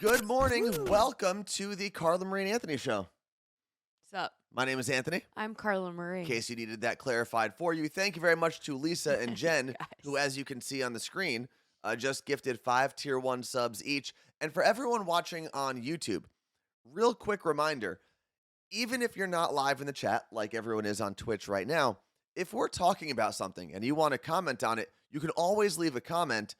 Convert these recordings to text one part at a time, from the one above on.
Good morning. Welcome to the Carla Marie and Anthony Show. What's up? My name is Anthony. I'm Carla Marie. In case you needed that clarified for you, thank you very much to Lisa and Jen, who, as you can see on the screen, just gifted 5 Tier 1 subs each. And for everyone watching on YouTube, real quick reminder, even if you're not live in the chat like everyone is on Twitch right now, if we're talking about something and you want to comment on it, you can always leave a comment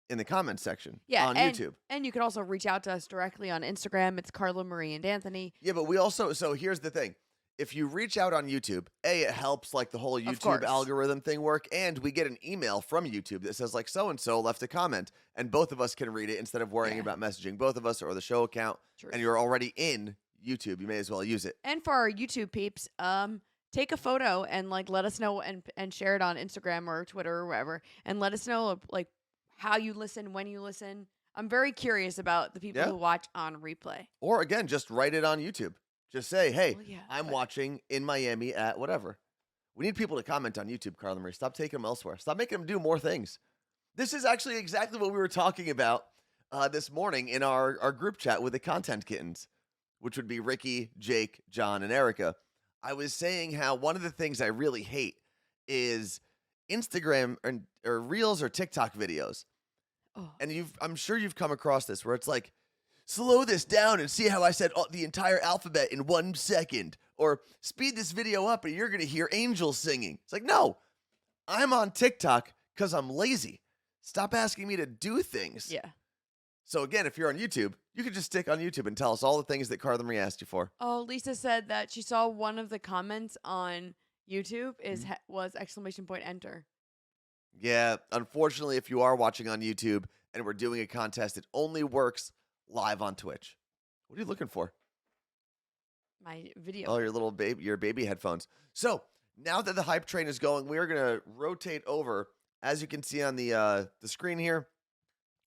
in the comment section on YouTube. And you can also reach out to us directly on Instagram. It's Carla Marie and Anthony. Yeah, but we also, so here's the thing. If you reach out on YouTube, it helps like the whole YouTube algorithm thing work, and we get an email from YouTube that says like so-and-so left a comment, and both of us can read it instead of worrying about messaging both of us or the show account. True. And you're already in YouTube. You may as well use it. And for our YouTube peeps, take a photo and like let us know and share it on Instagram or Twitter or wherever, and let us know like how you listen, when you listen. I'm very curious about the people who watch on replay. Or again, just write it on YouTube. Just say, hey, I'm watching in Miami at whatever. We need people to comment on YouTube, Carla Marie. Stop taking them elsewhere. Stop making them do more things. This is actually exactly what we were talking about this morning in our group chat with the Content Kittens, which would be Ricky, Jake, John, and Erica. I was saying how one of the things I really hate is Instagram or Reels or TikTok videos. Oh. And I'm sure you've come across this where it's like, slow this down and see how I said the entire alphabet in 1 second. Or speed this video up and you're going to hear angels singing. It's like, no, I'm on TikTok because I'm lazy. Stop asking me to do things. Yeah. So again, if you're on YouTube, you can just stick on YouTube and tell us all the things that Carla Marie asked you for. Oh, Lisa said that she saw one of the comments on YouTube was ! Enter. Yeah, unfortunately, if you are watching on YouTube and we're doing a contest, it only works live on Twitch. What are you looking for? My video. Oh, your baby headphones. So now that the hype train is going, we are going to rotate over. As you can see on the screen here,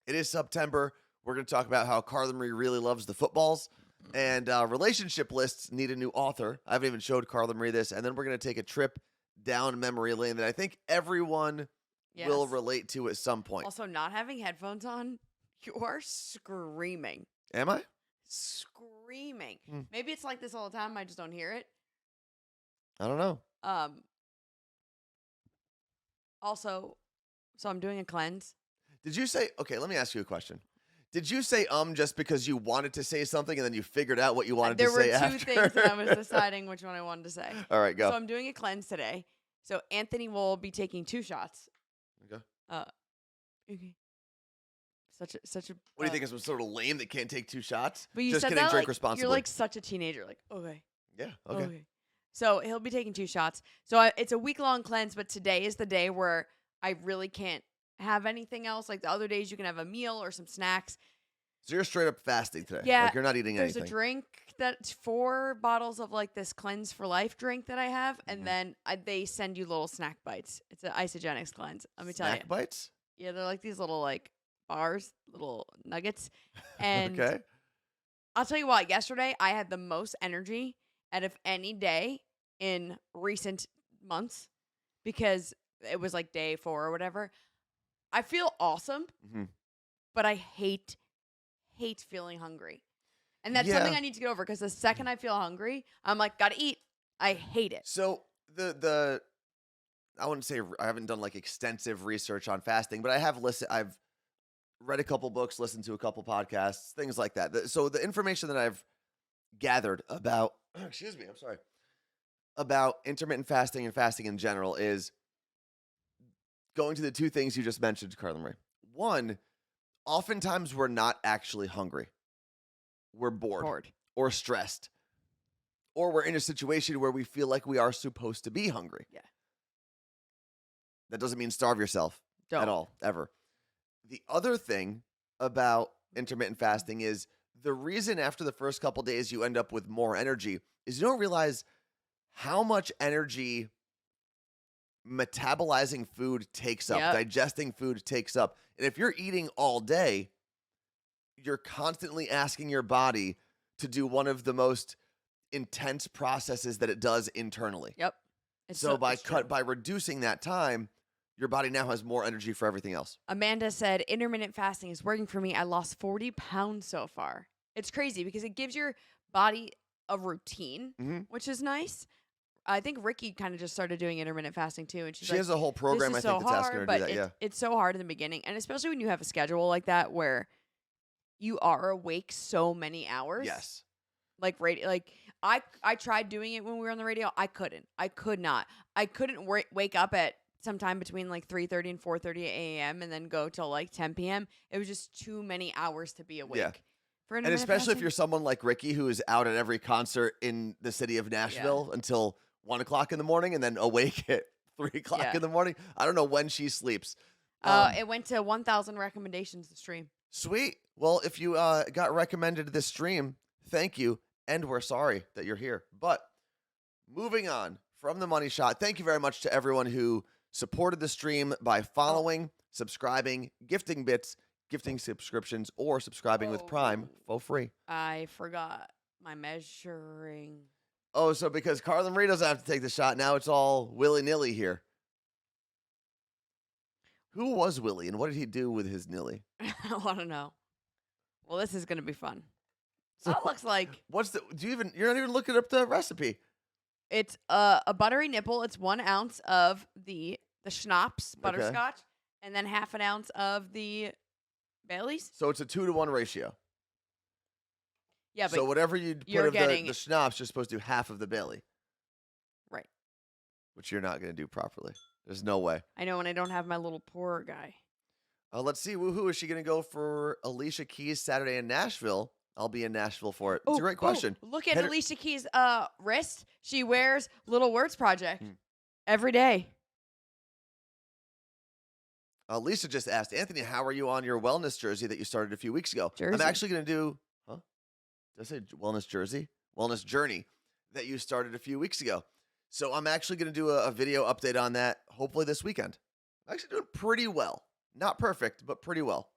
it is September. We're going to talk about how Carla Marie really loves the footballs. And relationship lists need a new author. I haven't even showed Carla Marie this. And then we're going to take a trip down memory lane that I think everyone will relate to at some point. Also, not having headphones on, you are screaming. Am I? Screaming. Maybe it's like this all the time. I just don't hear it. I don't know. Also, so I'm doing a cleanse. Did you say, okay, let me ask you a question. Did you say just because you wanted to say something and then you figured out what you wanted to say after? There were 2 things that I was deciding which one I wanted to say. All right, go. So I'm doing a cleanse today. So Anthony will be taking 2 shots. Okay. Okay. Such a. What do you think is sort of lame that can't take 2 shots? But you just said kidding, that drink like, responsibly. you're like such a teenager. Like, okay. Yeah. Okay. So he'll be taking 2 shots. So it's a week-long cleanse, but today is the day where I really can't have anything else. Like the other days, you can have a meal or some snacks. So you're straight up fasting today. Yeah. Like you're not eating anything. There's a drink that's 4 bottles of like this Cleanse for Life drink that I have. And then they send you little snack bites. It's an isogenics cleanse. Let me tell you. Snack bites? Yeah, they're like these little like bars, little nuggets. And okay. I'll tell you what, yesterday I had the most energy out of any day in recent months because it was like day 4 or whatever. I feel awesome, but I hate feeling hungry. And that's something I need to get over because the second I feel hungry, I'm like, gotta eat. I hate it. So I wouldn't say I haven't done like extensive research on fasting, but I've read a couple books, listened to a couple podcasts, things like that. So the information that I've gathered about, about intermittent fasting and fasting in general is going to the 2 things you just mentioned, Carla Marie. 1, oftentimes we're not actually hungry. We're bored or stressed, or we're in a situation where we feel like we are supposed to be hungry. Yeah. That doesn't mean starve yourself at all, ever. The other thing about intermittent fasting is the reason after the first couple days you end up with more energy is you don't realize how much energy metabolizing food takes up, digesting food takes up. And if you're eating all day, you're constantly asking your body to do one of the most intense processes that it does internally. Yep. So by reducing that time, your body now has more energy for everything else. Amanda said, intermittent fasting is working for me. I lost 40 pounds so far. It's crazy because it gives your body a routine, which is nice. I think Ricky kind of just started doing intermittent fasting too. And she has a whole program, I think, that's asking her to do that, yeah. It's so hard in the beginning. And especially when you have a schedule like that where you are awake so many hours. Yes. Like I tried doing it when we were on the radio. I couldn't. I could not. I couldn't wake up at sometime between like 3:30 and 4:30 a.m. and then go till like 10 p.m. It was just too many hours to be awake. Yeah. And especially if you're someone like Ricky who is out at every concert in the city of Nashville until 1 o'clock in the morning and then awake at 3 o'clock in the morning. I don't know when she sleeps. It went to 1,000 recommendations to stream. Sweet. Well, if you got recommended this stream, thank you. And we're sorry that you're here. But moving on from the money shot, thank you very much to everyone who supported the stream by following, subscribing, gifting bits, gifting subscriptions, or subscribing with Prime for free. I forgot my measuring. Oh, so because Carla Marie doesn't have to take the shot, now it's all willy-nilly here. Who was Willie, and what did he do with his nilly? I want to know. Well, this is going to be fun. So it looks like... You're not even looking up the recipe. It's a buttery nipple. It's 1 ounce of the schnapps, butterscotch, and then half an ounce of the Baileys. So it's a 2-to-1 ratio. Yeah, but so whatever you put of the schnapps, you're supposed to do half of the Bailey. Right. Which you're not going to do properly. There's no way. I know, and I don't have my little pour guy. Let's see. Woohoo. Is she going to go for Alicia Keys Saturday in Nashville? I'll be in Nashville for it. It's a great question. Look at Alicia Keys' wrist. She wears Little Words Project every day. Lisa just asked, Anthony, how are you on your wellness jersey that you started a few weeks ago? I'm actually going to do, did I say wellness jersey? Wellness journey that you started a few weeks ago. So I'm actually going to do a video update on that, hopefully this weekend. I'm actually doing pretty well. Not perfect, but pretty well.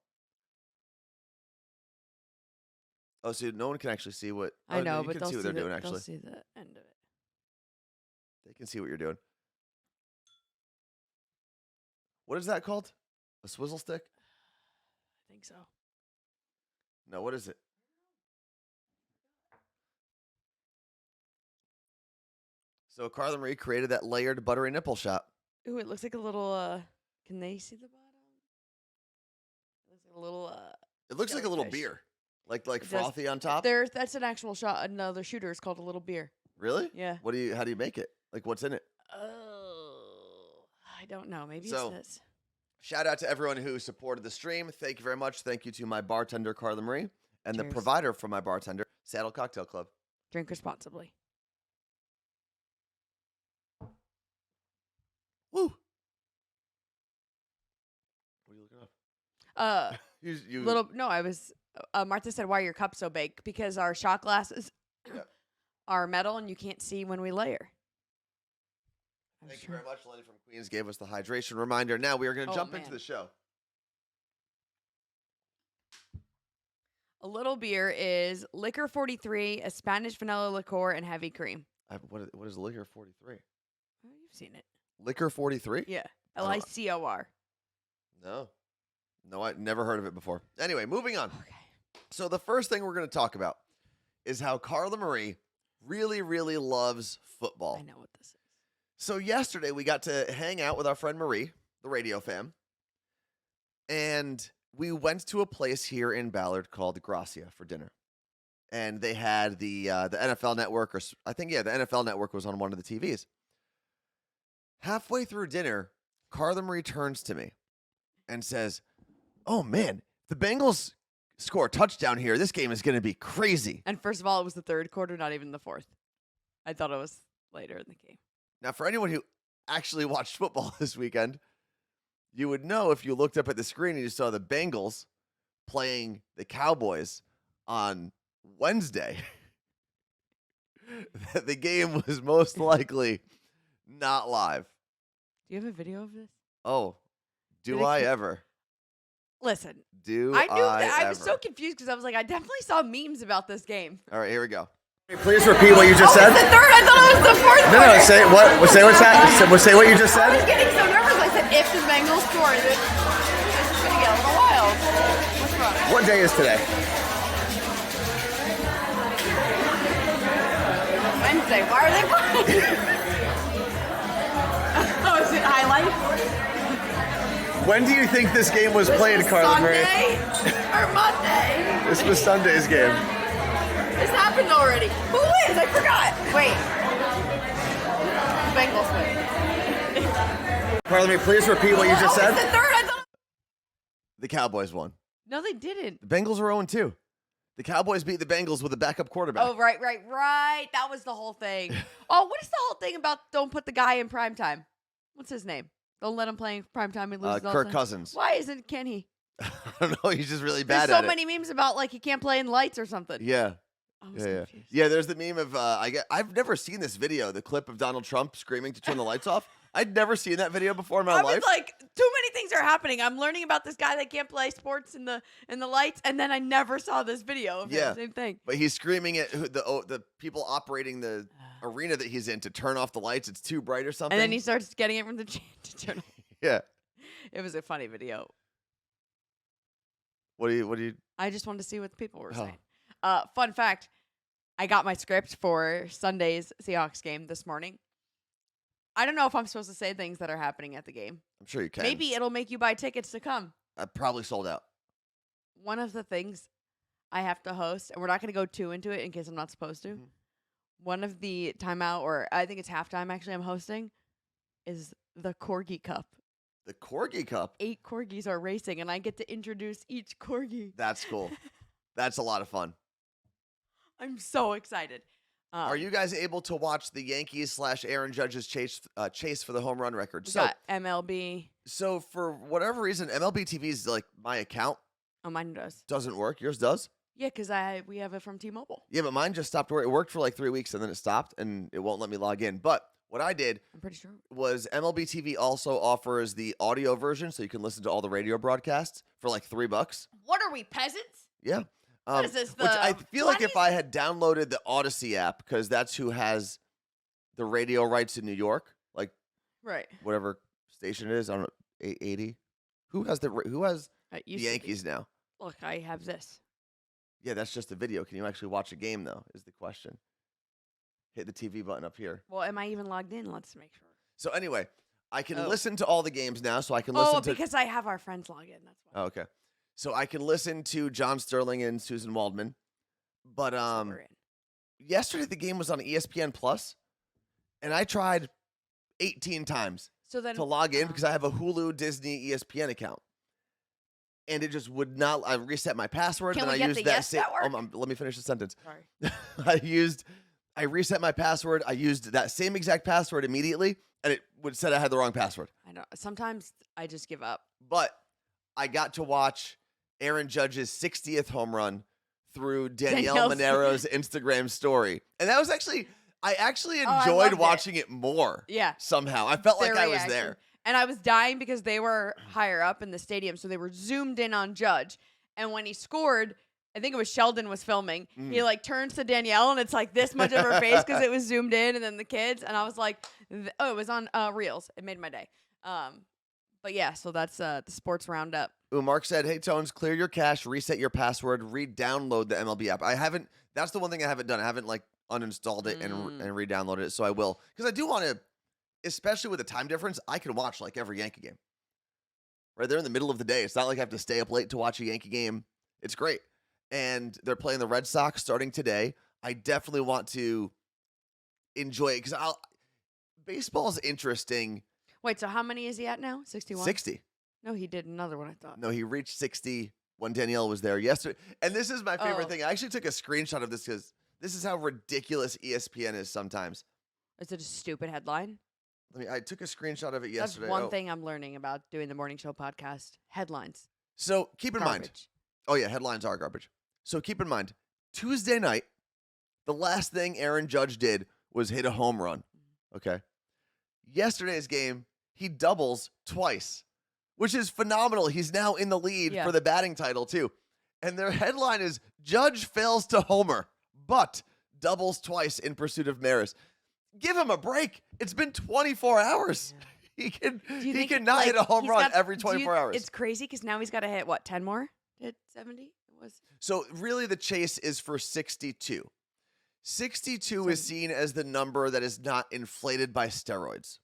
Oh, so no one can actually see what... I know, but they'll see what they're doing, actually. They'll see the end of it. They can see what you're doing. What is that called? A swizzle stick? I think so. No, what is it? So Carla Marie created that layered buttery nipple shot. Ooh, it looks like a little, can they see the bottom? It looks like a little, It looks like a little beer. Like frothy on top? That's an actual shot. Another shooter is called a little beer. Really? Yeah. How do you make it? Like, what's in it? Oh, I don't know. Maybe it's this. Shout out to everyone who supported the stream. Thank you very much. Thank you to my bartender, Carla Marie, and the provider for my bartender, Saddle Cocktail Club. Drink responsibly. Woo. What are you looking up? No, I was... Martha said, why are your cups so big? Because our shot glasses are metal and you can't see when we layer. Thank you very much. Lenny from Queens gave us the hydration reminder. Now we are going to jump into the show. A little beer is Liquor 43, a Spanish vanilla liqueur, and heavy cream. What is Liquor 43? Oh, you've seen it. Liquor 43? Yeah. LICOR. No, I never heard of it before. Anyway, moving on. Okay. So the first thing we're going to talk about is how Carla Marie really, really loves football. I know what this is. So yesterday we got to hang out with our friend Marie, the radio fam, and we went to a place here in Ballard called Gracia for dinner. And they had the NFL Network, or I think, the NFL Network was on one of the TVs. Halfway through dinner, Carla Marie turns to me and says, oh, man, the Bengals score a touchdown here. This game is going to be crazy. And first of all, it was the third quarter, not even the fourth. I thought it was later in the game. Now, for anyone who actually watched football this weekend, you would know if you looked up at the screen and you saw the Bengals playing the Cowboys on Wednesday, that the game was most likely not live. Do you have a video of this? Oh, do I ever? Listen. I was so confused because I was like, I definitely saw memes about this game. All right, here we go. Please repeat what you just said. The third. I thought it was the fourth. No, say what? Say what's happening. Say what you just said. I was getting so nervous. I said, if the Bengals score, this is going to get a little wild. What's wrong? What day is today? Wednesday. Why are they playing? Oh, is it highlights? When do you think this game was played, Carla Marie? Sunday or Monday? This was Sunday's game. This happened already. Who wins? I forgot. Wait. Bengals win. Carla Marie, please repeat what you just said. The third. I thought. The Cowboys won. No, they didn't. The Bengals were 0-2. The Cowboys beat the Bengals with a backup quarterback. Oh, right. That was the whole thing. Oh, what is the whole thing about don't put the guy in prime time? What's his name? Don't let him play in prime time and lose. Kirk Cousins. Why can he? I don't know. He's just really bad There's at so many memes about like he can't play in lights or something. Yeah. I was Yeah. confused. Yeah, there's the meme of I've never seen this video, the clip of Donald Trump screaming to turn the lights off. I'd never seen that video before in my I life. was like, too many things are happening. I'm learning about this guy that can't play sports in the lights, and then I never saw this video of him. Same thing. But he's screaming at the people operating the arena that he's in to turn off the lights. It's too bright or something. And then he starts getting it from the chain to turn off. Yeah. It was a funny video. What do you? I just wanted to see what the people were Oh. saying. Fun fact, I got my script for Sunday's Seahawks game this morning. I don't know if I'm supposed to say things that are happening at the game. I'm sure you can. Maybe it'll make you buy tickets to come. I probably sold out. One of the things I have to host, and we're not going to go too into it in case I'm not supposed to. Mhm. One of the timeout, or I think it's halftime actually, I'm hosting, is the Corgi Cup. The Corgi Cup. 8 corgis are racing, and I get to introduce each corgi. That's cool. That's a lot of fun. I'm so excited. Are you guys able to watch the Yankees / Aaron Judge's chase for the home run record? We got MLB. So for whatever reason, MLB TV is like my account Oh, mine does. doesn't work. Yours does? Yeah, because we have it from T-Mobile. Yeah, but mine just stopped working. It worked for like 3 weeks and then it stopped and it won't let me log in. But what I did I'm pretty sure. was MLB TV also offers the audio version, so you can listen to all the radio broadcasts for like $3. What are we, peasants? Yeah. What is this, Which I the feel like if 20s? I had downloaded the Odyssey app, because that's who has the radio rights in New York, like Right. whatever station it is, I don't know, 880. Who has the It used to be. Yankees now? Look, I have this. Yeah, that's just a video. Can you actually watch a game though? Is the question. Hit the TV button up here. Well, am I even logged in? Let's make sure. So anyway, I can Oh. listen to all the games now, so I can listen Oh, to. because I have our friends log in. That's why. Oh, okay. So I can listen to John Sterling and Susan Waldman. But So we're in. yesterday the game was on ESPN Plus, and I tried 18 times So then to log in because I have a Hulu, Disney, ESPN account, and it just would not. I reset my password, Can and we I get used the that Yes same. Network? Let me finish the sentence. Sorry. I reset my password. I used that same exact password immediately, and it would said I had the wrong password. I know. Sometimes I just give up. But I got to watch Aaron Judge's 60th home run through Danielle Danielle's- Monero's Instagram story. And that was I actually I enjoyed loved it. watching it more Yeah. somehow. I felt like Their I was reaction. there. And I was dying because they were higher up in the stadium, so they were zoomed in on Judge. And when he scored, I think it was Sheldon was filming. He like turns to Danielle, and it's like this much of her face because it was zoomed in, and then the kids. And I was like, oh, it was on Reels. It made my day. But yeah, so that's the sports roundup. Ooh, Mark said, "Hey Tones, clear your cache, reset your password, re-download the MLB app." I haven't. That's the one thing I haven't done. I haven't like uninstalled it and re-downloaded it. So I will, because I do want to, especially with the time difference. I can watch like every Yankee game. Right there in the middle of the day. It's not like I have to stay up late to watch a Yankee game. It's great, and they're playing the Red Sox starting today. I definitely want to enjoy it because baseball is interesting. Wait, so how many is he at now? 61? 60. No, he did another one, I thought. No, he reached 60 when Danielle was there yesterday. And this is my favorite Oh. thing. I actually took a screenshot of this because this is how ridiculous ESPN is sometimes. Is it a stupid headline? I took a screenshot of it yesterday. That's one thing I'm learning about doing the morning show podcast. Headlines. So keep in mind. Garbage. Oh, yeah, headlines are garbage. So keep in mind, Tuesday night, the last thing Aaron Judge did was hit a home run. Okay. Yesterday's game, he doubles twice, which is phenomenal. He's now in the lead Yeah. for the batting title, too. And their headline is Judge fails to homer, but doubles twice in pursuit of Maris. Give him a break. It's been 24 hours. Yeah. He cannot hit a home run every 24 hours. It's crazy because now he's got to hit, 10 more? Hit 70? It was. So really the chase is for 62. 62 is seen as the number that is not inflated by steroids.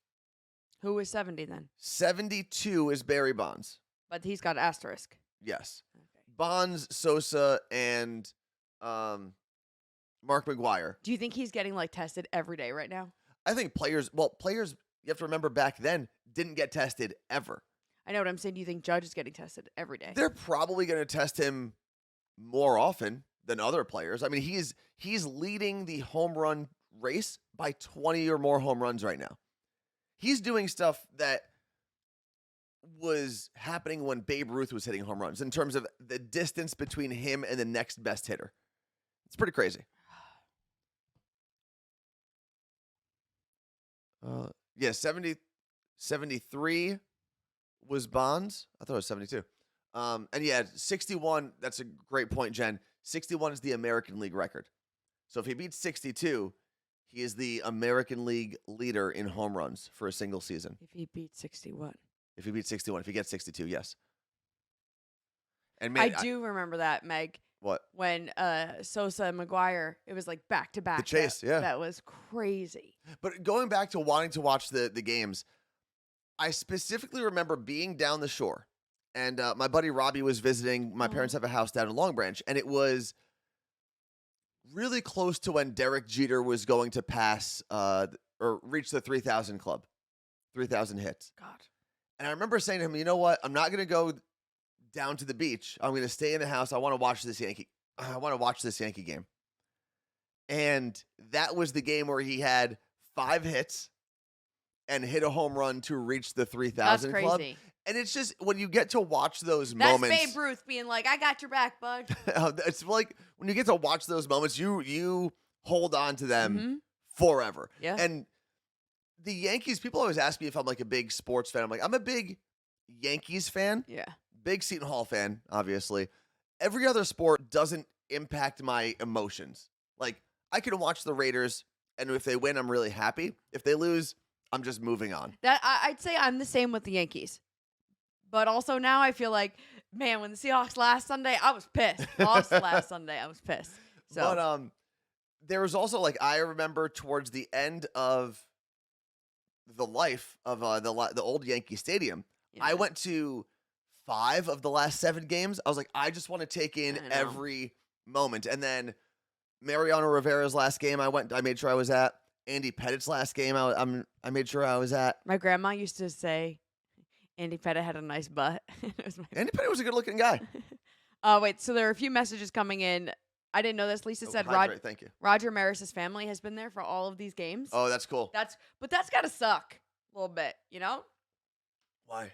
Who was 70 then? 72 is Barry Bonds. But he's got asterisk. Yes. Okay. Bonds, Sosa, and Mark McGwire. Do you think he's getting tested every day right now? I think players, you have to remember back then, didn't get tested ever. I know what I'm saying. Do you think Judge is getting tested every day? They're probably going to test him more often than other players. I mean, he's leading the home run race by 20 or more home runs right now. He's doing stuff that was happening when Babe Ruth was hitting home runs in terms of the distance between him and the next best hitter. It's pretty crazy. 73 was Bonds. I thought it was 72. And yeah, 61, that's a great point, Jen. 61 is the American League record. So if he beats 62, he is the American League leader in home runs for a single season. If he beats 61. If he beats 61. If he gets 62, yes. And man, I do remember that, Meg. What? When Sosa and McGwire, it was back to back. The chase, yeah. That was crazy. But going back to wanting to watch the games, I specifically remember being down the shore. And my buddy Robbie was visiting. My parents have a house down in Long Branch. And it was really close to when Derek Jeter was going to pass or reach the 3,000 club. 3,000 hits. God. And I remember saying to him, you know what? I'm not going to go down to the beach. I'm going to stay in the house. I want to watch this Yankee game. And that was the game where he had 5 hits and hit a home run to reach the 3,000 club. Crazy. And it's just when you get to watch those moments. That's Babe Ruth being like, I got your back, bud. It's like when you get to watch those moments, you hold on to them forever. Yeah. And the Yankees, people always ask me if I'm a big sports fan. I'm like, I'm a big Yankees fan. Yeah. Big Seton Hall fan, obviously. Every other sport doesn't impact my emotions. I can watch the Raiders, and if they win, I'm really happy. If they lose, I'm just moving on. I'd say I'm the same with the Yankees. But also now I feel like, man, when the Seahawks last Sunday, I was pissed. Lost last Sunday, I was pissed. So. But there was also, I remember towards the end of the life of the old Yankee Stadium, I went to 5 of the last 7 games. I was like, I just want to take in every moment. And then Mariano Rivera's last game, I made sure I was at. Andy Pettit's last game, I made sure I was at. My grandma used to say Andy Pettit had a nice butt. Andy Pettit was a good-looking guy. Wait, so there are a few messages coming in. I didn't know this. Lisa said thank you. Roger Maris's family has been there for all of these games. Oh, that's cool. But that's got to suck a little bit, you know? Why?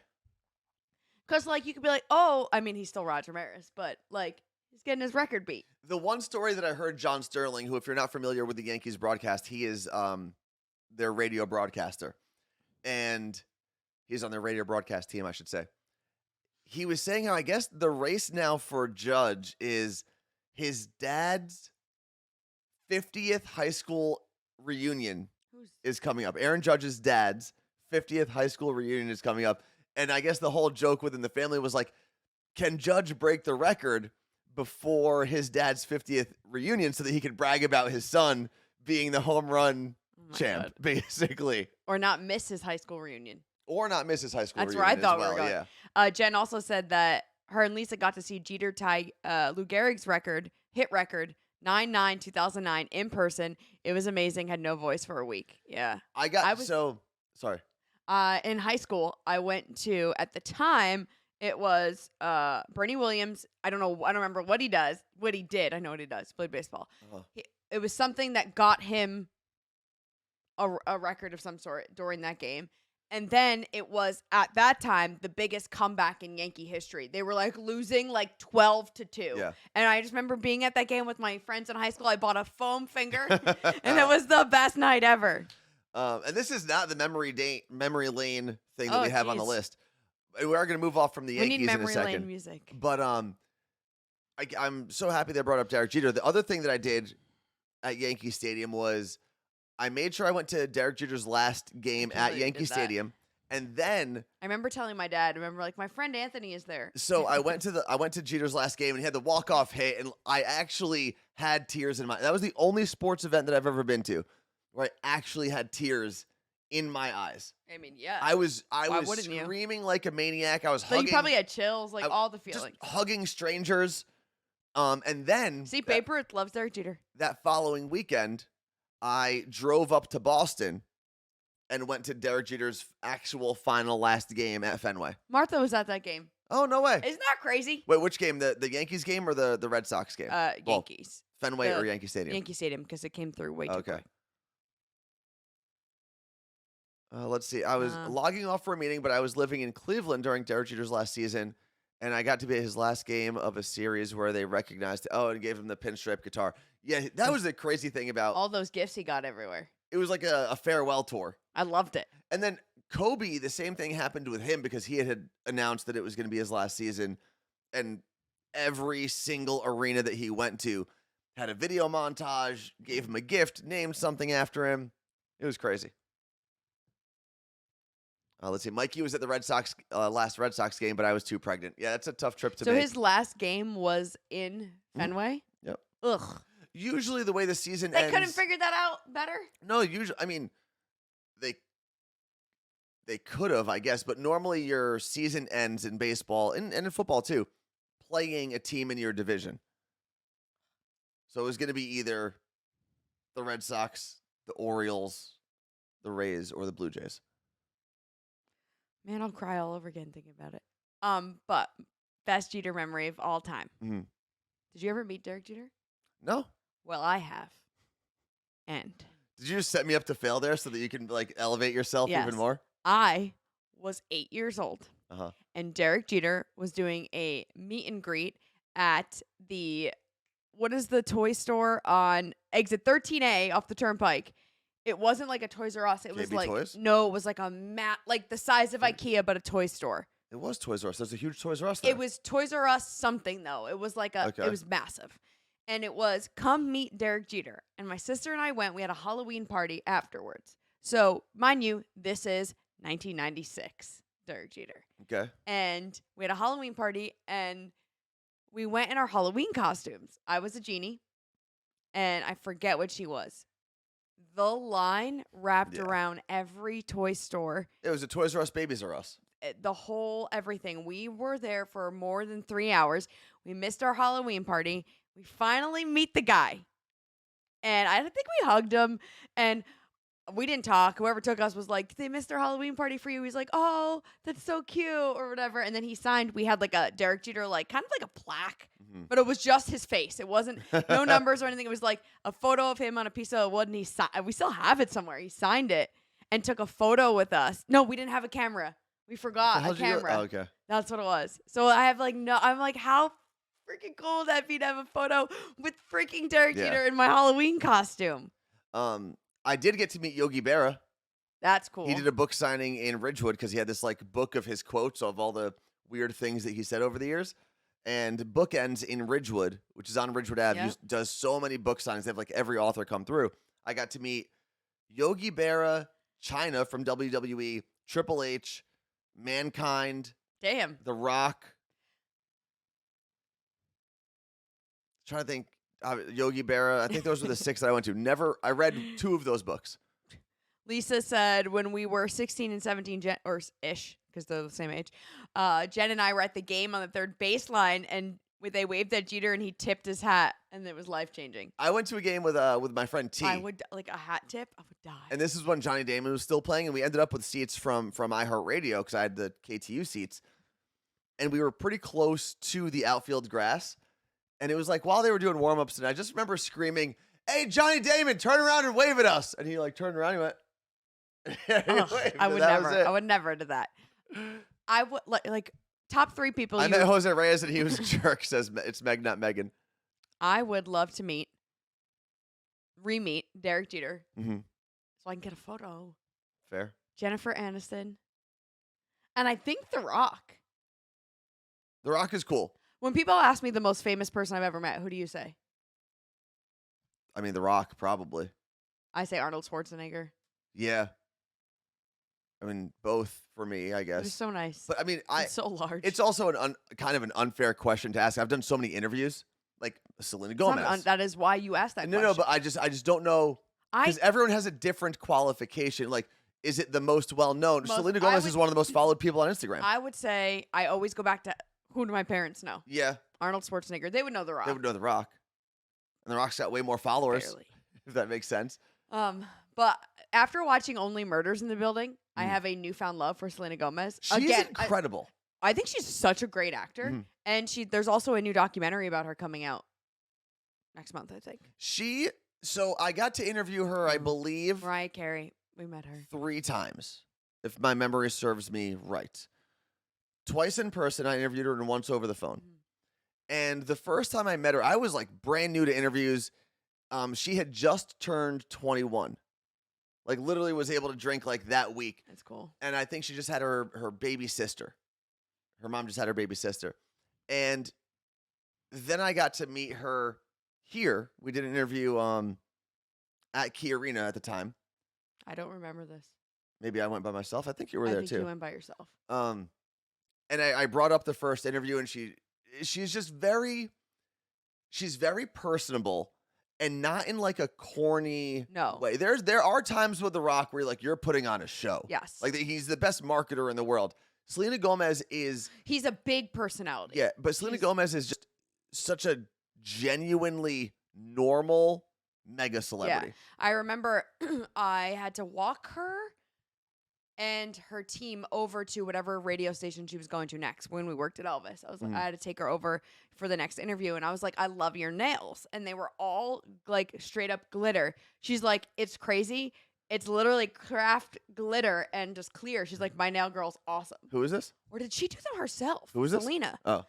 Because, you could be like, oh, I mean, he's still Roger Maris, but, he's getting his record beat. The one story that I heard John Sterling, who, if you're not familiar with the Yankees broadcast, he is their radio broadcaster. And he's on their radio broadcast team, I should say. He was saying how I guess the race now for Judge is his dad's 50th high school reunion is coming up. Aaron Judge's dad's 50th high school reunion is coming up. And I guess the whole joke within the family was can Judge break the record before his dad's 50th reunion so that he could brag about his son being the home run champ, basically. Or not miss his high school reunion. Or not miss his high school That's reunion. That's where I thought well, we were going. Yeah. Jen also said that her and Lisa got to see Jeter tie Lou Gehrig's hit record, 9/9/2009 in person. It was amazing. Had no voice for a week. Yeah. Sorry. In high school, I went to, at the time, it was Bernie Williams. I don't remember what he did. I know what he does. Played baseball. It was something that got him a record of some sort during that game. And then it was, at that time, the biggest comeback in Yankee history. They were losing 12-2. Yeah. And I just remember being at that game with my friends in high school. I bought a foam finger, and it was the best night ever. And this is not the memory lane thing that we have on the list. We are going to move off from the Yankees in a second. We need memory lane music. But I'm so happy they brought up Derek Jeter. The other thing that I did at Yankee Stadium was I made sure I went to Derek Jeter's last game can't at believe you Yankee did that. Stadium, and then I remember telling my dad. I remember like my friend Anthony is there. so I went to Jeter's last game, and he had the walk-off hit, and I actually had tears in my. That was the only sports event that I've ever been to where I actually had tears in my eyes. I mean, yeah. I was wouldn't you? screaming like a maniac. I was So hugging. you probably had chills, like all the just feelings. hugging strangers. And then See, Babe Ruth loves Derek Jeter. that following weekend, I drove up to Boston and went to Derek Jeter's actual final last game at Fenway. Martha was at that game. Oh, no way. Isn't that crazy? Wait, which game? The Yankees game or the Red Sox game? Yankees. Fenway The or Yankee Stadium? Yankee Stadium, because it came through way too Okay. quick. Let's see. I was logging off for a meeting, but I was living in Cleveland during Derek Jeter's last season, and I got to be at his last game of a series where they recognized, and gave him the pinstripe guitar. Yeah, that was the crazy thing about all those gifts he got everywhere. It was like a farewell tour. I loved it. And then Kobe, the same thing happened with him because he had announced that it was going to be his last season, and every single arena that he went to had a video montage, gave him a gift, named something after him. It was crazy. Let's see. Mikey was at the Red Sox last Red Sox game, but I was too pregnant. Yeah, that's a tough trip to make. So his last game was in Fenway? Yep. Ugh. Usually the way the season They ends. couldn't figure that out better? No, usually, I mean, they could have, I guess, but normally your season ends in baseball and in football too, playing a team in your division. So it was going to be either the Red Sox, the Orioles, the Rays, or the Blue Jays. Man, I'll cry all over again thinking about it. But best Jeter memory of all time. Mm-hmm. Did you ever meet Derek Jeter? No. Well, I have. And did you just set me up to fail there so that you can like elevate yourself even more? I was 8 years old, Uh-huh. and Derek Jeter was doing a meet and greet at what is the toy store on exit 13A off the Turnpike? It wasn't like a Toys R Us. It was KB like Toys? No, it was like a like the size of IKEA, but a toy store. It was Toys R Us. There's a huge Toys R Us there. It was Toys R Us something though. It was like it was massive. And it was come meet Derek Jeter. And my sister and I went. We had a Halloween party afterwards. So, mind you, this is 1996, Derek Jeter. Okay. And we had a Halloween party, and we went in our Halloween costumes. I was a genie, and I forget what she was. The line wrapped around every toy store. It was a Toys R Us, Babies R Us. The whole everything. We were there for more than 3 hours. We missed our Halloween party. We finally meet the guy. And I think we hugged him. And we didn't talk. Whoever took us was like, they missed their Halloween party for you. He's like, oh, that's so cute or whatever. And then he signed. We had like a Derek Jeter, like kind of like a plaque. But it was just his face. It wasn't no numbers or anything. It was like a photo of him on a piece of wood, and we still have it somewhere. He signed it and took a photo with us. No, we didn't have a camera. We forgot a camera. Okay. That's what it was. So I have like I'm like, how freaking cool would that be to have a photo with freaking Derek Jeter in my Halloween costume? I did get to meet Yogi Berra. That's cool. He did a book signing in Ridgewood because he had this like book of his quotes of all the weird things that he said over the years. And Bookends in Ridgewood, which is on Ridgewood Ave, does so many book signings. They have like every author come through. I got to meet Yogi Berra, China from WWE, Triple H, Mankind, damn, The Rock. Trying to think, Yogi Berra. I think those were the 6 that I went to. I read 2 of those books. Lisa said when we were 16 and 17, or ish, because they're the same age, Jen and I were at the game on the third baseline, and they waved at Jeter, and he tipped his hat, and it was life-changing. I went to a game with my friend T. I would, like a hat tip, I would die. And this is when Johnny Damon was still playing, and we ended up with seats from iHeartRadio because I had the KTU seats. And we were pretty close to the outfield grass. And it was like while they were doing warm-ups, and I just remember screaming, "Hey, Johnny Damon, turn around and wave at us." And he like turned around and went, I would never do that. I would like top 3 people. I met Jose Reyes and he was a jerk. Says it's Meg, not Megan. I would love to re-meet Derek Jeter, so I can get a photo. Fair. Jennifer Aniston, and I think The Rock. The Rock is cool. When people ask me the most famous person I've ever met, who do you say? I mean, The Rock, probably. I say Arnold Schwarzenegger. Yeah. I mean, both for me, I guess. It's so nice. But I mean, it's so large. It's also kind of an unfair question to ask. I've done so many interviews, like Selena Gomez. That is why you asked that question. No, but I just don't know, because everyone has a different qualification. Like, is it the most well-known? Selena Gomez is one of the most followed people on Instagram. I would say I always go back to, who do my parents know? Yeah. Arnold Schwarzenegger. They would know The Rock. They would know The Rock. And The Rock's got way more followers. Barely. If that makes sense. But after watching Only Murders in the Building, I have a newfound love for Selena Gomez. She's incredible. I think she's such a great actor. And there's also a new documentary about her coming out next month, I think. So I got to interview her, I believe. Mariah Carey. We met her 3 times, if my memory serves me right. Twice in person, I interviewed her, and once over the phone. And the first time I met her, I was like brand new to interviews. She had just turned 21. Like, literally was able to drink like that week. That's cool. And I think she just had her baby sister. Her mom just had her baby sister. And then I got to meet her here. We did an interview at Key Arena at the time. I don't remember this. Maybe I went by myself. I think you were there too. I think you went by yourself. And I brought up the first interview, and she's just very personable. And not in like a corny way. There are times with The Rock where you're putting on a show. Yes. Like he's the best marketer in the world. Selena Gomez is... He's a big personality. Yeah, but Selena Gomez is just such a genuinely normal mega celebrity. Yeah. I remember I had to walk her and her team over to whatever radio station she was going to next when we worked at Elvis. I was like, I had to take her over for the next interview, and I was like, I love your nails. And they were all like straight up glitter. She's like, it's crazy. It's literally craft glitter and just clear. She's like, my nail girl's awesome. Who is this? Or did she do them herself? Who is this? Selena. Oh.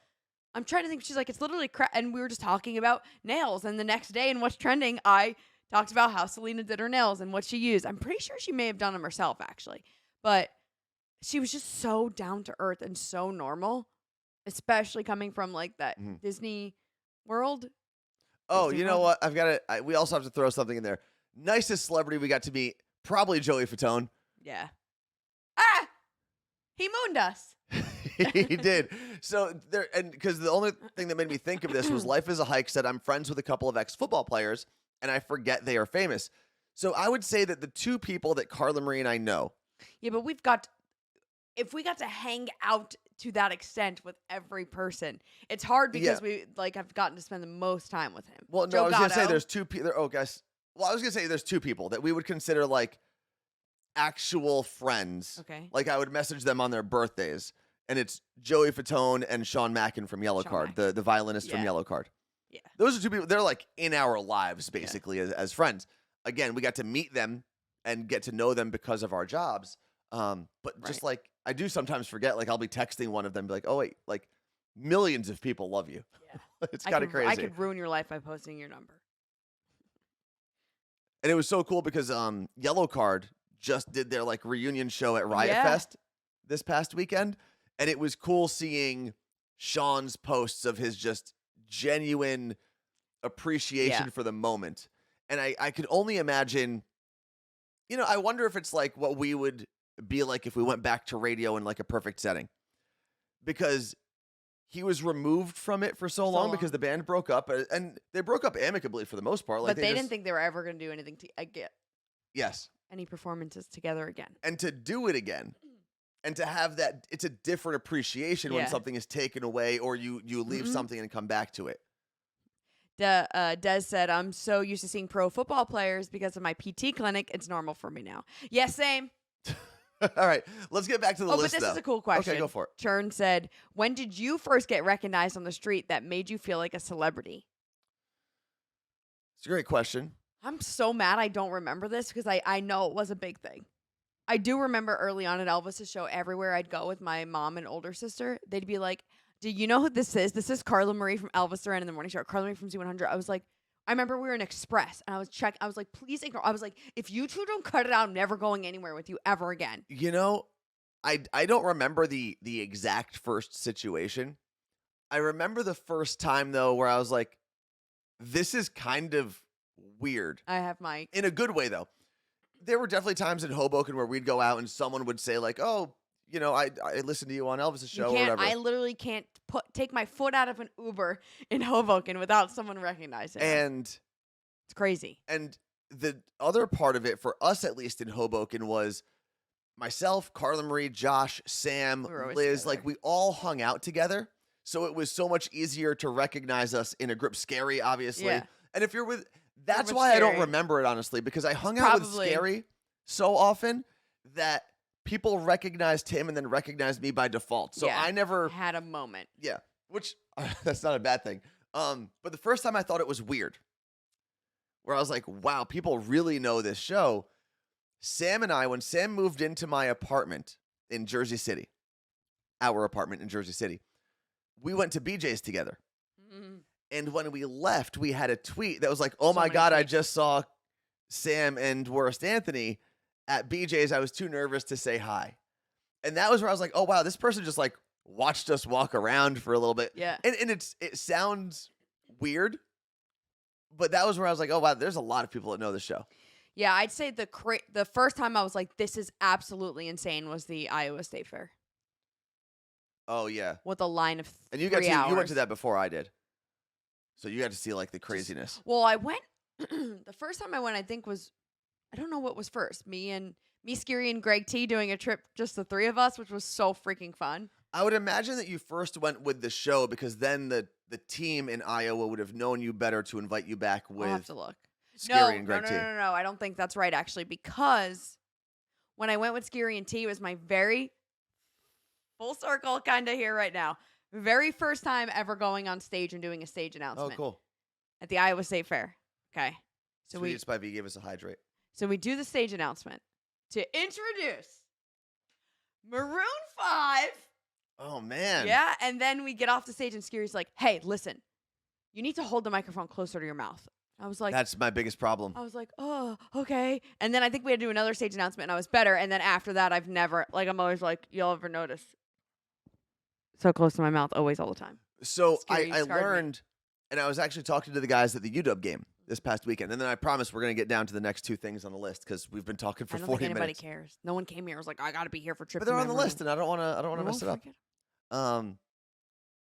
I'm trying to think. She's like, it's literally and we were just talking about nails. And the next day in What's Trending, I talked about how Selena did her nails and what she used. I'm pretty sure she may have done them herself, actually. But she was just so down to earth and so normal, especially coming from like that Disney World. Oh, Disney World. What? I've got to. We also have to throw something in there. Nicest celebrity we got to meet, probably Joey Fatone. Yeah. He mooned us. He did. So there, and because the only thing that made me think of this was Life is a Hike said I'm friends with a couple of ex-football players, and I forget they are famous. So I would say that the 2 people that Carla Marie and I know. Yeah, but if we got to hang out to that extent with every person, it's hard because we have gotten to spend the most time with him. Well, no, I was going to say there's 2 people. Oh, guys. Well, I was going to say there's 2 people that we would consider like actual friends. Okay. Like I would message them on their birthdays, and it's Joey Fatone and Sean Mackin from Yellow Card, the violinist from Yellow Card. Yeah. Those are 2 people. They're like in our lives basically as friends. Again, we got to meet them and get to know them because of our jobs. But just like I do sometimes forget, like I'll be texting one of them, be like, oh wait, like millions of people love you. Yeah. It's kind of crazy. I could ruin your life by posting your number. And it was so cool because Yellow Card just did their like reunion show at Riot Fest this past weekend. And it was cool seeing Sean's posts of his just genuine appreciation for the moment. And I could only imagine, I wonder if it's like what we would be like if we went back to radio in like a perfect setting. Because he was removed from it for so long because the band broke up. And they broke up amicably for the most part. Like, but they didn't think they were ever going to do anything again. Yes. Any performances together again. And to do it again. And to have that, it's a different appreciation when something is taken away or you leave something and come back to it. Des said, I'm so used to seeing pro football players because of my PT clinic. It's normal for me now. Yes, same. All right. Let's get back to the list, but this is a cool question. Okay, go for it. Churn said, when did you first get recognized on the street that made you feel like a celebrity? It's a great question. I'm so mad I don't remember this because I know it was a big thing. I do remember early on at Elvis's show, everywhere I'd go with my mom and older sister, they'd be like, do you know who this is? This is Carla Marie from Elvis Duran in the Morning Show. Carla Marie from Z100. I was like, I remember we were in Express, and I was like, please ignore. I was like, if you 2 don't cut it out, I'm never going anywhere with you ever again. I don't remember the exact first situation. I remember the first time, though, where I was like, this is kind of weird. I have my In a good way, though. There were definitely times in Hoboken where we'd go out and someone would say, like, oh, I listened to you on Elvis's show or whatever. I literally can't take my foot out of an Uber in Hoboken without someone recognizing it. And it's crazy. And the other part of it, for us at least in Hoboken, was myself, Carla Marie, Josh, Sam, Liz. Together. Like, we all hung out together. So it was so much easier to recognize us in a group. Scary, obviously. Yeah. And if you're with... That's why I don't remember it, honestly, because I hung out with Scary so often that people recognized him and then recognized me by default. So I never... had a moment. Yeah. Which, that's not a bad thing. But the first time I thought it was weird, where I was like, wow, people really know this show. Sam and I, when Sam moved into my apartment in Jersey City, our apartment in Jersey City, we went to BJ's together. Mm-hmm. And when we left, we had a tweet that was like, oh my God, I just saw Sam and Worst Anthony at BJ's. I was too nervous to say hi. And that was where I was like, oh, wow, this person just like watched us walk around for a little bit. Yeah. And it sounds weird, but that was where I was like, oh, wow, there's a lot of people that know the show. Yeah, I'd say the first time I was like, this is absolutely insane was the Iowa State Fair. Oh, yeah. With a line of 3 and you went to that before I did. So you got to see like the craziness. Well, I went the first time I went, I think was, I don't know what was first. Me, Scary, and Greg T doing a trip, just the 3 of us, which was so freaking fun. I would imagine that you first went with the show because then the team in Iowa would have known you better to invite you back with. I'll have to look. Scary and Greg T. No. I don't think that's right, actually, because when I went with Scary and T, it was my very full circle kind of here right now. Very first time ever going on stage and doing a stage announcement. Oh, cool. At the Iowa State Fair. Okay. So Sweetest by V gave us a hydrate. So we do the stage announcement to introduce Maroon 5. Oh, man. Yeah, and then we get off the stage and Scary's like, hey, listen, you need to hold the microphone closer to your mouth. I was like... That's my biggest problem. I was like, oh, okay. And then I think we had to do another stage announcement and I was better. And then after that, I've never... Like, I'm always like, y'all ever notice? So close to my mouth, always, all the time. So I learned, and I was actually talking to the guys at the UW game this past weekend, and then I promised we're going to get down to the next 2 things on the list because we've been talking for 40 minutes. I don't think anybody cares. No one came here. I was like, I got to be here for trips. But they're on the list, and I don't want to mess it up.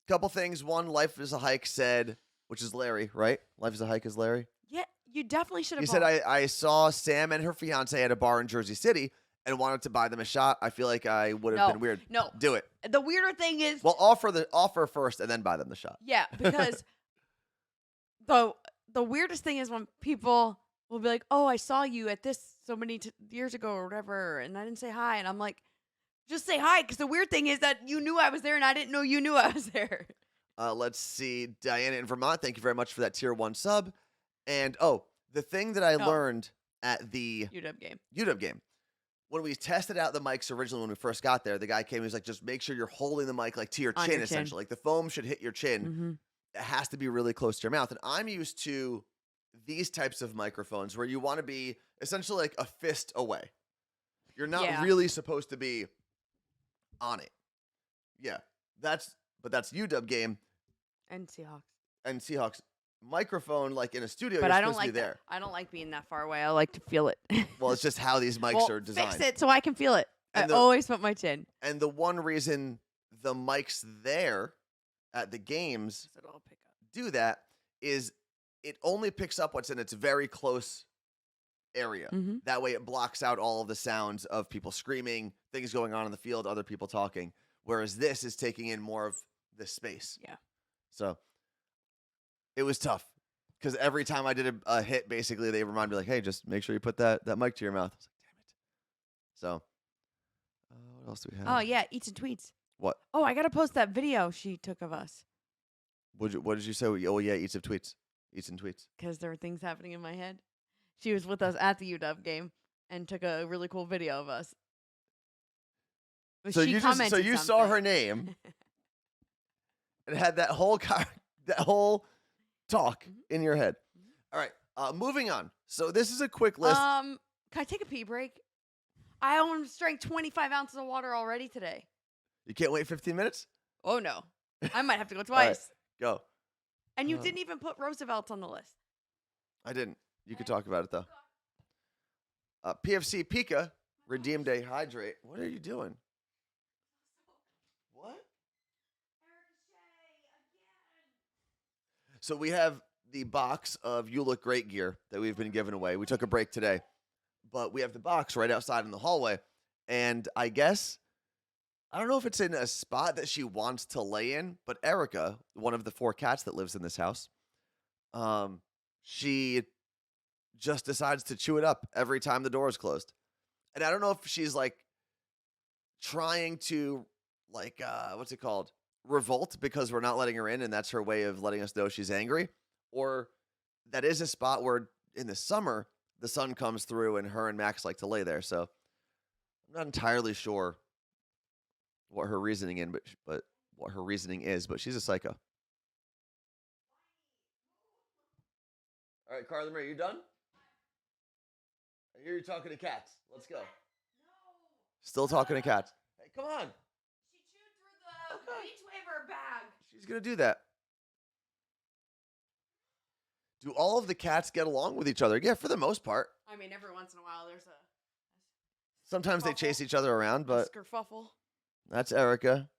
Couple things. One, Life is a Hike said, which is Larry, right? Life is a Hike is Larry. Yeah, you definitely should have. He said I saw Sam and her fiance at a bar in Jersey City and wanted to buy them a shot. I feel like I would have been weird. No. Do it. The weirder thing is... Well, offer first and then buy them the shot. Yeah, because the weirdest thing is when people will be like, oh, I saw you at this so many years ago or whatever, and I didn't say hi. And I'm like, just say hi, because the weird thing is that you knew I was there and I didn't know you knew I was there. Let's see. Diana in Vermont, thank you very much for that tier 1 sub. And, the thing that I learned at the UW game. When we tested out the mics originally when we first got there, the guy came, he was like, just make sure you're holding the mic like to your chin, essentially. Like the foam should hit your chin. Mm-hmm. It has to be really close to your mouth. And I'm used to these types of microphones where you want to be essentially like a fist away. You're not really supposed to be on it. Yeah. That's UW game. And Seahawks. Microphone, like in a studio, but you're I don't supposed like to be there. I don't like being that far away. I like to feel it. Well, it's just how these mics are designed. Fix it so I can feel it. I always put my chin. And the one reason the mics there at the games do that is it only picks up what's in its very close area. Mm-hmm. That way it blocks out all of the sounds of people screaming, things going on in the field, other people talking. Whereas this is taking in more of the space. Yeah. So it was tough because every time I did a hit, basically they remind me like, hey, just make sure you put that mic to your mouth. I was like, damn it. So what else do we have? Oh, yeah. Eats and tweets. What? Oh, I got to post that video she took of us. What did you say? Oh, yeah. Eats and tweets. Because there were things happening in my head. She was with us at the UW game and took a really cool video of us. So you saw her name and had that whole talk in your head. All right, moving on. So this is a quick list. Can I take a pee break? I almost drank 25 ounces of water already today. You can't wait 15 minutes? Oh, no. I might have to go twice. Right, go. And you didn't even put Roosevelt's on the list. I didn't. You could talk about it, though. PFC Pika, redeemed a hydrate. What are you doing? What? So we have the box of You Look Great gear that we've been giving away. We took a break today, but we have the box right outside in the hallway. And I guess, I don't know if it's in a spot that she wants to lay in, but Erica, one of the 4 cats that lives in this house, she just decides to chew it up every time the door is closed. And I don't know if she's like trying to what's it called? Revolt because we're not letting her in and that's her way of letting us know she's angry, or that is a spot where in the summer the sun comes through and her and Max like to lay there. So I'm not entirely sure what her reasoning but what her reasoning is, but she's a psycho. All right, Carla Marie, you done? I hear you talking to cats. Let's go. No. Still talking to cats. Hey, come on. She chewed through the beach waiver bag. She's going to do that. Do all of the cats get along with each other? Yeah, for the most part. I mean, every once in a while there's a Sometimes they chase each other around, but skerfuffle. That's Erica.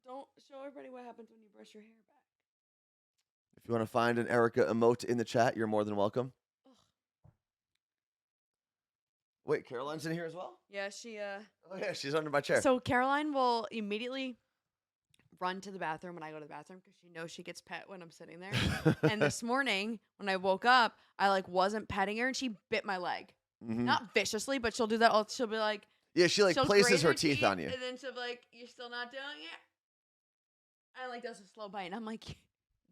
Don't show everybody what happens when you brush your hair back. If you want to find an Erica emote in the chat, you're more than welcome. Ugh. Wait, Caroline's in here as well? Yeah, she Oh yeah, she's under my chair. So Caroline will immediately run to the bathroom when I go to the bathroom because she knows she gets pet when I'm sitting there. And this morning when I woke up, I wasn't petting her and she bit my leg. Mm-hmm. Not viciously, but she'll do that. She'll be like, yeah, she places her teeth on you. And then she'll be like, you're still not doing it? And does a slow bite. And I'm like,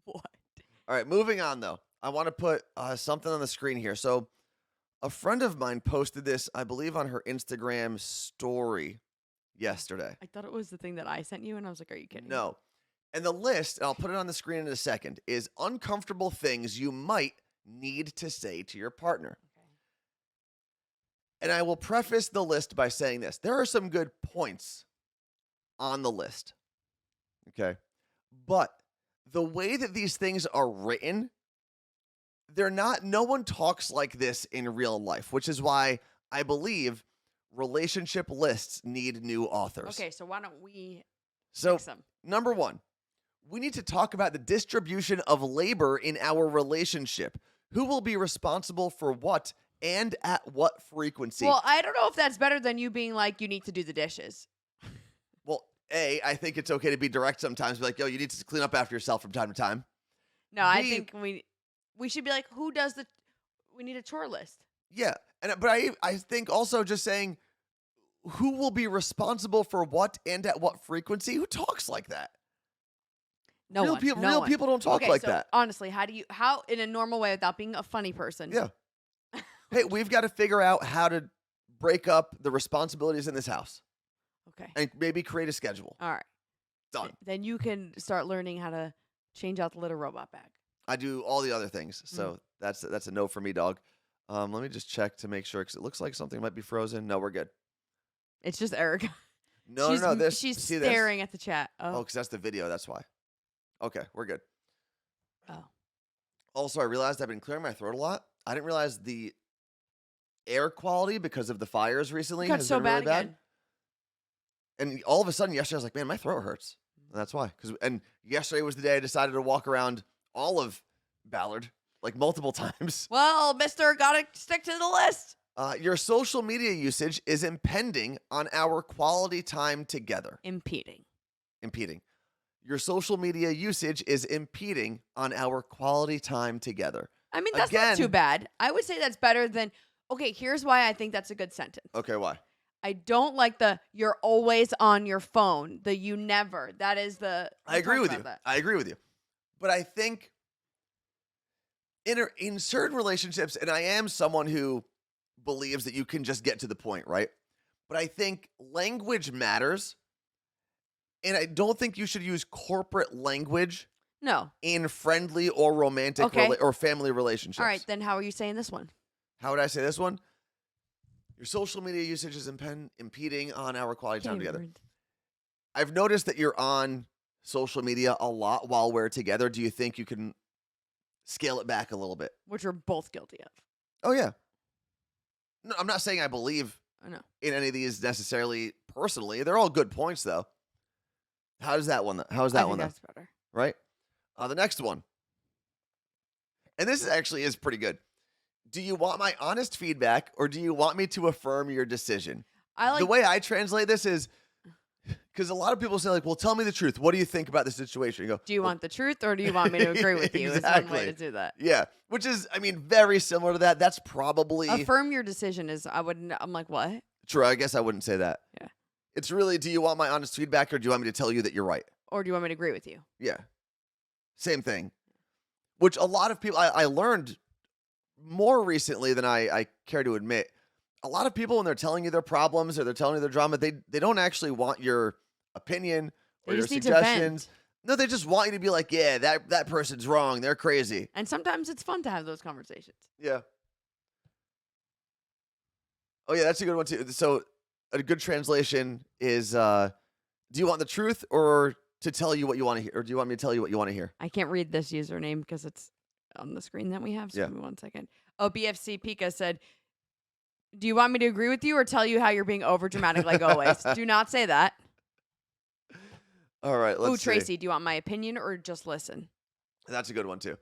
what? All right, moving on though. I want to put something on the screen here. So a friend of mine posted this, I believe, on her Instagram story yesterday. I thought it was the thing that I sent you, and I was like, are you kidding? No. And the list, and I'll put it on the screen in a second, is uncomfortable things you might need to say to your partner. Okay. And I will preface the list by saying this. There are some good points on the list. Okay. But the way that these things are written, no one talks like this in real life, which is why I believe relationship lists need new authors. Okay, so why don't we fix them? Number 1, we need to talk about the distribution of labor in our relationship. Who will be responsible for what and at what frequency? Well, I don't know if that's better than you being like, you need to do the dishes. Well, I think it's okay to be direct sometimes. Be like, yo, you need to clean up after yourself from time to time. No, I think we should be like, we need a chore list. Yeah, but I think also just saying who will be responsible for what and at what frequency. Who talks like that? Real people don't talk like that. Honestly, how in a normal way without being a funny person? Yeah. Hey, we've got to figure out how to break up the responsibilities in this house. Okay. And maybe create a schedule. All right. Done. Then you can start learning how to change out the litter robot bag. I do all the other things. So that's a no for me, dog. Let me just check to make sure, because it looks like something might be frozen. No, we're good. It's just Erica. No. She's staring at the chat. Oh, because that's the video. That's why. Okay, we're good. Oh. Also, I realized I've been clearing my throat a lot. I didn't realize the air quality because of the fires recently has been really bad. Again. And all of a sudden, yesterday, I was like, man, my throat hurts. And that's why. And yesterday was the day I decided to walk around all of Ballard, multiple times. Well, mister, gotta stick to the list. Your social media usage is impeding on our quality time together. Impeding. Your social media usage is impeding on our quality time together. I mean, that's not too bad. I would say that's better than, okay, here's why I think that's a good sentence. Okay, why? I don't like you're always on your phone, you never. That is I agree with you. I agree with you. But I think in certain relationships, and I am someone who believes that you can just get to the point, right? But I think language matters. And I don't think you should use corporate language. No. In friendly or romantic or family relationships. All right, then how are you saying this one? How would I say this one? Your social media usage is impeding on our quality time together. I've noticed that you're on social media a lot while we're together. Do you think you can scale it back a little bit. Which we're both guilty of. Oh, yeah. No, I'm not saying I believe I know. in any of these necessarily personally. They're all good points, though. How's that one? How is that one, though? That's better. Right? The next one. And this actually is pretty good. Do you want my honest feedback or do you want me to affirm your decision? The way I translate this is, because a lot of people say, like, well, tell me the truth. What do you think about the situation? You go, do you want the truth or do you want me to agree with you? Exactly. Is one way to do that. Yeah. Which is, I mean, very similar to that. That's probably. Affirm your decision is, I'm like, what? True. I guess I wouldn't say that. Yeah. It's really, do you want my honest feedback or do you want me to tell you that you're right? Or do you want me to agree with you? Yeah. Same thing. Which a lot of people, I learned more recently than I care to admit. A lot of people, when they're telling you their problems or they're telling you their drama, they don't actually want your opinion or your suggestions. No, they just want you to be like, yeah, that person's wrong. They're crazy. And sometimes it's fun to have those conversations. Yeah. Oh, yeah, that's a good one, too. So a good translation is, do you want the truth or to tell you what you want to hear? Or do you want me to tell you what you want to hear? I can't read this username because it's on the screen that we have. So give me 1 second. Oh, BFC Pika said, do you want me to agree with you or tell you how you're being over dramatic like always? Do not say that. All right, let's see. Tracy, do you want my opinion or just listen? That's a good one, too.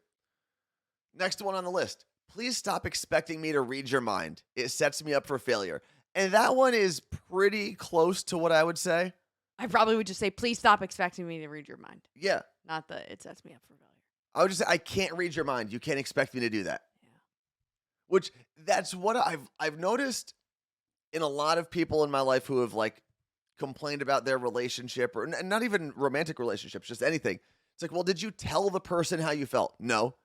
Next one on the list. Please stop expecting me to read your mind. It sets me up for failure. And that one is pretty close to what I would say. I probably would just say, please stop expecting me to read your mind. Yeah. Not that it sets me up for failure. I would just say, I can't read your mind. You can't expect me to do that. Yeah. Which, that's what I've noticed in a lot of people in my life who have, like, complained about their relationship, or not even romantic relationships, just anything. It's like, well, did you tell the person how you felt? No.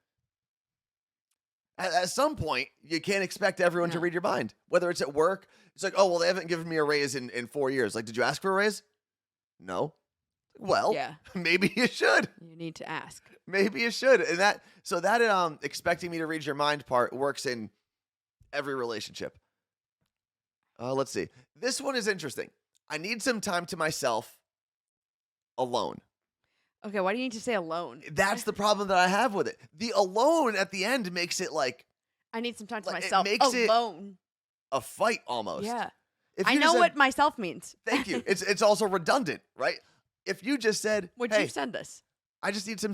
At some point, you can't expect everyone to read your mind. Whether it's at work, it's like, oh, well, they haven't given me a raise in 4 years. Like, did you ask for a raise? No. Well, maybe you should. You need to ask. Maybe you should. And that expecting me to read your mind part works in every relationship. Let's see. This one is interesting. I need some time to myself alone. Okay, why do you need to say alone? That's the problem that I have with it. The alone at the end makes it like, I need some time to myself. It makes alone. It a fight almost. Yeah. I know what myself means. Thank you. It's also redundant, right? If you just said, would hey, you send this? I need some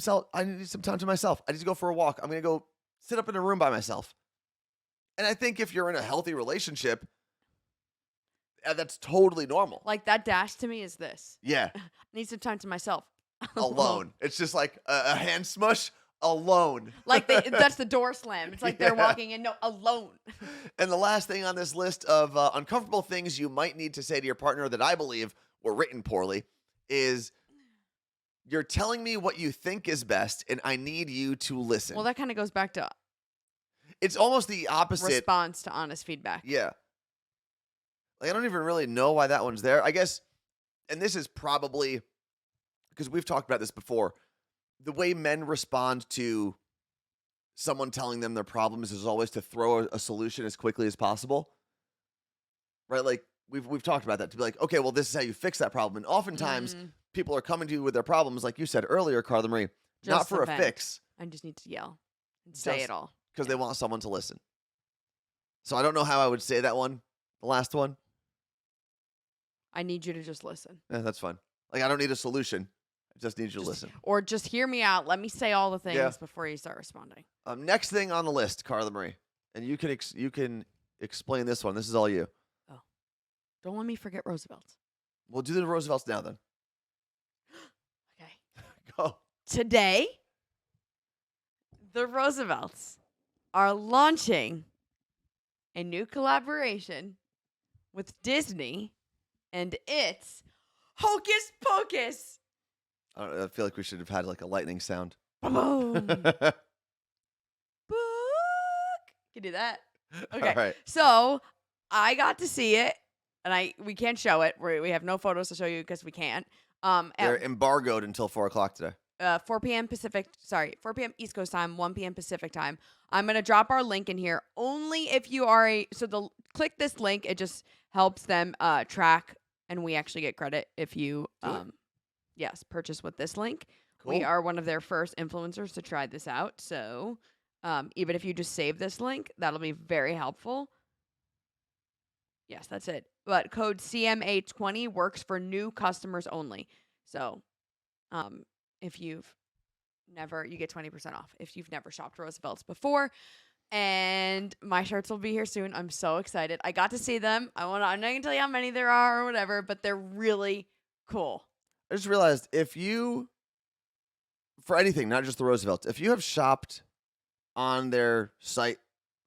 time to myself. I need to go for a walk. I'm going to go sit up in a room by myself. And I think if you're in a healthy relationship, that's totally normal. Like that dash to me is this. Yeah. I need some time to myself. Alone. It's just like a hand smush. Alone. Like that's the door slam. It's like they're walking in. No, alone. And the last thing on this list of uncomfortable things you might need to say to your partner that I believe were written poorly is, you're telling me what you think is best and I need you to listen. Well, that kind of goes back to, it's almost the opposite. Response to honest feedback. Yeah. Like, I don't even really know why that one's there. I guess, and this is probably, because we've talked about this before, the way men respond to someone telling them their problems is always to throw a solution as quickly as possible. Right? Like, we've talked about that, to be like, okay, well, this is how you fix that problem. And oftentimes, people are coming to you with their problems, like you said earlier, Carla Marie, not for a fix. I just need to yell and say it all. Because they want someone to listen. So I don't know how I would say that one, the last one. I need you to just listen. Yeah, that's fine. Like, I don't need a solution. I just need you to listen. Or just hear me out. Let me say all the things before you start responding. Next thing on the list, Carla Marie. And you can explain this one. This is all you. Oh. Don't let me forget Roosevelt's. We'll do the Roosevelt's now then. Okay. Go. Today, the Roosevelt's are launching a new collaboration with Disney, and it's Hocus Pocus. I feel like we should have had like a lightning sound. Boom. Book. Can do that. Okay. All right. So I got to see it, and we can't show it. We have no photos to show you because we can't. They're embargoed until 4 o'clock today. 4 p.m. 4 p.m. East Coast time, 1 p.m. Pacific time. I'm going to drop our link in here only if you are click this link. It just helps them track, and we actually get credit if you purchase with this link. Cool. We are one of their first influencers to try this out. So even if you just save this link, that'll be very helpful. Yes, that's it. But code CMA20 works for new customers only. So if you get 20% off if you've never shopped Roosevelt's before. And my shirts will be here soon. I'm so excited. I got to see them. I'm not going to tell you how many there are or whatever, but they're really cool. I just realized for anything, not just the Roosevelt's, if you have shopped on their site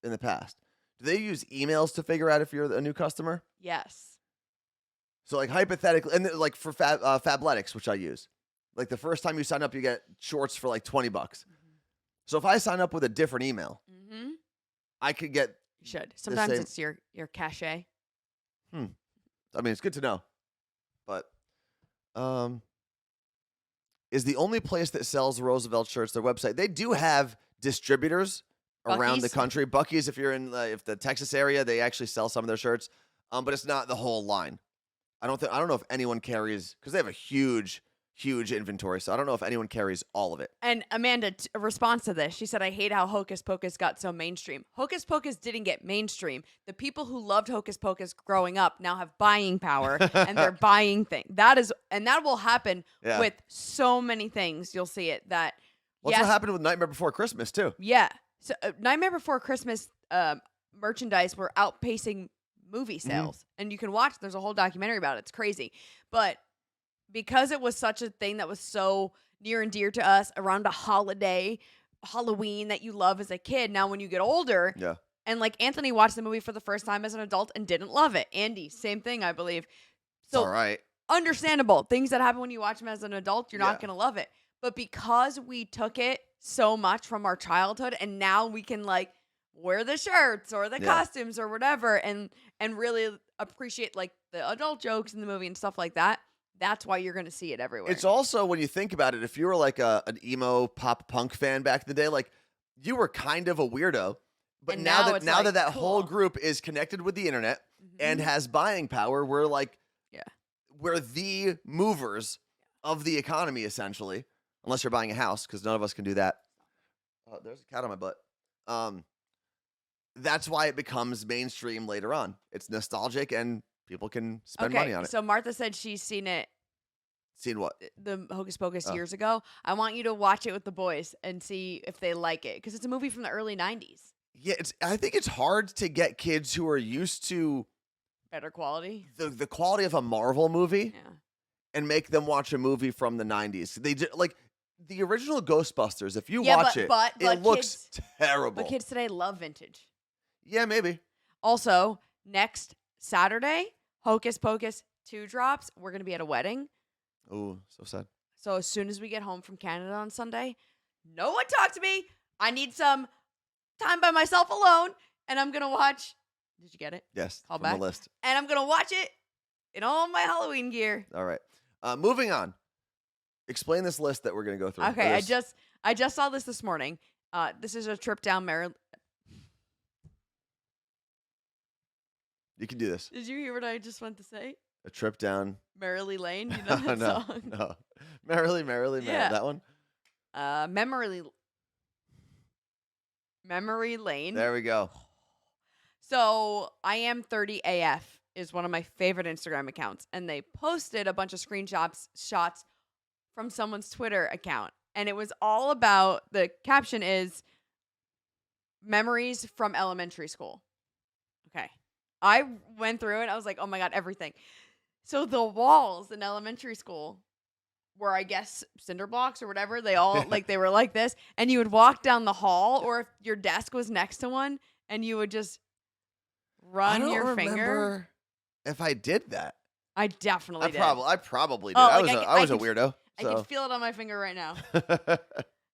in the past, do they use emails to figure out if you're a new customer? Yes. So, like, hypothetically, and like for Fabletics, which I use, like the first time you sign up, you get shorts for like $20. Mm-hmm. So if I sign up with a different email, I could get. You should. Sometimes it's your cachet. I mean, it's good to know. But is the only place that sells Roosevelt shirts their website. They do have distributors around the country. Buc-ee's, if you're in the Texas area, they actually sell some of their shirts. But it's not the whole line. I don't know if anyone carries, because they have a huge inventory, so I don't know if anyone carries all of it. And Amanda, a response to this, she said, I hate how Hocus Pocus got so mainstream. Hocus Pocus didn't get mainstream. The people who loved Hocus Pocus growing up now have buying power, and they're buying things. That will happen with so many things. You'll see it. That's what happened with Nightmare Before Christmas, too. Yeah. So Nightmare Before Christmas merchandise were outpacing movie sales. And you can watch, there's a whole documentary about it. It's crazy. But because it was such a thing that was so near and dear to us around a holiday, Halloween that you love as a kid, now when you get older, and like Anthony watched the movie for the first time as an adult and didn't love it. Andy, same thing, I believe. So, all right. Understandable. Things that happen when you watch them as an adult, you're not going to love it. But because we took it so much from our childhood and now we can like wear the shirts or the costumes or whatever and really appreciate like the adult jokes in the movie and stuff like that. That's why you're going to see it everywhere. It's also, when you think about it, if you were like an emo pop punk fan back in the day, like you were kind of a weirdo. But now that cool. whole group is connected with the internet and has buying power, we're like, we're the movers of the economy, essentially. Unless you're buying a house, because none of us can do that. Oh, there's a cat on my butt. That's why it becomes mainstream later on. It's nostalgic and people can spend money on it. So Martha said she's seen it. Seen what? The Hocus Pocus years ago. I want you to watch it with the boys and see if they like it, because it's a movie from the early 90s. Yeah, I think it's hard to get kids who are used to better quality, the quality of a Marvel movie, and make them watch a movie from the 90s. They like the original Ghostbusters. If you watch it looks terrible. But kids today love vintage. Yeah, maybe. Also, next Saturday, Hocus Pocus 2 drops. We're going to be at a wedding. Oh, so sad. So as soon as we get home from Canada on Sunday, no one talk to me. I need some time by myself alone, and I'm going to watch. Did you get it? Yes. Call from back. The list. And I'm going to watch it in all my Halloween gear. All right. Moving on. Explain this list that we're going to go through. Okay, I just saw this morning. This is a trip down Maryland. You can do this. Did you hear what I just went to say? A trip down Merrily Lane. You know that song? No. Merrily, that one? Memory Lane. There we go. So I Am 30 AF is one of my favorite Instagram accounts, and they posted a bunch of shots from someone's Twitter account, and it was all about, the caption is memories from elementary school. Okay. I went through it. I was like, oh my God, everything. So the walls in elementary school were, I guess, cinder blocks or whatever. They all they were like this, and you would walk down the hall, or if your desk was next to one, and you would just run your finger. If I did that, I definitely did. I probably did. I was a weirdo. So. I can feel it on my finger right now. So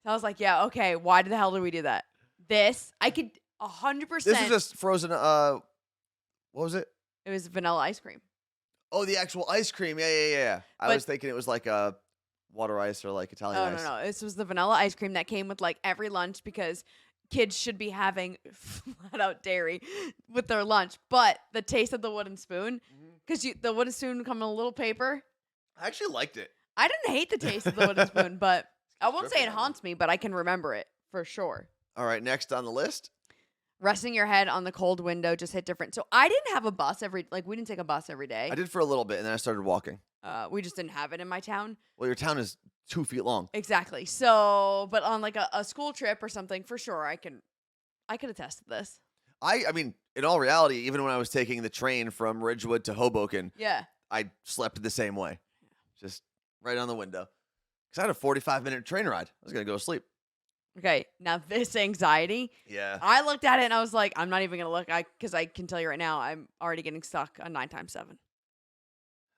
I was like, yeah, okay. Why the hell did we do that? I could 100%. This is just frozen. What was it? It was vanilla ice cream. Oh, the actual ice cream. Yeah. I was thinking it was like a water ice or like Italian ice. No. This was the vanilla ice cream that came with like every lunch, because kids should be having flat out dairy with their lunch. But the taste of the wooden spoon, because the wooden spoon would come in a little paper. I actually liked it. I didn't hate the taste of the wooden spoon, but I won't say it haunts me, but I can remember it for sure. All right, next on the list. Resting your head on the cold window just hit different. So I didn't have a bus we didn't take a bus every day. I did for a little bit, and then I started walking. We just didn't have it in my town. Well, your town is 2 feet long. Exactly. So, but on like a school trip or something, for sure, I could attest to this. I mean, in all reality, even when I was taking the train from Ridgewood to Hoboken, Yeah. I slept the same way. Just right on the window. Because I had a 45-minute train ride. I was going to go to sleep. Okay. Now this anxiety. Yeah. I looked at it and I was like, I'm not even going to look. Because I can tell you right now, I'm already getting stuck on 9 times 7.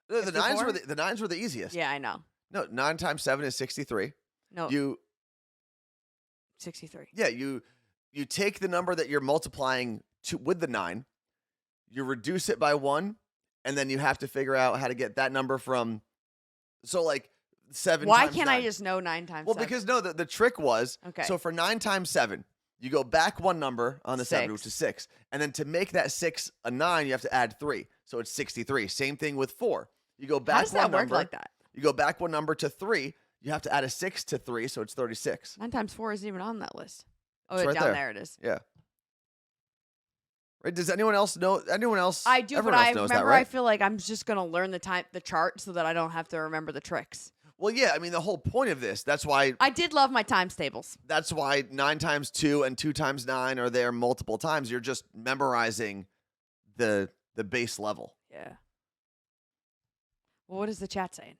The nines were the easiest. Yeah, I know. No, 9 times 7 is 63. No. 63. Yeah, you take the number that you're multiplying with the 9, you reduce it by 1, and then you have to figure out how to get that number from. So like 7. Why times can't 9. I just know 9 times? Well, 7? because no, the trick was okay. So for 9 times 7, you go back 1 number on the 7, 6. which is 6, and then to make that 6 a 9, you have to add 3, so it's 63. Same thing with 4. You go back. How does that work number, like that? You go back 1 number to 3. You have to add a 6 to 3, so it's 36. 9 times 4 isn't even on that list. Oh, it's right down there it is. Yeah. Right? Does anyone else know? Anyone else? I do, but else I knows remember. that, right? I feel like I'm just gonna learn the chart so that I don't have to remember the tricks. Well, yeah. I mean, the whole point of this. That's why I did love my times tables. That's why 9 times 2 and 2 times 9 are there multiple times. You're just memorizing the base level. Yeah. Well, what is the chat saying?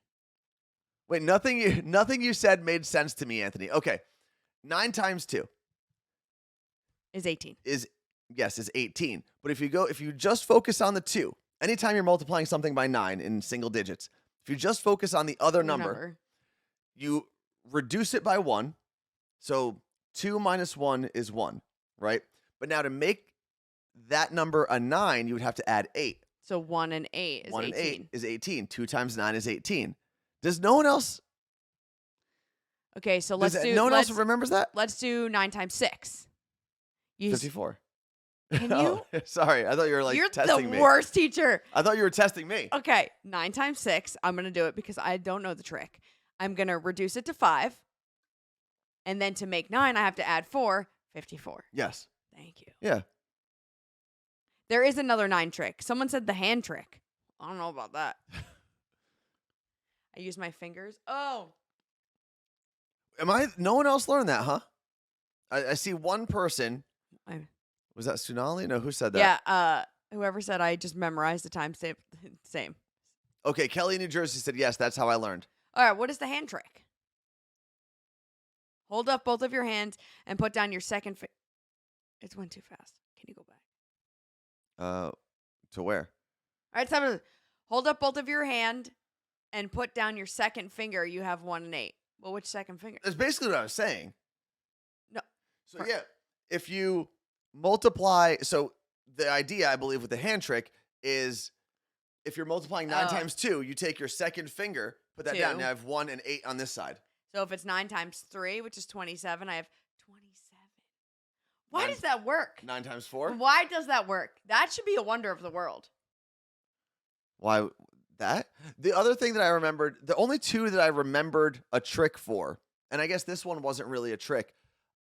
Wait, nothing you said made sense to me, Anthony. Okay. 9 times 2 is 18. Is 18. But if you just focus on the 2, anytime you're multiplying something by 9 in single digits, if you just focus on the other number, you reduce it by 1. So 2 minus 1 is 1, right? But now to make that number a 9, you would have to add 8. So 1 and 8 is 1 18. and 8 is 18. 2 times 9 is 18. Does no one else? Okay, so let's do. No one else remembers that? Let's do 9 times 6. 54. Can you? Oh, sorry, I thought you were testing me. You're the worst teacher. I thought you were testing me. Okay, 9 times 6. I'm gonna do it because I don't know the trick. I'm gonna reduce it to 5, and then to make 9, I have to add 4. 54. Yes. Thank you. Yeah. There is another 9 trick. Someone said the hand trick. I don't know about that. I use my fingers. Oh. No one else learned that, huh? I see one person. Was that Sunali? No, who said that? Yeah, whoever said I just memorized the time same. Okay, Kelly in New Jersey said, yes, that's how I learned. All right, what is the hand trick? Hold up both of your hands and put down your second finger. It went too fast. Can you go back? To where? All right, stop. Hold up both of your hand and put down your second finger. You have 1 and 8. Well, which second finger? That's basically what I was saying. No. So, yeah, if you multiply, so the idea, I believe, with the hand trick is if you're multiplying 9 times 2, you take your second finger, put that down, and I have 1 and 8 on this side. So if it's 9 times 3, which is 27, I have 27. Why does that work? 9 times 4? Why does that work? That should be a wonder of the world. Why that? The other thing that I remembered, the only 2 that I remembered a trick for, and I guess this one wasn't really a trick.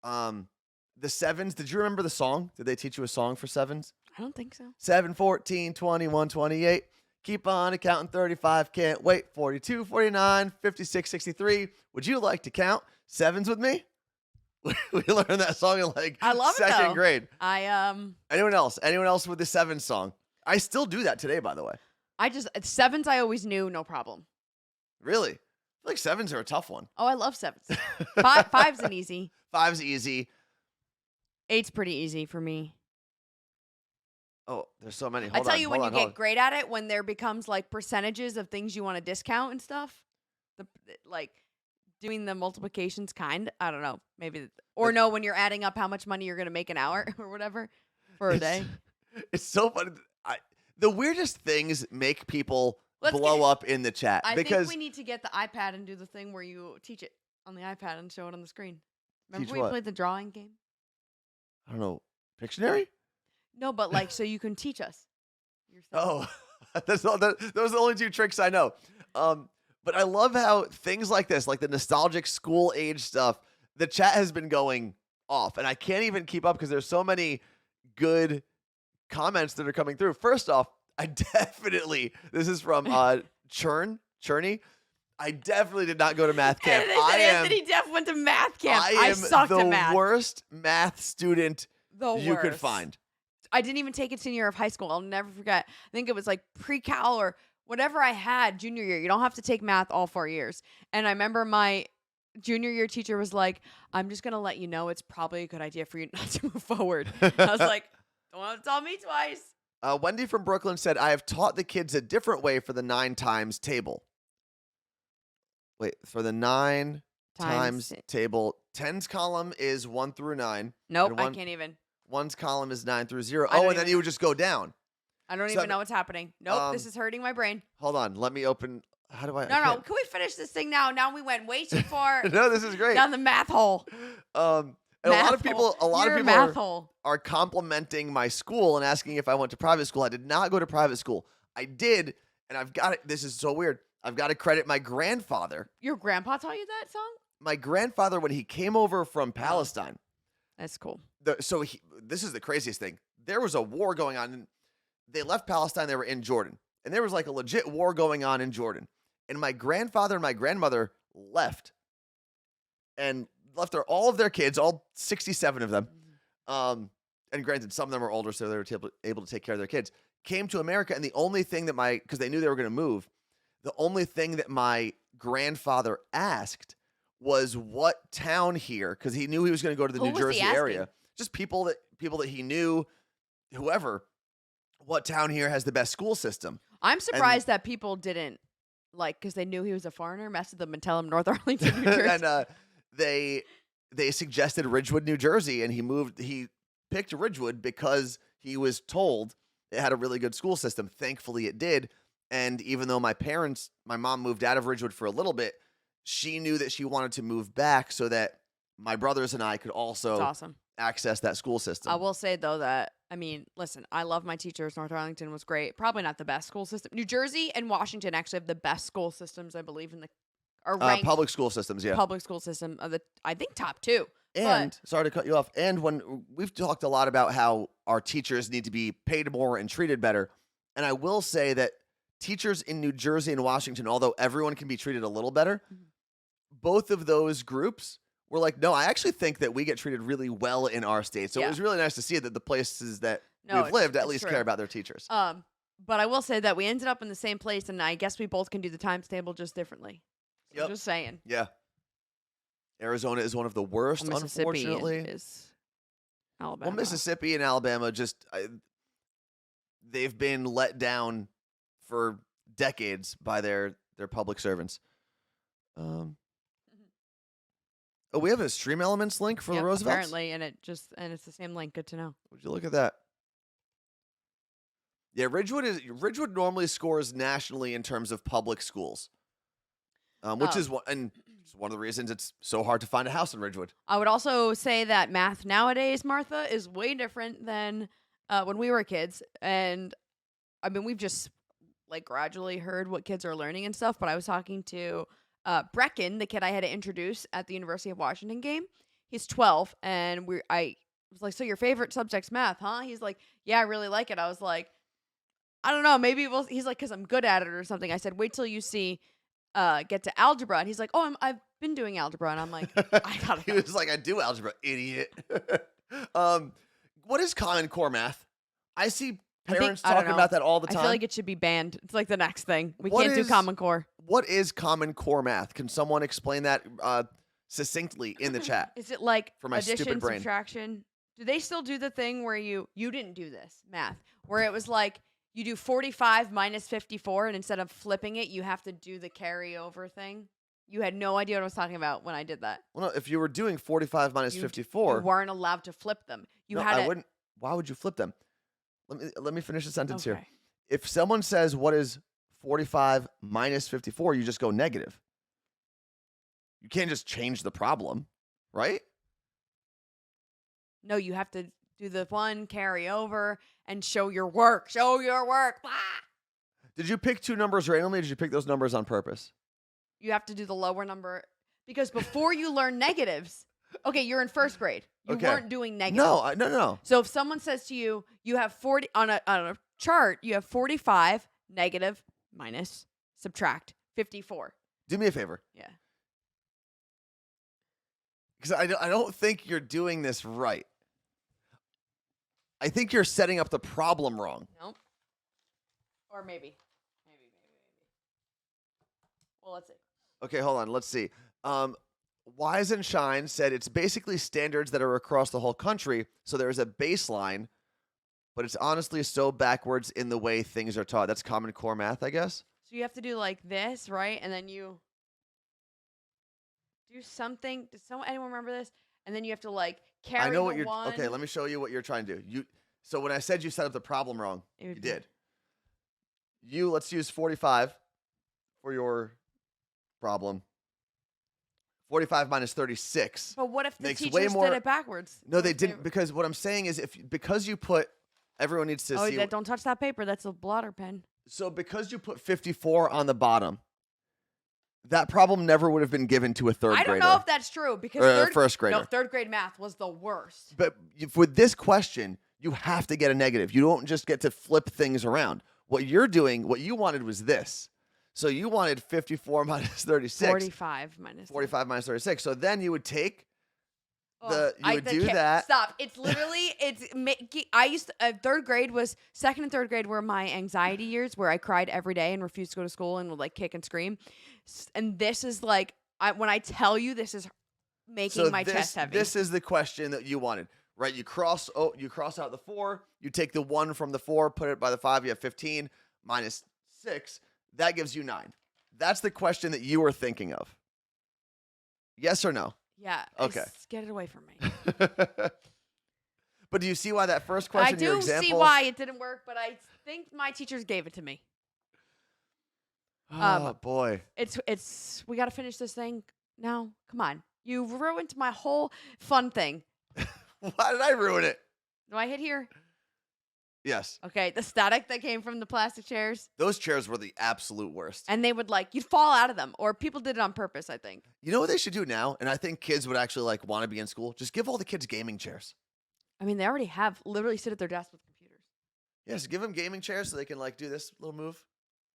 The 7s, did you remember the song? Did they teach you a song for 7s? I don't think so. 7, 14, 21, 28. Keep on counting 35, can't wait. 42, 49, 56, 63. Would you like to count 7s with me? We learned that song in I love second grade. Anyone else with the 7 song? I still do that today, by the way. 7s I always knew, no problem. Really? I feel like 7s are a tough one. Oh, I love 7s. 5's an easy. 5's easy. 8's pretty easy for me. Oh, there's so many. I tell you, when you get great at it, when there becomes like percentages of things you want to discount and stuff, like doing the multiplications I don't know, maybe, or no, when you're adding up how much money you're going to make an hour or whatever for a day. It's so funny. The weirdest things make people blow up in the chat. I think we need to get the iPad and do the thing where you teach it on the iPad and show it on the screen. Remember we played the drawing game? I don't know. Pictionary? No, but like, so you can teach us. Oh, those are the only 2 tricks I know. But I love how things like this, like the nostalgic school age stuff, the chat has been going off, and I can't even keep up because there's so many good comments that are coming through. First off, I definitely, this is from Churney. I definitely did not go to math camp. Anthony Deff went to math camp. I sucked at math. The worst math student you could worst. find. I didn't even take it senior year of high school. I'll never forget. I think it was like pre-cal or whatever I had junior year. You don't have to take math all 4 years. And I remember my junior year teacher was like, I'm just going to let you know it's probably a good idea for you not to move forward. I was like, don't have to tell me twice. Wendy from Brooklyn said, I have taught the kids a different way for the 9 times table. Wait, for the 9 times table, 10's column is 1 through 9. Nope, I can't even. 1's column is 9 through 0. Oh, and then you would just go down. I don't even know what's happening. Nope, this is hurting my brain. Hold on, let me open. How do I? No. Can we finish this thing now? Now we went way too far. No, this is great. Down the math hole. And a lot of people are complimenting my school and asking if I went to private school. I did not go to private school. I did, and I've got it. This is so weird. I've got to credit my grandfather. Your grandpa taught you that song? My grandfather, when he came over from Palestine. That's cool. This is the craziest thing. There was a war going on. And they left Palestine. They were in Jordan. And there was like a legit war going on in Jordan. And my grandfather and my grandmother left. And left all of their kids, all 67 of them. And granted, some of them are older, so they were able to take care of their kids. Came to America. And the only thing that because they knew they were going to move, the only thing that my grandfather asked was what town here, because he knew he was going to go to the New Jersey area. Just people that he knew, whoever, what town here has the best school system. I'm surprised that people didn't, because they knew he was a foreigner, mess with them and tell him North Arlington, New Jersey. And they suggested Ridgewood, New Jersey, and he picked Ridgewood because he was told it had a really good school system. Thankfully, it did. And even though my mom moved out of Ridgewood for a little bit, she knew that she wanted to move back so that my brothers and I could also access that school system. I will say, though, that, listen, I love my teachers. North Arlington was great. Probably not the best school system. New Jersey and Washington actually have the best school systems, I believe, public school systems, yeah. Public school system of I think, top 2. And, sorry to cut you off, and when we've talked a lot about how our teachers need to be paid more and treated better, and I will say that teachers in New Jersey and Washington, although everyone can be treated a little better, both of those groups were like, no, I actually think that we get treated really well in our state. So it was really nice to see that the places that we've lived at least care about their teachers. But I will say that we ended up in the same place, and I guess we both can do the times table just differently. So just saying. Yeah. Arizona is one of the worst, unfortunately. Is Alabama. Well, Mississippi and Alabama they've been let down for decades by their public servants. Oh, we have a Stream Elements link for the Roosevelts? Apparently, and it's the same link. Good to know. Would you look at that? Yeah, Ridgewood normally scores nationally in terms of public schools, which is one of the reasons it's so hard to find a house in Ridgewood. I would also say that math nowadays, Martha, is way different than when we were kids, and we've just gradually heard what kids are learning and stuff. But I was talking to Brecken, the kid I had to introduce at the University of Washington game. He's 12, and I was like, so your favorite subject's math, huh? He's like, yeah, I really like it. I was like, I don't know, maybe he's like, because I'm good at it or something. I said, wait till you get to algebra. And he's like, oh, I've been doing algebra. And I'm like, I gotta go. He was like, I do algebra, idiot. What is Common Core math? I see parents talking about that all the time. I feel like it should be banned. It's like the next thing. We can't do Common Core. What is Common Core math? Can someone explain that succinctly in the chat? Is it like for my addition, stupid brain? Subtraction? Do they still do the thing where you didn't do this math, where it was like you do 45 minus 54, and instead of flipping it, you have to do the carryover thing? You had no idea what I was talking about when I did that. Well, no, if you were doing 45 minus 54, you weren't allowed to flip them. I wouldn't. Why would you flip them? Let me finish the sentence here. If someone says, what is 45 minus 54, you just go negative. You can't just change the problem, right? No, you have to do the one, carry over, and show your work. Show your work. Blah. Did you pick two numbers randomly, or did you pick those numbers on purpose? you have to do the lower number because before you learn negatives, okay, you're in first grade. You weren't doing negatives. No. So if someone says to you, you have 40 on a chart, you have 45 negative minus subtract 54. Do me a favor. Yeah. Because I don't think you're doing this right. I think you're setting up the problem wrong. Nope. Or maybe. Well, let's see. Okay, hold on. Let's see. Wise and Shine said it's basically standards that are across the whole country, so there is a baseline, but it's honestly so backwards in the way things are taught. That's Common Core math, I guess. So you have to do like this, right? And then you do something. Does anyone remember this? And then you have to like carry I know what the you're. one. Okay, let me show you what you're trying to do. So when I said you set up the problem wrong, you did. Let's use 45 for your problem. 45 minus 36. But what if the makes teachers way more, did it backwards? No, they didn't. Because what I'm saying is, because you put, everyone needs to see. Don't touch that paper. That's a blotter pen. So because you put 54 on the bottom, that problem never would have been given to a third grader. I don't know if that's true because first grader. No, third grade math was the worst. But with this question, you have to get a negative. You don't just get to flip things around. What you're doing, what you wanted was this. So you wanted 54 minus 36. 45 minus 36. So then you would take that. Stop. It's literally, third grade was, second and third grade were my anxiety years where I cried every day and refused to go to school and would like kick and scream. And this is like, when I tell you this is making my chest heavy. This is the question that you wanted, right? You cross out the 4, you take the 1 from the 4, put it by the 5, you have 15 minus 6. That gives you 9. That's the question that you were thinking of. Yes or no? Yeah. Okay. Get it away from me. But do you see why that first question? I do see why it didn't work, but I think my teachers gave it to me. Oh boy. It's we got to finish this thing now. Come on. You ruined my whole fun thing. Why did I ruin it? Do I hit here? Yes. Okay, the static that came from the plastic chairs. Those chairs were the absolute worst. And they would you'd fall out of them, or people did it on purpose, I think. You know what they should do now? And I think kids would actually want to be in school. Just give all the kids gaming chairs. I mean, they already literally sit at their desk with computers. Yes, give them gaming chairs so they can do this little move,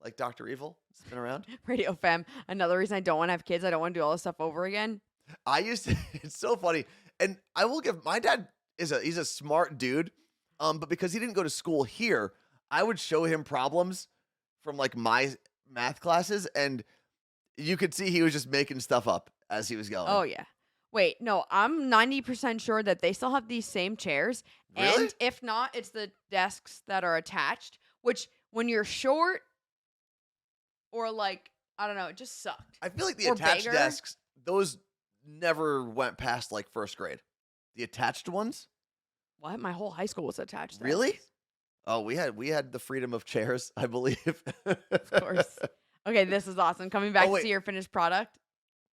like Dr. Evil, spin around. Radio Fem. Another reason I don't want to have kids, I don't want to do all this stuff over again. It's so funny. And I will give, my dad he's a smart dude. But because he didn't go to school here, I would show him problems from my math classes, and you could see he was just making stuff up as he was going. Oh yeah. Wait, no, I'm 90% sure that they still have these same chairs. Really? And if not, it's the desks that are attached, which when you're short or I don't know, it just sucked. I feel like the or attached bigger. desks, those never went past first grade. The attached ones? What? My whole high school was attached. Really? Oh, we had the freedom of chairs, I believe. Of course. Okay, this is awesome. Coming back to wait. see your finished product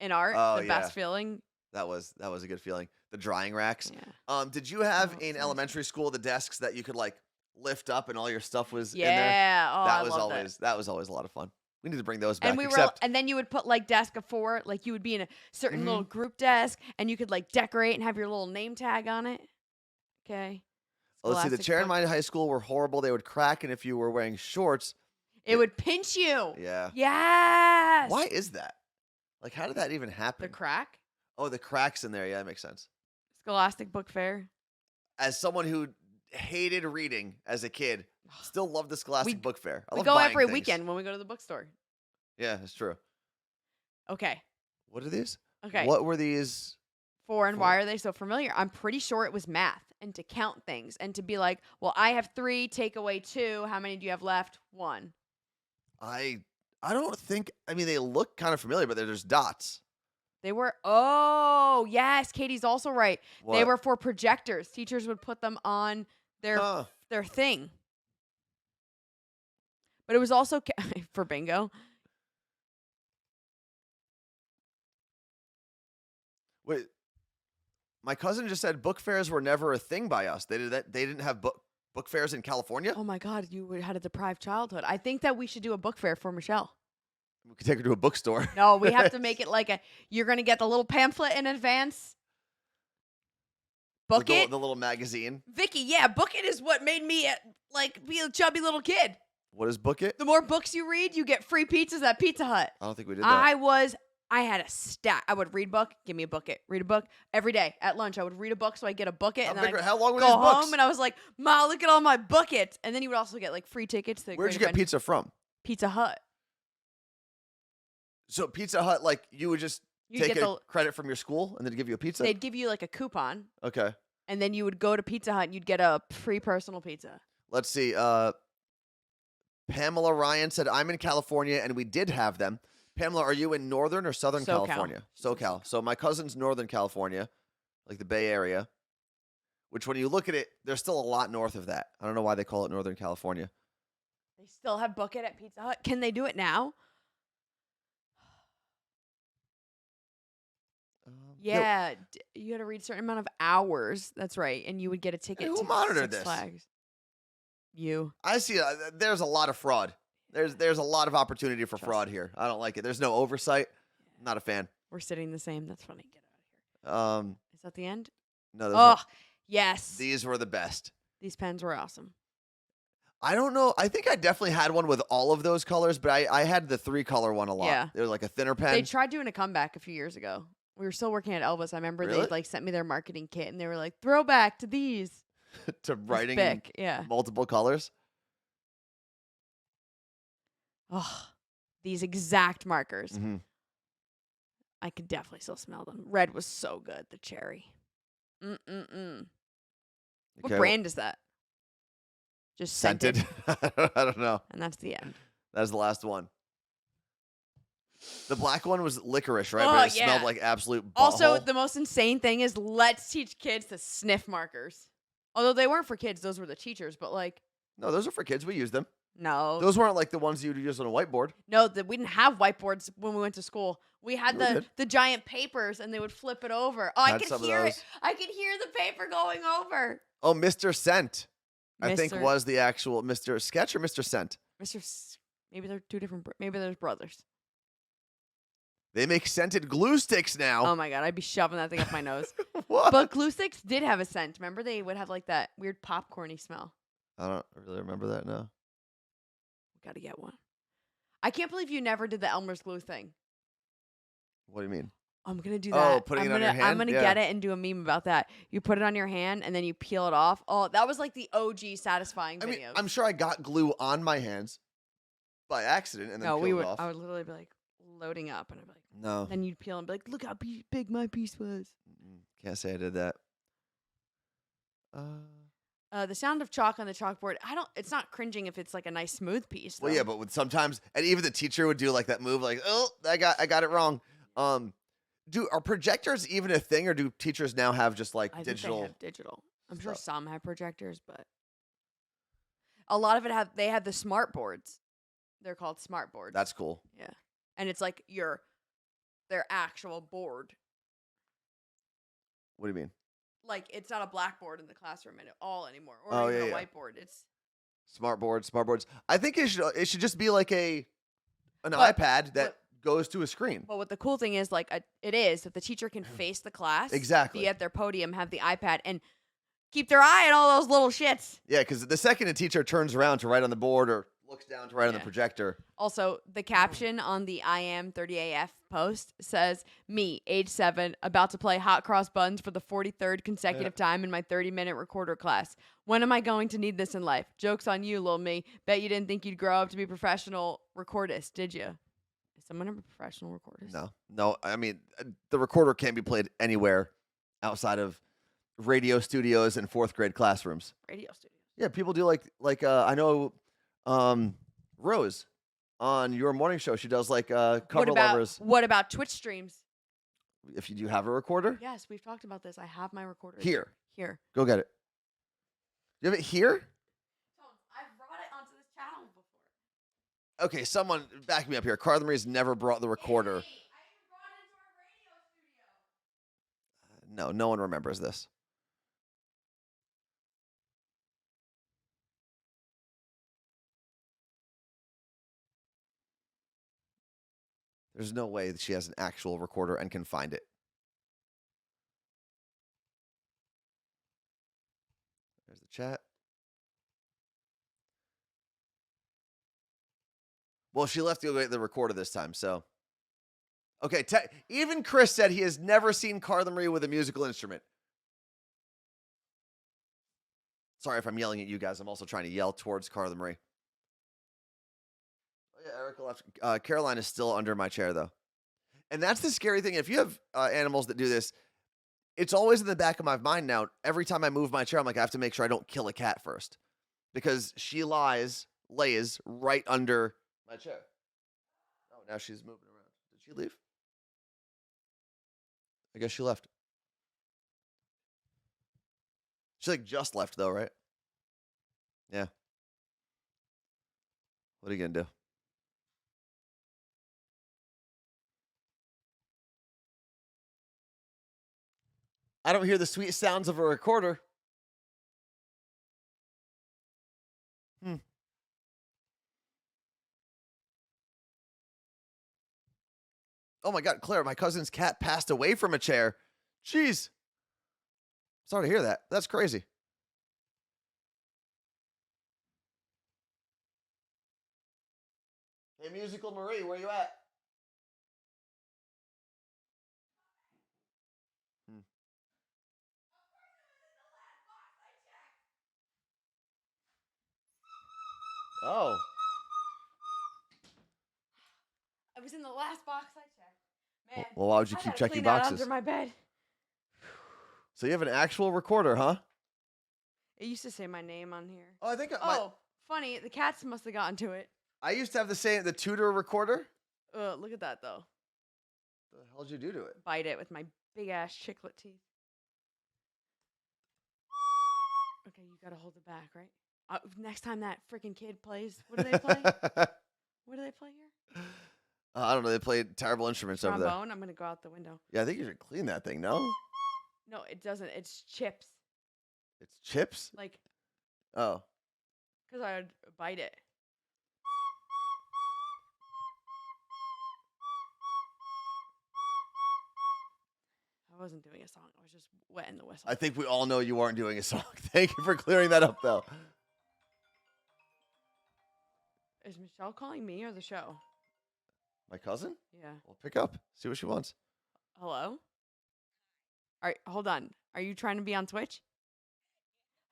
in art, the best feeling. That was a good feeling. The drying racks. Yeah. Did you have in elementary school the desks that you could lift up and all your stuff was in there? Yeah. Oh, that was always a lot of fun. We need to bring those back. And then you would put desk of 4, you would be in a certain little group desk, and you could decorate and have your little name tag on it. Okay. Let's see. The chair in my high school were horrible. They would crack, and if you were wearing shorts, it would pinch you. Yeah. Yes. Why is that? How did that even happen? The crack? Oh, the cracks in there. Yeah, that makes sense. Scholastic Book Fair. As someone who hated reading as a kid, still love the Scholastic Book Fair. We go every weekend when we go to the bookstore. Yeah, that's true. Okay. What are these? Okay. What were these? For and why are they so familiar? I'm pretty sure it was math and to count things and to be well, I have 3, take away 2. How many do you have left? 1. I don't think. I mean, they look kind of familiar, but they're just dots. They were. Oh yes, Katie's also right. What? They were for projectors. Teachers would put them on their thing. But it was also for bingo. Wait. My cousin just said book fairs were never a thing by us. They didn't have book fairs in California. Oh my God, you had a deprived childhood. I think that we should do a book fair for Michelle. We could take her to a bookstore. No, we have to make it like you're going to get the little pamphlet in advance. Book it. The little magazine. Vicky, yeah, book it is what made me be a chubby little kid. What is book it? The more books you read, you get free pizzas at Pizza Hut. I don't think we did that. I had a stack. I would read book, give me a book it, read a book every day at lunch. I would read a book so I get a book it, and then how long were go these home books? and I was like, "Ma, look at all my book it." And then you would also get like free tickets. To Where'd you get pizza from? Pizza Hut. So Pizza Hut, like you would just take credit from your school and then give you a pizza? They'd give you like a coupon. Okay. And then you would go to Pizza Hut and you'd get a free personal pizza. Let's see. Pamela Ryan said, I'm in California and we did have them. Pamela, are you in Northern or Southern California? SoCal. So my cousin's Northern California, like the Bay Area, which when you look at it, there's still a lot north of that. I don't know why they call it Northern California. They still have book it at Pizza Hut. Can they do it now? Yeah, you had to read a certain amount of hours. That's right, and you would get a ticket. Who to monitored Six this? Flags. You. I see. There's a lot of fraud. There's a lot of opportunity for fraud here. I don't like it. There's no oversight. I'm not a fan. We're sitting the same. That's funny. Get out of here. Is that the end? No. Oh, yes. These were the best. These pens were awesome. I don't know. I think I definitely had one with all of those colors, but I had the 3-color one a lot. Yeah. They were like a thinner pen. They tried doing a comeback a few years ago. We were still working at Elvis. I remember Really? they like sent me their marketing kit and they were like, throwback to these. To writing multiple colors. Oh, these exact markers. Mm-hmm. I could definitely still smell them. Red was so good. The cherry. Okay, what brand is that? Just scented. I don't know. And that's the end. That's the last one. The black one was licorice, right? Oh, But it smelled like absolute butthole. Also, the most insane thing is let's teach kids to sniff markers. Although they weren't for kids. Those were the teachers. But like. No, those are for kids. We used them. No. Those weren't like the ones you would use on a whiteboard. No, we didn't have whiteboards when we went to school. We had the giant papers and they would flip it over. Oh, I could hear it. I could hear the paper going over. Oh, Mr. Scent. I think was the actual Mr. Sketch or Mr. Scent? Maybe they're two different. Maybe they're brothers. They make scented glue sticks now. Oh my God, I'd be shoving that thing up my nose. What? But glue sticks did have a scent. Remember, they would have like that weird popcorny smell. I don't really remember that now. Got to get one. I can't believe you never did the Elmer's glue thing. What do you mean? I'm gonna do that. Oh, putting it on your hand? I'm gonna get it and do a meme about that. You put it on your hand and then you peel it off. Oh, that was like the OG satisfying videos. I mean, I'm sure I got glue on my hands by accident and then peeled it off. I would literally be like loading up and I'd be like, no. Then you'd peel and be like, look how big my piece was. Can't say I did that. The sound of chalk on the chalkboard. It's not cringing if it's like a nice smooth piece. Though. Well, yeah, but with sometimes, and even the teacher would do like that move, like, oh, I got it wrong. Are projectors even a thing, or do teachers now have just like digital? Think they have digital. I'm sure some have projectors, but a lot of they have the smart boards. They're called smart boards. That's cool. Yeah, and it's like their actual board. What do you mean? Like it's not a blackboard in the classroom at all anymore, or even a whiteboard. It's smart boards. I think it should just be like an iPad that goes to a screen. But what the cool thing is, like, it is that the teacher can face the class. Exactly. Be at their podium, have the iPad, and keep their eye on all those little shits. Yeah, because the second a teacher turns around to write on the board or looks down to write on the projector. Also, the caption on the I am 30AF post says, me, age 7, about to play hot cross buns for the 43rd consecutive time in my 30-minute recorder class. When am I going to need this in life? Joke's on you, little me. Bet you didn't think you'd grow up to be a professional recordist, did you? Is someone a professional recordist? No. I mean, the recorder can't be played anywhere outside of radio studios and 4th grade classrooms. Radio studios. Yeah, people do like I know Rose on your morning show. She does like cover lovers. What about Twitch streams? If you do have a recorder? Yes, we've talked about this. I have my recorder. Here. Go get it. You have it here? I've brought it onto this channel before. Okay, someone back me up here. Carla Marie's never brought the recorder. I even brought it into our radio studio. No one remembers this. There's no way that she has an actual recorder and can find it. There's the chat. Well, she left to go get the recorder this time, so. Okay, even Chris said he has never seen Carla Marie with a musical instrument. Sorry if I'm yelling at you guys. I'm also trying to yell towards Carla Marie. Oh, yeah, Erica left. Caroline is still under my chair, though. And that's the scary thing. If you have animals that do this, it's always in the back of my mind now. Every time I move my chair, I'm like, I have to make sure I don't kill a cat first. Because she lays right under my chair. Oh, now she's moving around. Did she leave? I guess she left. She like just left though, right? Yeah. What are you gonna do? I don't hear the sweet sounds of a recorder. Oh my God, Claire, my cousin's cat passed away from a chair. Jeez. Sorry to hear that. That's crazy. Hey, Musical Marie, where you at? Oh. I was in the last box I checked. Man. Well, why would you keep checking boxes? Under my bed. So you have an actual recorder, huh? It used to say my name on here. Oh, I think. Funny. The cats must have gotten to it. I used to have the Tudor recorder. Look at that though. What the hell did you do to it? Bite it with my big ass chiclet teeth. Okay, you gotta hold it back, right? Next time that freaking kid plays, what do they play? What do they play here? I don't know. They play terrible instruments over there. Trombone. I'm gonna go out the window. Yeah, I think you should clean that thing. No. No, it doesn't. It's chips. It's chips. Like. Oh. Because I would bite it. I wasn't doing a song. I was just wetting the whistle. I think we all know you weren't doing a song. Thank you for clearing that up, though. Is Michelle calling me or the show? My cousin? Yeah. Well, pick up. See what she wants. Hello? All right, hold on. Are you trying to be on Twitch?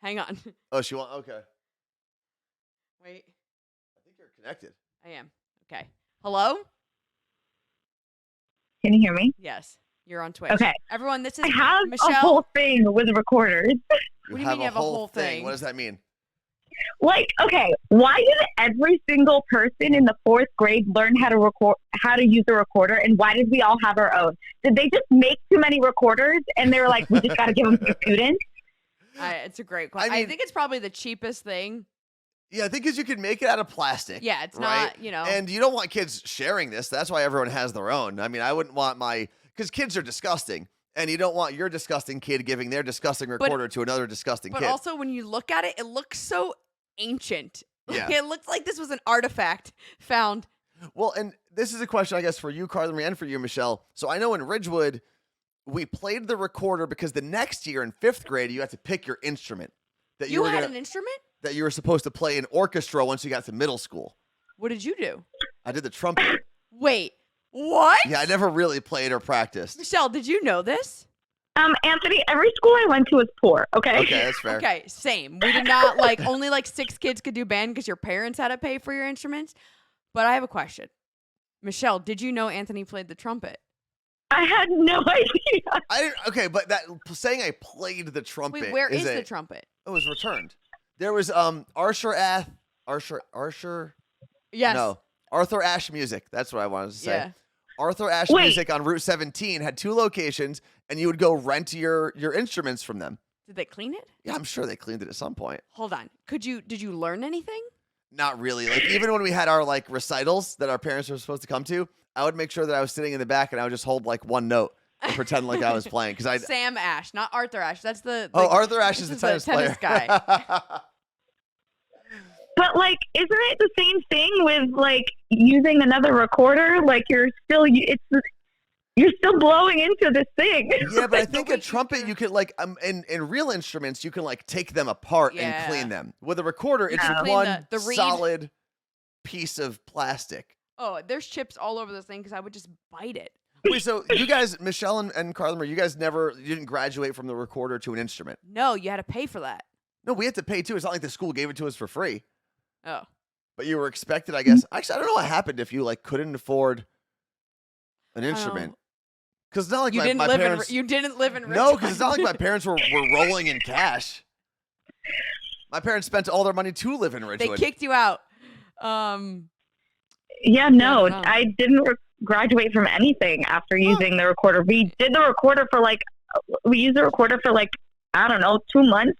Hang on. Oh, she wants. Okay. Wait. I think you're connected. I am. Okay. Hello? Can you hear me? Yes. You're on Twitch. Okay. Everyone, this is I have Michelle. a whole thing with recorders. What do you mean you have a whole thing? What does that mean? Like, okay, why did every single person in the 4th grade learn how to use a recorder, and why did we all have our own? Did they just make too many recorders, and they were like, we just got to give them to students? It's a great question. I think it's probably the cheapest thing. Yeah, I think because you can make it out of plastic. Yeah, it's right? not, And you don't want kids sharing this. That's why everyone has their own. I mean, I wouldn't want because kids are disgusting. And you don't want your disgusting kid giving their disgusting recorder to another disgusting kid. But also, when you look at it, it looks so ancient. Yeah. It looks like this was an artifact found. Well, and this is a question, I guess, for you, Carla Marie, and for you, Michelle. So I know in Ridgewood, we played the recorder because the next year in 5th grade, you had to pick your instrument. That you had an instrument? That you were supposed to play in orchestra once you got to middle school. What did you do? I did the trumpet. Wait, what? Yeah, I never really played or practiced. Michelle, did you know this? Anthony, every school I went to was poor, okay? Okay, that's fair. Okay, same. We did not, only 6 kids could do band because your parents had to pay for your instruments. But I have a question. Michelle, did you know Anthony played the trumpet? I had no idea. I didn't. Okay, but that saying I played the trumpet. Wait, where is the trumpet? It was returned. There was Arthur Yes. No, Arthur Ashe Music. That's what I wanted to say. Yeah. Arthur Ashe Music on Route 17 had 2 locations, and you would go rent your instruments from them. Did they clean it? Yeah, I'm sure they cleaned it at some point. Hold on. Did you learn anything? Not really. Even when we had our recitals that our parents were supposed to come to, I would make sure that I was sitting in the back and I would just hold one note and pretend like I was playing because Sam Ashe, not Arthur Ashe. That's the Arthur Ashe is the tennis player. guy. But like, isn't it the same thing with like using another recorder? Like you're still blowing into this thing. Yeah, but I think a trumpet you can like in real instruments you can like take them apart and clean them. With a recorder, it's one the reed. solid piece of plastic. Oh, there's chips all over this thing because I would just bite it. Wait, so you guys, Michelle and Carla Marie, you guys you didn't graduate from the recorder to an instrument? No, you had to pay for that. No, we had to pay too. It's not like the school gave it to us for free. Oh. But you were expected, I guess. Actually, I don't know what happened if you like couldn't afford an instrument. Because it's not like my parents. You didn't live in. No, because it's not like my parents were rolling in cash. My parents spent all their money to live in Ridgewood. They kicked you out. Yeah, no, I didn't graduate from anything after using the recorder. We did the recorder for we used the recorder for I don't know, 2 months,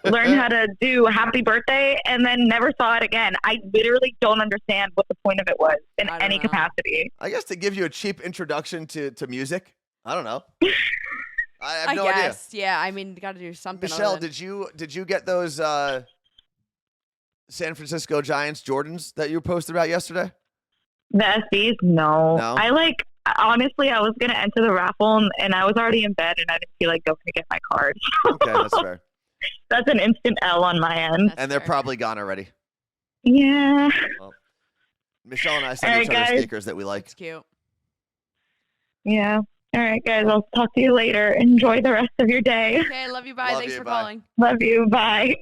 learned how to do happy birthday, and then never saw it again. I literally don't understand what the point of it was in any capacity. I guess to give you a cheap introduction to music. I don't know. I have no idea. Yeah, I mean, you got to do something. Michelle, did you get those San Francisco Giants Jordans that you posted about yesterday? The SBs? No. Honestly, I was going to enter the raffle and I was already in bed and I didn't feel like going to get my card. Okay, that's fair. That's an instant L on my end. And they're probably gone already. Yeah. Well, Michelle and I send each other sneakers that we like. It's cute. Yeah. All right, guys. I'll talk to you later. Enjoy the rest of your day. Okay, love you. Bye. Thanks for calling. Love you. Bye.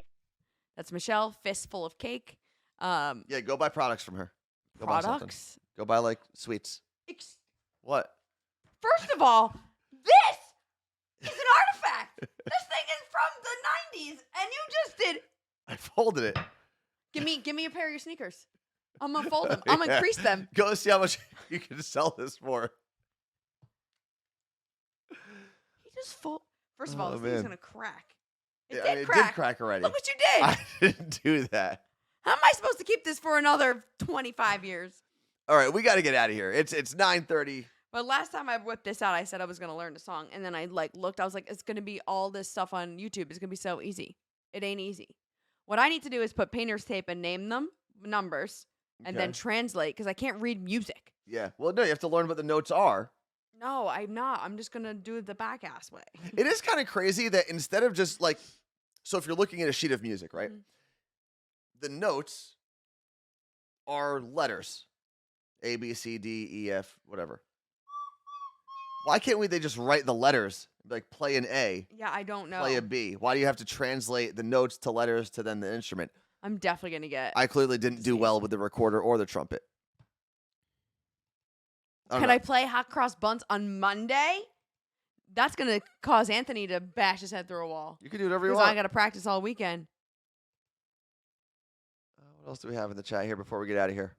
That's Michelle, fistful of cake. Yeah, go buy products from her. Products? Go buy sweets. What? First of all, this is an artifact. This thing is from the 90s, and you just did. I folded it. Give me a pair of your sneakers. I'm gonna fold them. I'm gonna crease them. Go see how much you can sell this for. He just fold. First of all, this thing's gonna crack. It did crack already. Look what you did. I didn't do that. How am I supposed to keep this for another 25 years? All right, we got to get out of here. It's 9:30. But last time I whipped this out, I said I was going to learn the song. And then I looked. I was like, it's going to be all this stuff on YouTube. It's going to be so easy. It ain't easy. What I need to do is put painter's tape and name them, numbers, and then translate because I can't read music. Yeah. Well, no, you have to learn what the notes are. No, I'm not. I'm just going to do it the back ass way. It is kind of crazy that instead of just so if you're looking at a sheet of music, right? Mm-hmm. The notes are letters. A, B, C, D, E, F, whatever. Why can't they just write the letters? Like play an A. Yeah, I don't know. Play a B. Why do you have to translate the notes to letters to then the instrument? I'm definitely going to get. I clearly didn't do well with the recorder or the trumpet. Can I play Hot Cross Buns on Monday? That's going to cause Anthony to bash his head through a wall. You can do whatever you want. Because I got to practice all weekend. What else do we have in the chat here before we get out of here?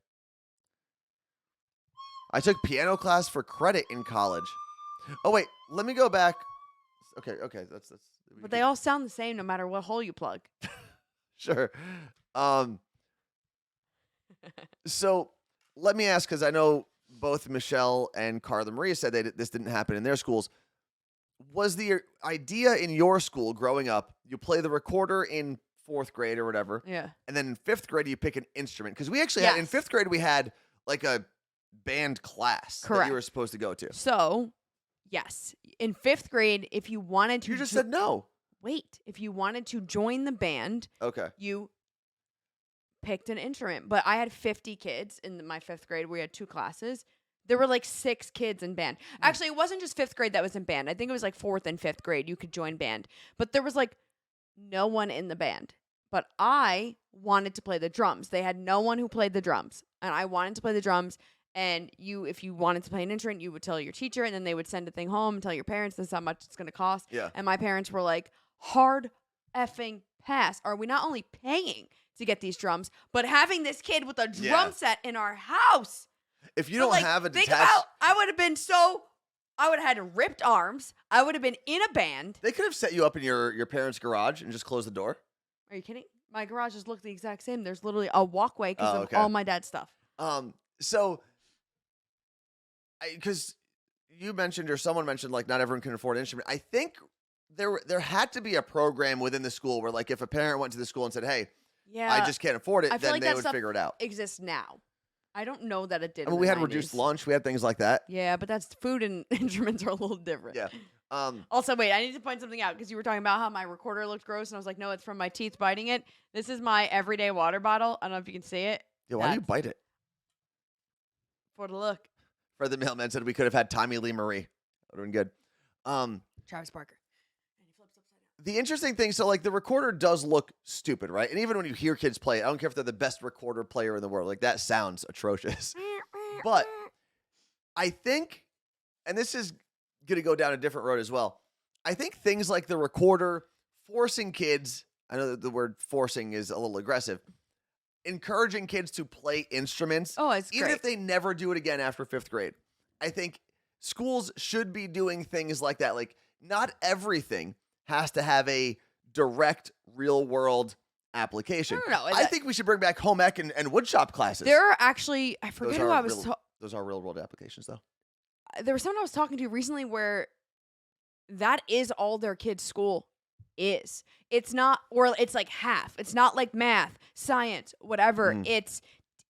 I took piano class for credit in college. Oh, wait. Let me go back. Okay. That's. But they all sound the same no matter what hole you plug. Sure. So let me ask, because I know both Michelle and Carla Marie said this didn't happen in their schools. Was the idea in your school growing up, you play the recorder in 4th grade or whatever. Yeah. And then in 5th grade, you pick an instrument. Because we actually had, in 5th grade, we had a band class that you were supposed to go to. So, yes. In 5th grade, if you wanted to. You just said no. Wait. If you wanted to join the band. Okay. You picked an instrument. But I had 50 kids in my 5th grade. We had 2 classes. There were 6 kids in band. Actually, it wasn't just 5th grade that was in band. I think it was 4th and 5th grade you could join band. But there was no one in the band. But I wanted to play the drums. They had no one who played the drums. And I wanted to play the drums. And if you wanted to play an instrument, you would tell your teacher. And then they would send a thing home and tell your parents this is how much it's going to cost. Yeah. And my parents were like, hard effing pass. Are we not only paying to get these drums, but having this kid with a drum set in our house? If you don't have a detached... Think about, I would have had ripped arms. I would have been in a band. They could have set you up in your parents' garage and just closed the door. Are you kidding? My garages look the exact same. There's literally a walkway because of all my dad's stuff. So, because you mentioned or someone mentioned not everyone can afford an instrument. I think there had to be a program within the school where if a parent went to the school and said, "Hey, Yeah. I just can't afford it, I feel then like they that would stuff figure it out. exists now. I don't know that it did. I mean, in we the had 90s. reduced lunch. We had things like that. Yeah, but that's food and instruments are a little different. Yeah. Also, wait, I need to point something out because you were talking about how my recorder looked gross, and I was like, no, it's from my teeth biting it. This is my everyday water bottle. I don't know if you can see it. Yeah, why do you bite it? For the look. Fred the Mailman said we could have had Tommy Lee Marie. That would have been good. Travis Barker. And he flips upside down. The interesting thing, so like the recorder does look stupid, right? And even when you hear kids play it, I don't care if they're the best recorder player in the world. Like that sounds atrocious. But I think, and this is going to go down a different road as well. I think things like the recorder, forcing kids, I know that the word forcing is a little aggressive, encouraging kids to play instruments, it's even great. if they never do it again after 5th grade. I think schools should be doing things like that. Like, not everything has to have a direct real world application. No. I think we should bring back home ec and woodshop classes. There are actually, I forget who I was those are real world applications, though. there was someone I was talking to recently where that is all their kids' school is. It's not, or it's like half. It's not like math, science, whatever. It's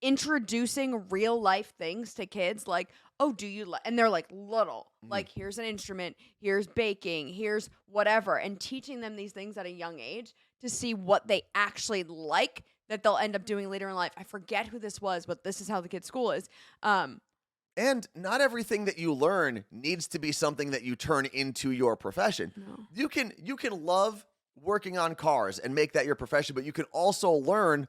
introducing real life things to kids like, oh, do you and they're like little. Like, here's an instrument, here's baking, here's whatever, and teaching them these things at a young age to see what they actually like that they'll end up doing later in life. I forget who this was, but this is how the kids' school is. And not everything that you learn needs to be something that you turn into your profession. No. You can love working on cars and make that your profession, but you can also learn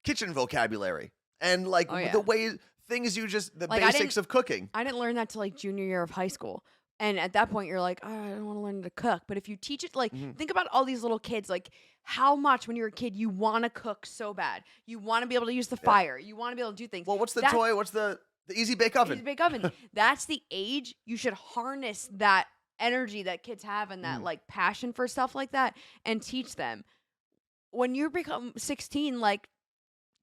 kitchen vocabulary and like the way things the like, basics of cooking. I didn't learn that till like junior year of high school. And at that point, you're like, oh, I don't want to learn to cook. But if you teach it, like, think about all these little kids, like how much when you're a kid, you want to cook so bad. You want to be able to use the fire. You want to be able to do things. Well, what's the toy? What's the Easy Bake Oven? Easy Bake Oven. That's the age you should harness that energy that kids have and that like passion for stuff like that and teach them. When you become 16, like,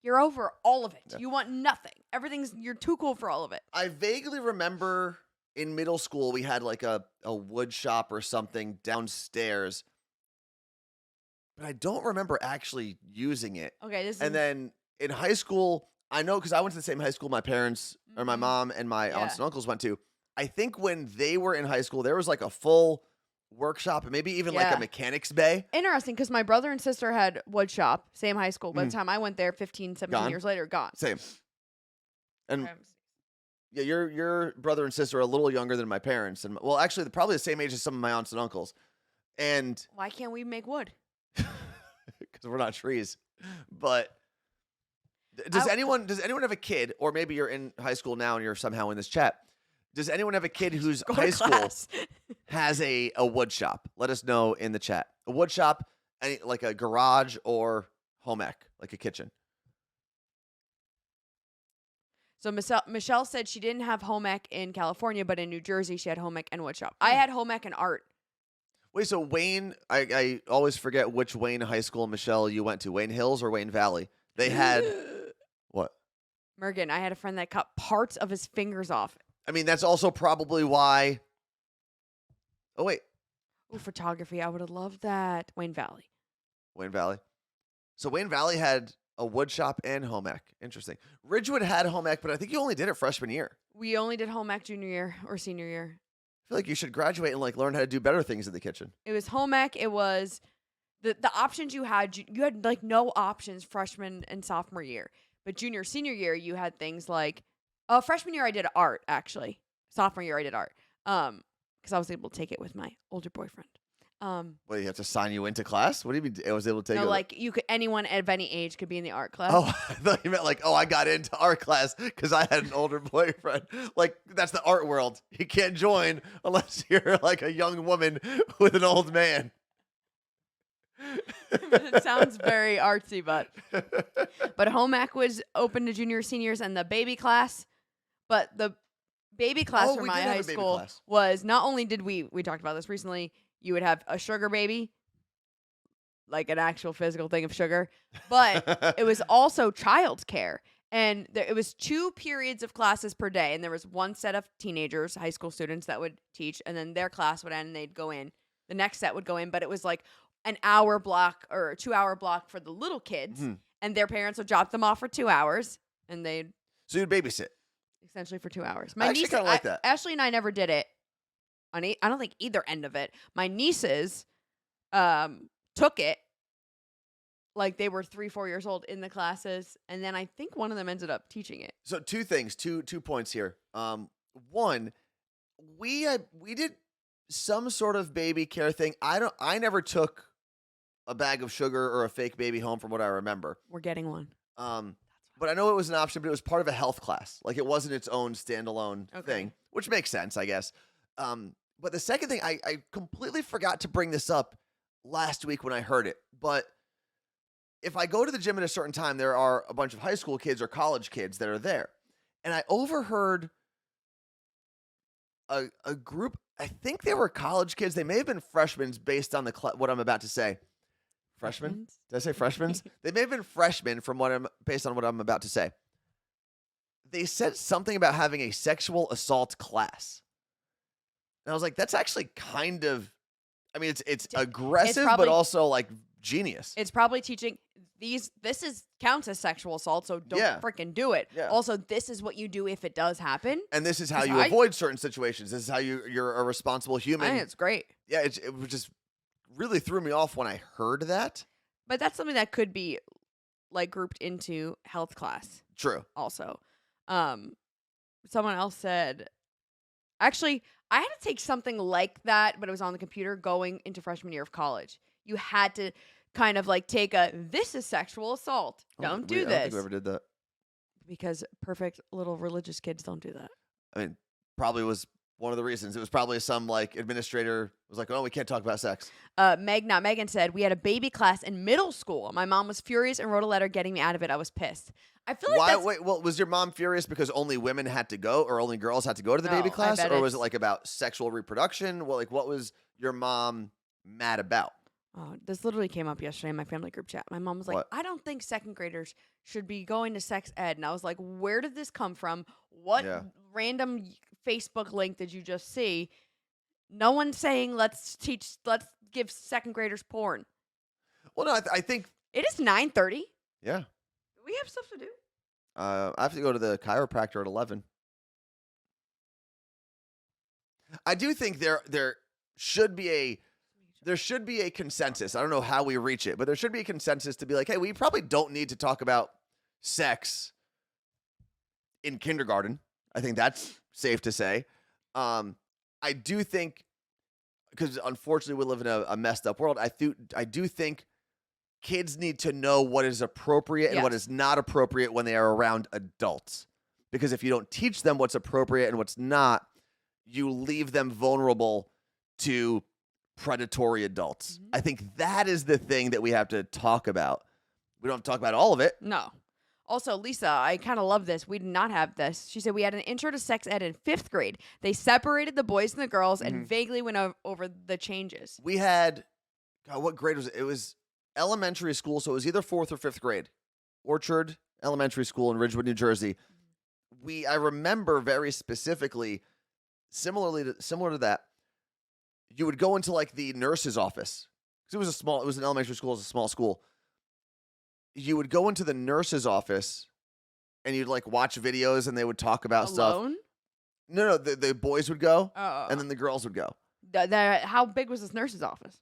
you're over all of it. Yeah. You want nothing. You're too cool for all of it. I vaguely remember in middle school, we had like a wood shop or something downstairs, but I don't remember actually using it. Okay. Then in high school, I know because I went to the same high school my parents or my mom and my aunts and uncles went to. I think when they were in high school, there was like a full workshop and maybe even like a mechanics bay. Interesting, because my brother and sister had wood shop, same high school. By the time I went there 15, 17 years later, gone. Same. And yeah, your brother and sister are a little younger than my parents. And well, actually, probably the same age as some of my aunts and uncles. And why can't we make wood? Because we're not trees. But does anyone have a kid, or maybe you're in high school now and you're somehow in this chat, does anyone have a kid whose high school has a wood shop? Let us know in the chat. A wood shop, like a garage or home ec, like a kitchen. So Michelle said she didn't have home ec in California, but in New Jersey she had home ec and wood shop. I had home ec and art. Wait, so Wayne, I always forget which Wayne high school, Michelle, you went to. Wayne Hills or Wayne Valley? They had what? Mergen. I had a friend that cut parts of his fingers off. I mean, that's also probably why. Oh, wait. Oh, photography. I would have loved that. Wayne Valley. Wayne Valley. So Wayne Valley had a wood shop and home ec. Interesting. Ridgewood had home ec, but I think you only did it freshman year. We only did home ec junior year or senior year. I feel like you should graduate and like learn how to do better things in the kitchen. It was home ec. It was the options you had like no options freshman and sophomore year. But junior, senior year, you had things like, freshman year I did art, actually. Sophomore year I did art. Because I was able to take it with my older boyfriend. Well, you have to sign you into class? What do you mean I was able to take it? No, like anyone of any age could be in the art class. Oh, I thought you meant like, I got into art class because I had an older boyfriend. Like, that's the art world. You can't join unless you're like a young woman with an old man. It sounds very artsy, but home ec was open to junior seniors and the baby class. But the baby class for my high school was not only did we talked about this recently, you would have a sugar baby, like an actual physical thing of sugar, but it was also childcare. And it was 2 periods of classes per day. And there was one set of teenagers, high school students that would teach, and then their class would end and they'd go in. The next set would go in, but it was like an hour block or a 2-hour block for the little kids, and their parents would drop them off for 2 hours, and they'd So you'd babysit. essentially for 2 hours. I actually kind of like that. Ashley and I never did it. I don't think either end of it. My nieces took it like they were 3-4 years old in the classes, and then I think one of them ended up teaching it. So two things, two points here. One, we did some sort of baby care thing. I never took a bag of sugar or a fake baby home from what I remember. We're getting one. But I know it was an option, but it was part of a health class. Like, it wasn't its own standalone thing, which makes sense, I guess. But the second thing, I completely forgot to bring this up last week when I heard it. But if I go to the gym at a certain time, there are a bunch of high school kids or college kids that are there. And I overheard a group, I think they were college kids. They may have been freshmen based on what I'm about to say. Freshmen? Did I say freshmen? They may have been freshmen based on what I'm about to say. They said something about having a sexual assault class. And I was like, that's actually kind of, I mean, it's aggressive, but also like genius. It's probably teaching counts as sexual assault, so don't freaking do it. Yeah. Also, this is what you do if it does happen. And this is how you avoid certain situations. This is how you're a responsible human. I think it's great. Yeah, it just really threw me off when I heard that. But that's something that could be like grouped into health class. True. Also, someone else said, actually, I had to take something like that, but it was on the computer going into freshman year of college. You had to kind of like take this is sexual assault. Don't do this. I don't think we ever did that. Because perfect little religious kids don't do that. I mean, probably was one of the reasons. It was probably some like administrator was like, oh, we can't talk about sex. Megan said, we had a baby class in middle school. My mom was furious and wrote a letter getting me out of it. I was pissed. I feel like Wait, was your mom furious because only women had to go or only girls had to go to the baby class? Or was it like about sexual reproduction? Well, like, what was your mom mad about? Oh, this literally came up yesterday in my family group chat. My mom was like, I don't think second graders should be going to sex ed. And I was like, where did this come from? What random Facebook link did you just see? No one's saying let's give second graders porn. Well, no, I think it is 9:30. Yeah. We have stuff to do. I have to go to the chiropractor at 11. I do think there should be a consensus. I don't know how we reach it, but there should be a consensus to be like, hey, we probably don't need to talk about sex in kindergarten. I think that's safe to say. I do think, because unfortunately we live in a messed up world, I do think kids need to know what is appropriate and what is not appropriate when they are around adults. Because if you don't teach them what's appropriate and what's not, you leave them vulnerable to predatory adults. Mm-hmm. I think that is the thing that we have to talk about. We don't have to talk about all of it. No. Also, Lisa, I kind of love this. We did not have this. She said we had an intro to sex ed in 5th grade. They separated the boys and the girls and vaguely went over the changes. We had, God, what grade was it? It was elementary school, so it was either 4th or 5th grade. Orchard Elementary School in Ridgewood, New Jersey. I remember very specifically, similar to that, you would go into like the nurse's office. Because it was an elementary school, it was a small school. You would go into the nurse's office and you'd like watch videos and they would talk about Alone? stuff. No, the boys would go and then the girls would go. How big was this nurse's office?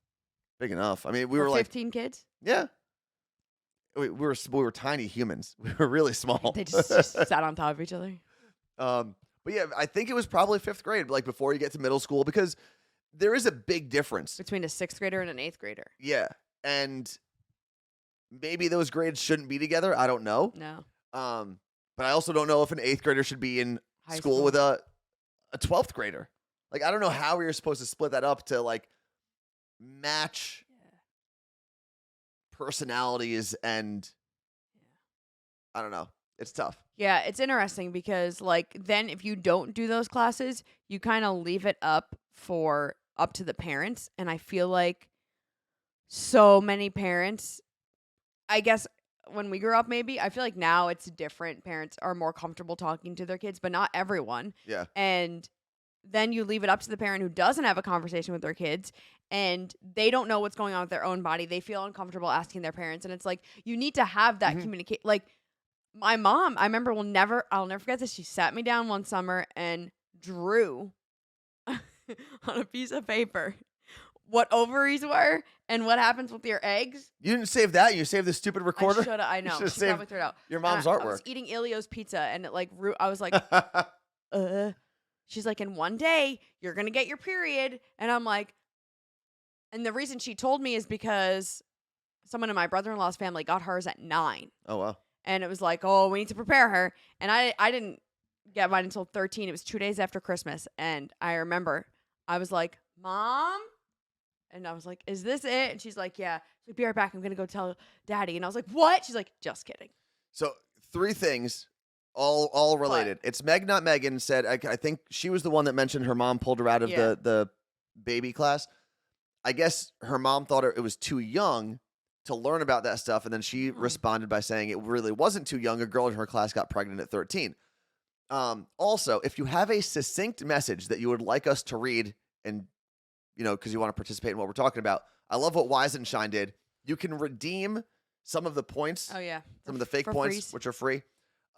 Big enough. I mean, we were 15 kids? Yeah. We were tiny humans. We were really small. They just sat on top of each other. But yeah, I think it was probably 5th grade, like before you get to middle school, because there is a big difference between a 6th grader and an 8th grader. Yeah. And maybe those grades shouldn't be together. I don't know. No. But I also don't know if an 8th grader should be in school with a 12th grader. Like, I don't know how you're supposed to split that up to like match personalities and I don't know. It's tough. Yeah, it's interesting because like then if you don't do those classes, you kind of leave it up to the parents. And I feel like so many parents, I guess when we grew up, maybe, I feel like now it's different. Parents are more comfortable talking to their kids, but not everyone. Yeah. And then you leave it up to the parent who doesn't have a conversation with their kids. and they don't know what's going on with their own body. They feel uncomfortable asking their parents. And it's like, you need to have that communicate. Like my mom, I remember I'll never forget this. She sat me down one summer and drew on a piece of paper what ovaries were and what happens with your eggs. You didn't save that. You saved the stupid recorder. I should have. I know. She probably threw it out. Your mom's artwork. I was eating Elio's pizza and it like I was like, She's like, in one day you're gonna get your period, and I'm like, and the reason she told me is because someone in my brother-in-law's family got hers at 9. Oh wow. And it was like, oh, we need to prepare her, and I didn't get mine until 13. It was 2 days after Christmas, and I remember I was like, Mom. And I was like, is this it? And she's like, yeah. She's like, be right back. I'm going to go tell Daddy. And I was like, what? She's like, just kidding. So 3 things, all related. It's Meg, not Megan, said, I think she was the one that mentioned her mom pulled her out of the baby class. I guess her mom thought it was too young to learn about that stuff. And then she responded by saying it really wasn't too young. A girl in her class got pregnant at 13. Also, if you have a succinct message that you would like us to read and because you want to participate in what we're talking about. I love what Wise and Shine did. You can redeem some of the points. Oh, yeah. Some of the fake points, which are free,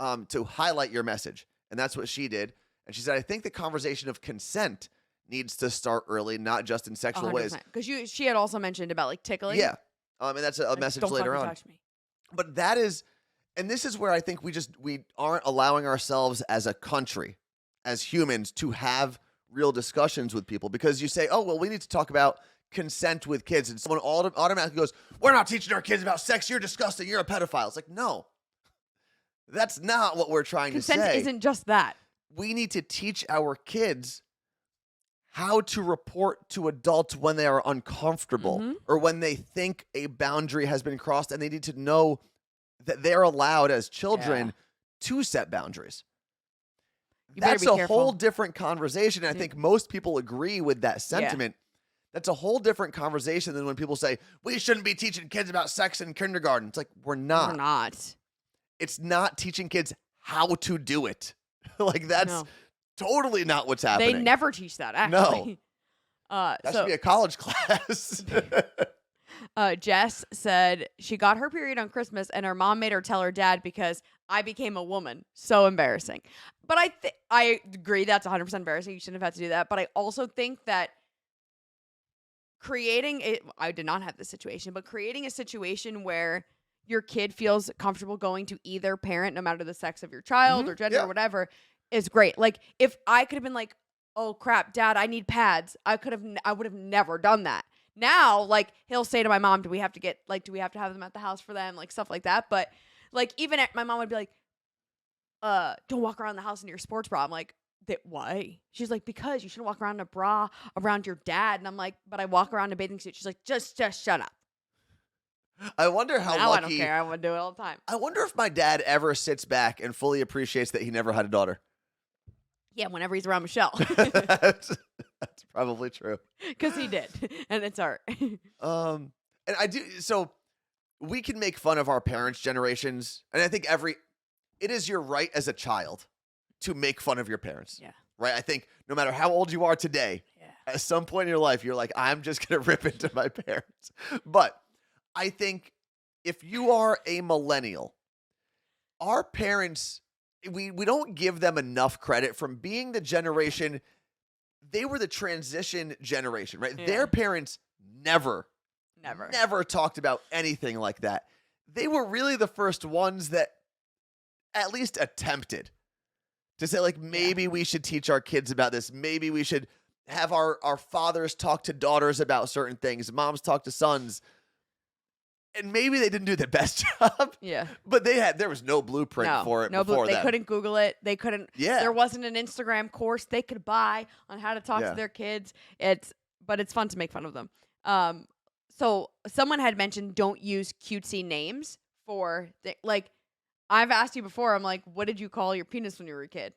to highlight your message. And that's what she did. And she said, I think the conversation of consent needs to start early, not just in sexual 100%. Ways. Because she had also mentioned about like tickling. Yeah. And that's a message later on. Touch me. But that is, and this is where I think we aren't allowing ourselves as a country, as humans, to have real discussions with people, because you say, oh, well, we need to talk about consent with kids. And someone automatically goes, we're not teaching our kids about sex. You're disgusting. You're a pedophile. It's like, no, that's not what we're trying to say. Consent isn't just that. We need to teach our kids how to report to adults when they are uncomfortable or when they think a boundary has been crossed, and they need to know that they're allowed as children to set boundaries. That's a whole different conversation. And I think most people agree with that sentiment. That's a whole different conversation than when people say, we shouldn't be teaching kids about sex in kindergarten. It's like, we're not. We're not. It's not teaching kids how to do it. Like, that's totally not what's happening. They never teach that, actually. No. That should be a college class. Jess said she got her period on Christmas and her mom made her tell her dad because I became a woman. So embarrassing. But I agree that's 100% embarrassing. You shouldn't have had to do that. But I also think that I did not have this situation, but creating a situation where your kid feels comfortable going to either parent, no matter the sex of your child or gender or whatever, is great. Like, if I could have been like, oh crap, Dad, I need pads, I would have never done that. Now, like, he'll say to my mom, do we have to have them at the house for them? Like, stuff like that. But, like, even my mom would be like, don't walk around the house in your sports bra. I'm like, why? She's like, because you shouldn't walk around in a bra around your dad. And I'm like, but I walk around in a bathing suit. She's like, just shut up. I wonder how now lucky. I don't care. I would do it all the time. I wonder if my dad ever sits back and fully appreciates that he never had a daughter. Yeah, whenever he's around Michelle. That's probably true. Because he did, and it's art. And I do. So we can make fun of our parents' generations, and I think it is your right as a child to make fun of your parents. Yeah. Right. I think no matter how old you are today, at some point in your life, you're like, I'm just gonna rip into my parents. But I think if you are a millennial, our parents, we don't give them enough credit from being the generation. They were the transition generation, right? Yeah. Their parents never talked about anything like that. They were really the first ones that at least attempted to say, like, maybe we should teach our kids about this. Maybe we should have our fathers talk to daughters about certain things. Moms talk to sons. And maybe they didn't do the best job. Yeah. But there was no blueprint for it before that. They couldn't Google it. They couldn't. Yeah. There wasn't an Instagram course they could buy on how to talk to their kids. But it's fun to make fun of them. So someone had mentioned don't use cutesy names for, like, I've asked you before, I'm like, what did you call your penis when you were a kid?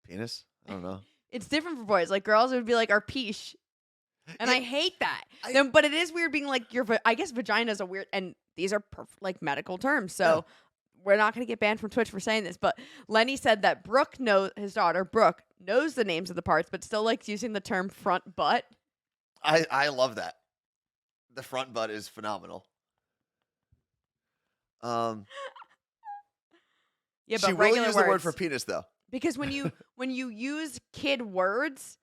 Penis? I don't know. It's different for boys. Like, girls, it would be like our peesh. And I hate that. But it is weird being like, I guess vagina is a weird, and these are like medical terms. So we're not going to get banned from Twitch for saying this. But Lenny said that his daughter, Brooke, knows the names of the parts, but still likes using the term front butt. I love that. The front butt is phenomenal. Yeah, but She will regular use words. the word for penis though. Because when you use kid words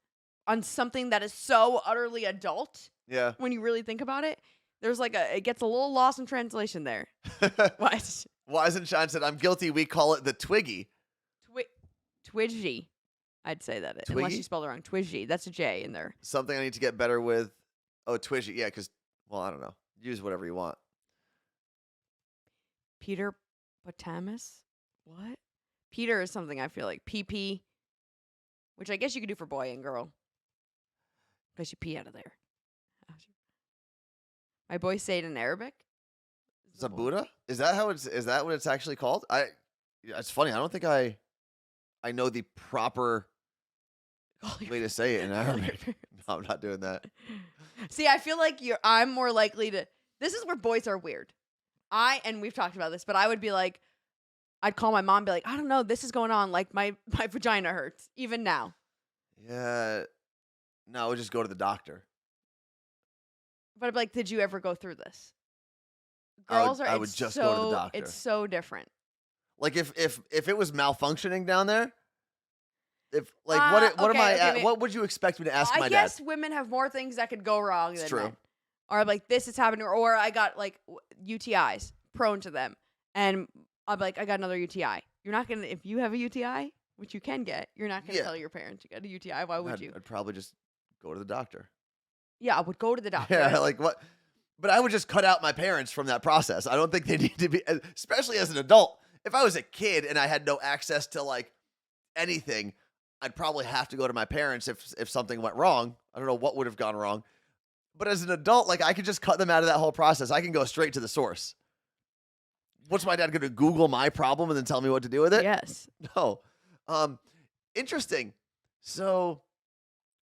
on something that is so utterly adult, Yeah. when you really think about it, there's like it gets a little lost in translation there. What? Wise and Shine said, "I'm guilty. We call it the Twiggy." Twidgy. I'd say that unless Twiggy? you spelled it wrong. Twidgy. That's a J in there. Something I need to get better with. Oh, Twidgy. Yeah, because I don't know. Use whatever you want. Peter Potamus? What? Peter is something I feel like. PP, which I guess you could do for boy and girl. Because you pee out of there. My boys say it in Arabic. Zabuda? Is that what it's actually called? It's funny. I don't think I know the proper way to say it in Arabic. No, I'm not doing that. See, I feel like I'm more likely to. This is where boys are weird. And we've talked about this, but I would be like, I'd call my mom and be like, I don't know, this is going on. Like my vagina hurts, even now. Yeah. No, we'll just go to the doctor. But I'd be like, did you ever go through this? I would just go to the doctor. It's so different. Like if it was malfunctioning down there, what would you expect me to ask my dad? I guess women have more things that could go wrong than true. men. Or like this is happening, or I got like UTIs, prone to them, and I'm like, I got another UTI. You're not gonna, if you have a UTI, which you can get, you're not gonna tell your parents you got a UTI. Why would you? I'd probably just go to the doctor. Yeah, I would go to the doctor. Yeah, like what? But I would just cut out my parents from that process. I don't think they need to be, especially as an adult. If I was a kid and I had no access to like anything, I'd probably have to go to my parents if something went wrong. I don't know what would have gone wrong. But as an adult, like I could just cut them out of that whole process. I can go straight to the source. What's my dad going to Google my problem and then tell me what to do with it? Yes. No. Interesting. So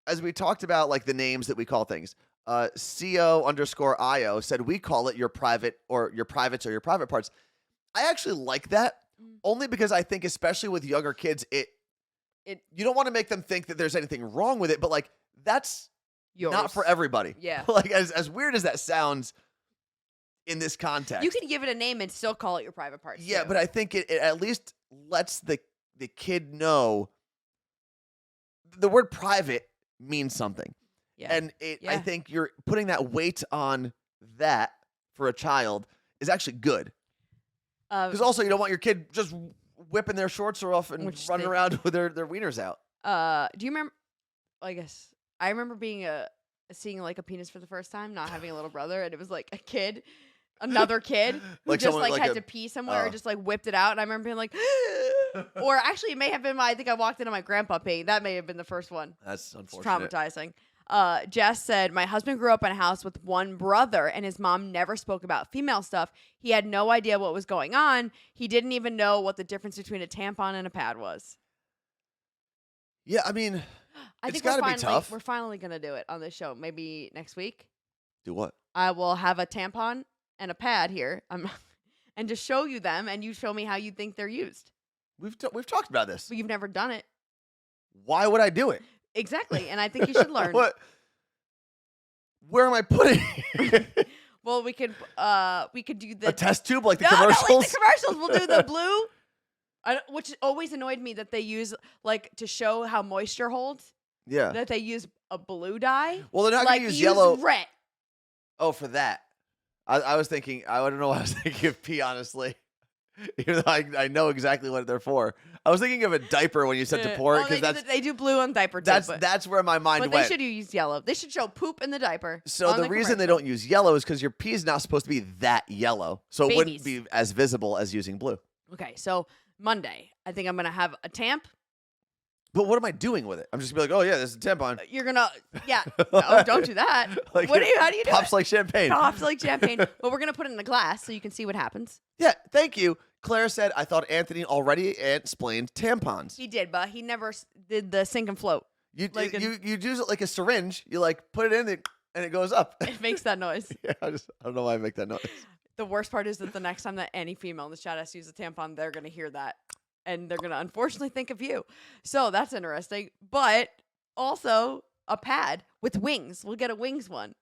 as we talked about like the names that we call things, CO_IO said we call it your private or your privates or your private parts. I actually like that only because I think especially with younger kids, you don't want to make them think that there's anything wrong with it, but like that's yours. Not for everybody. Yeah. Like as weird as that sounds in this context. You can give it a name and still call it your private parts. Yeah, too. but I think it at least lets the kid know the word private means something. Yeah. And I think you're putting that weight on that for a child is actually good. Because also you don't want your kid just whipping their shorts off and running around with their wieners out. Do you remember? I guess I remember seeing like a penis for the first time, not having a little brother, and it was like a kid, another kid who Like just someone, like like had to pee somewhere, or just like whipped it out, and I remember being like, or actually it may have been I think I walked into my grandpa peeing. That may have been the first one. That's unfortunate. It's traumatizing. Jess said, my husband grew up in a house with one brother and his mom never spoke about female stuff. He had no idea what was going on. He didn't even know what the difference between a tampon and a pad was. Yeah, I mean, it's got to be tough. We're finally going to do it on this show. Maybe next week. Do what? I will have a tampon and a pad here and just show you them and you show me how you think they're used. We've talked about this. But you've never done it. Why would I do it? Exactly, and I think you should learn. What? Where am I putting it? Well, we could do the a test tube like the no, commercials. Not like the commercials. We'll do the blue, which always annoyed me that they use like to show how moisture holds. Yeah, that they use a blue dye. Well, they're not like, going to use yellow. Red. Oh, for that, I was thinking. I don't know what I was thinking of pee. Honestly, even though I know exactly what they're for. I was thinking of a diaper when you said to pour it because they do blue on diaper too. That's where my mind went. But they should use yellow. They should show poop in the diaper. So the reason they don't use yellow is because your pee is not supposed to be that yellow, so it wouldn't be as visible as using blue. Okay, so Monday, I think I'm gonna have a tamp. But what am I doing with it? I'm just gonna be like, oh yeah, this is a tampon. You're gonna, no, don't do that. Like how do you do pops it? like champagne. Pops like champagne. But we're gonna put it in a glass so you can see what happens. Yeah, thank you. Claire said, I thought Anthony already explained tampons. He did, but he never did the sink and float. You use it like a syringe. You like put it in and it goes up. It makes that noise. Yeah, I don't know why I make that noise. The worst part is that the next time that any female in the chat has to use a tampon, they're gonna hear that. And they're going to unfortunately think of you. So that's interesting. But also, a pad with wings. We'll get a wings one.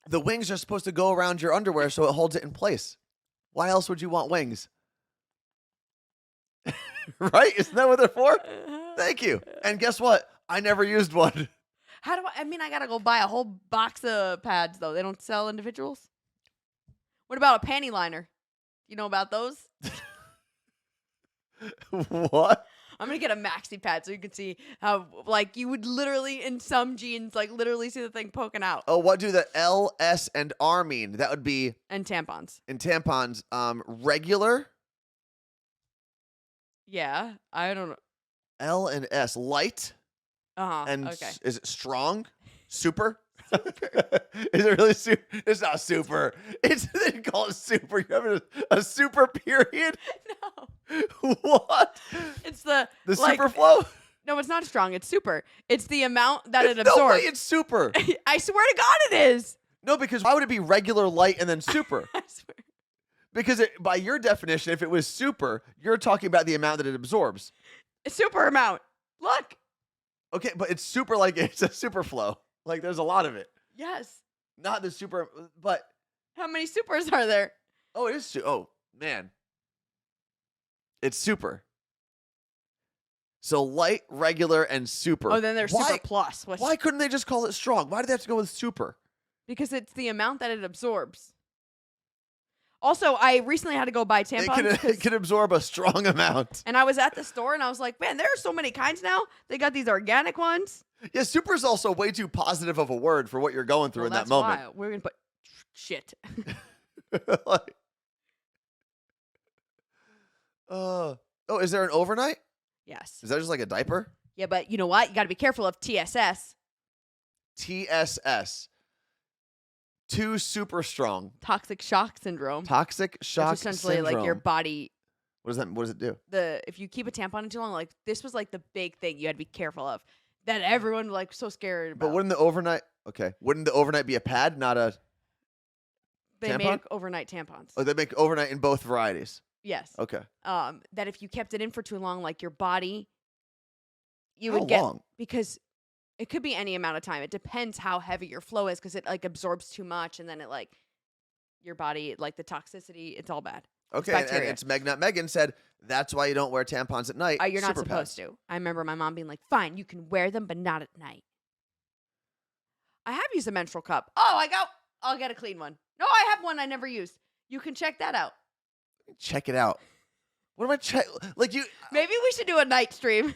The wings are supposed to go around your underwear so it holds it in place. Why else would you want wings? Right? Isn't that what they're for? Thank you. And guess what? I never used one. How do I mean, I gotta go buy a whole box of pads, though. They don't sell individuals? What about a panty liner? You know about those? What? I'm gonna get a maxi pad so you can see how, like, you would literally, in some jeans, like, literally see the thing poking out. Oh, what do the L, S, and R mean? That would be... And tampons. In tampons, regular... Yeah, I don't know. L and S, light, and okay. Is it strong? Super? Is it really super? It's not super. They didn't call it super. You have a super period? No. What? It's the super flow? No, it's not strong. It's super. It's the amount that it No absorbs. way it's super. I swear to God it is. No, because why would it be regular, light, and then super? I swear. Because by your definition, if it was super, you're talking about the amount that it absorbs. A super amount. Look. Okay, but it's super, like it's a super flow. Like there's a lot of it. Yes. Not the super, but. How many supers are there? Oh, it is. Oh, man. It's super. So light, regular, and super. Oh, then there's super plus. Why couldn't they just call it strong? Why did they have to go with super? Because it's the amount that it absorbs. Also, I recently had to go buy tampons. It can absorb a strong amount. And I was at the store and I was like, man, there are so many kinds now. They got these organic ones. Yeah, super is also way too positive of a word for what you're going through in that moment. Why. We're going to put shit. Is there an overnight? Yes. Is that just like a diaper? Yeah, but you know what? You got to be careful of TSS. TSS. Too super strong. Toxic shock syndrome. Toxic shock Which essentially syndrome. like your body. What does it do? If you keep a tampon in too long, like this was like the big thing you had to be careful of. That everyone like so scared about. But wouldn't the overnight be a pad, not a They tampon? make overnight tampons. Oh, they make overnight in both varieties. Yes. Okay. That if you kept it in for too long, like your body, you How would get long? because it could be any amount of time. It depends how heavy your flow is because it like absorbs too much and then it like your body like the toxicity. It's all bad. Okay, and it's Megan said that's why you don't wear tampons at night. You're not Super supposed pads. to. I remember my mom being like, "Fine, you can wear them, but not at night." I have used a menstrual cup. I'll get a clean one. No, I have one I never used. You can check that out. Check it out. What am I like you? Maybe we should do a night stream.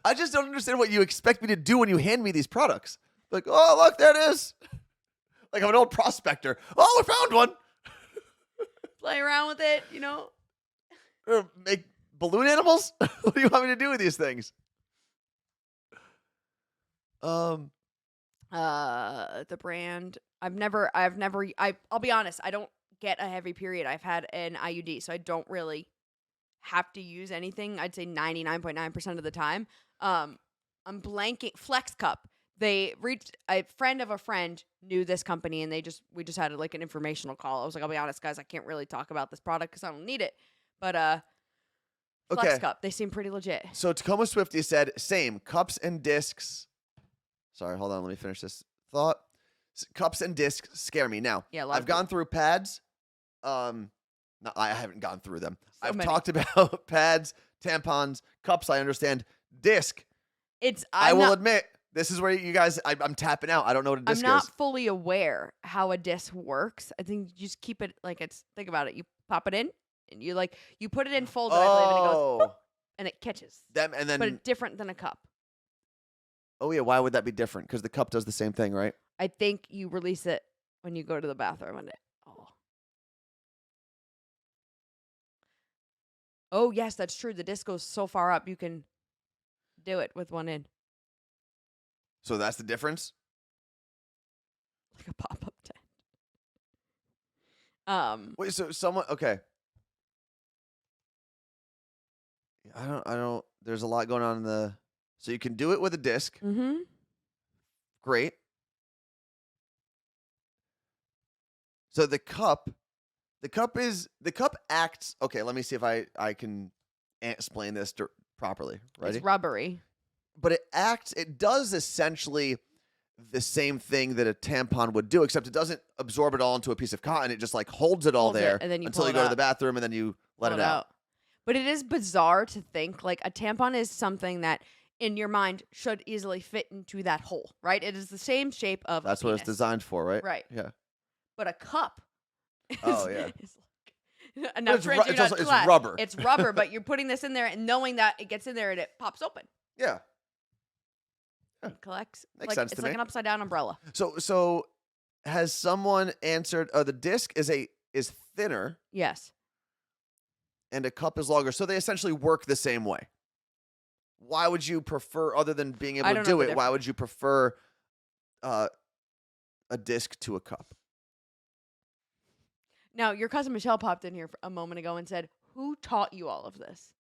I just don't understand what you expect me to do when you hand me these products. Like, oh look, there it is. Like I'm an old prospector. Oh, we found one. Play around with it, you know. Or make balloon animals? What do you want me to do with these things? The brand. I'll be honest, I don't get a heavy period. I've had an IUD, so I don't really have to use anything. I'd say 99.9% of the time. I'm blanking. Flex Cup. They reached a friend of a friend knew this company, and we just had like an informational call. I was like, I'll be honest, guys, I can't really talk about this product because I don't need it. But Flex Cup, they seem pretty legit. So Tacoma Swifty said, same cups and discs. Sorry, hold on, let me finish this thought. Cups and discs scare me. Now, Yeah, I've gone through pads. No, I haven't gone through them. I've many. talked about pads, tampons, cups. I understand. Disc. I will admit, this is where you guys. I'm tapping out. I don't know what a disc is. I'm not fully aware how a disc works. I think you just keep it like it's. Think about it. You pop it in, and you put it in folded, I believe, and it goes, boop, and it catches. Them and then. But it's different than a cup. Oh yeah, why would that be different? Because the cup does the same thing, right? I think you release it when you go to the bathroom, and Oh yes, that's true. The disc goes so far up, you can do it with one end. So that's the difference? Like a pop-up tent. Wait, so someone okay. I don't there's a lot going on in the so you can do it with a disc. Mm-hmm. Great. So the cup acts okay, let me see if I can explain this properly. Ready? It's rubbery. But it does essentially the same thing that a tampon would do, except it doesn't absorb it all into a piece of cotton. It just like holds it all Holds it, there and then you until pull you it go to out. the bathroom and then you let Pull it out. But it is bizarre to think like a tampon is something that in your mind should easily fit into that hole, right? It is the same shape of That's a what it's penis. designed for, right? Right. Yeah. But a cup Oh, yeah. is like, now, it's Trent, you're not it's class. rubber. It's rubber, but you're putting this in there and knowing that it gets in there and it pops open. Yeah. It collects. Makes sense It's to like me. an upside down umbrella. So has someone answered? The disc is thinner Yes. and a cup is longer, so they essentially work the same way. Why would you prefer, other than being able I to don't know do the it? Why would you prefer a disc to a cup? Now, your cousin Michelle popped in here a moment ago and said, "Who taught you all of this?"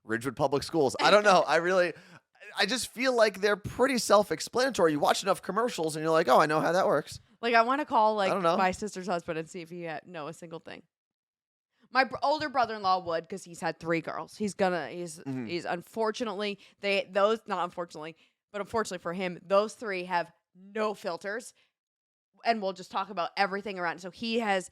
Ridgewood Public Schools. I don't know. I just feel like they're pretty self-explanatory. You watch enough commercials and you're like, oh, I know how that works. Like, I want to call don't know. my sister's husband and see if he know a single thing. My older brother-in-law would, because he's had 3 girls. He's unfortunately not unfortunately, but unfortunately for him, those 3 have no filters, and we'll just talk about everything around. So he's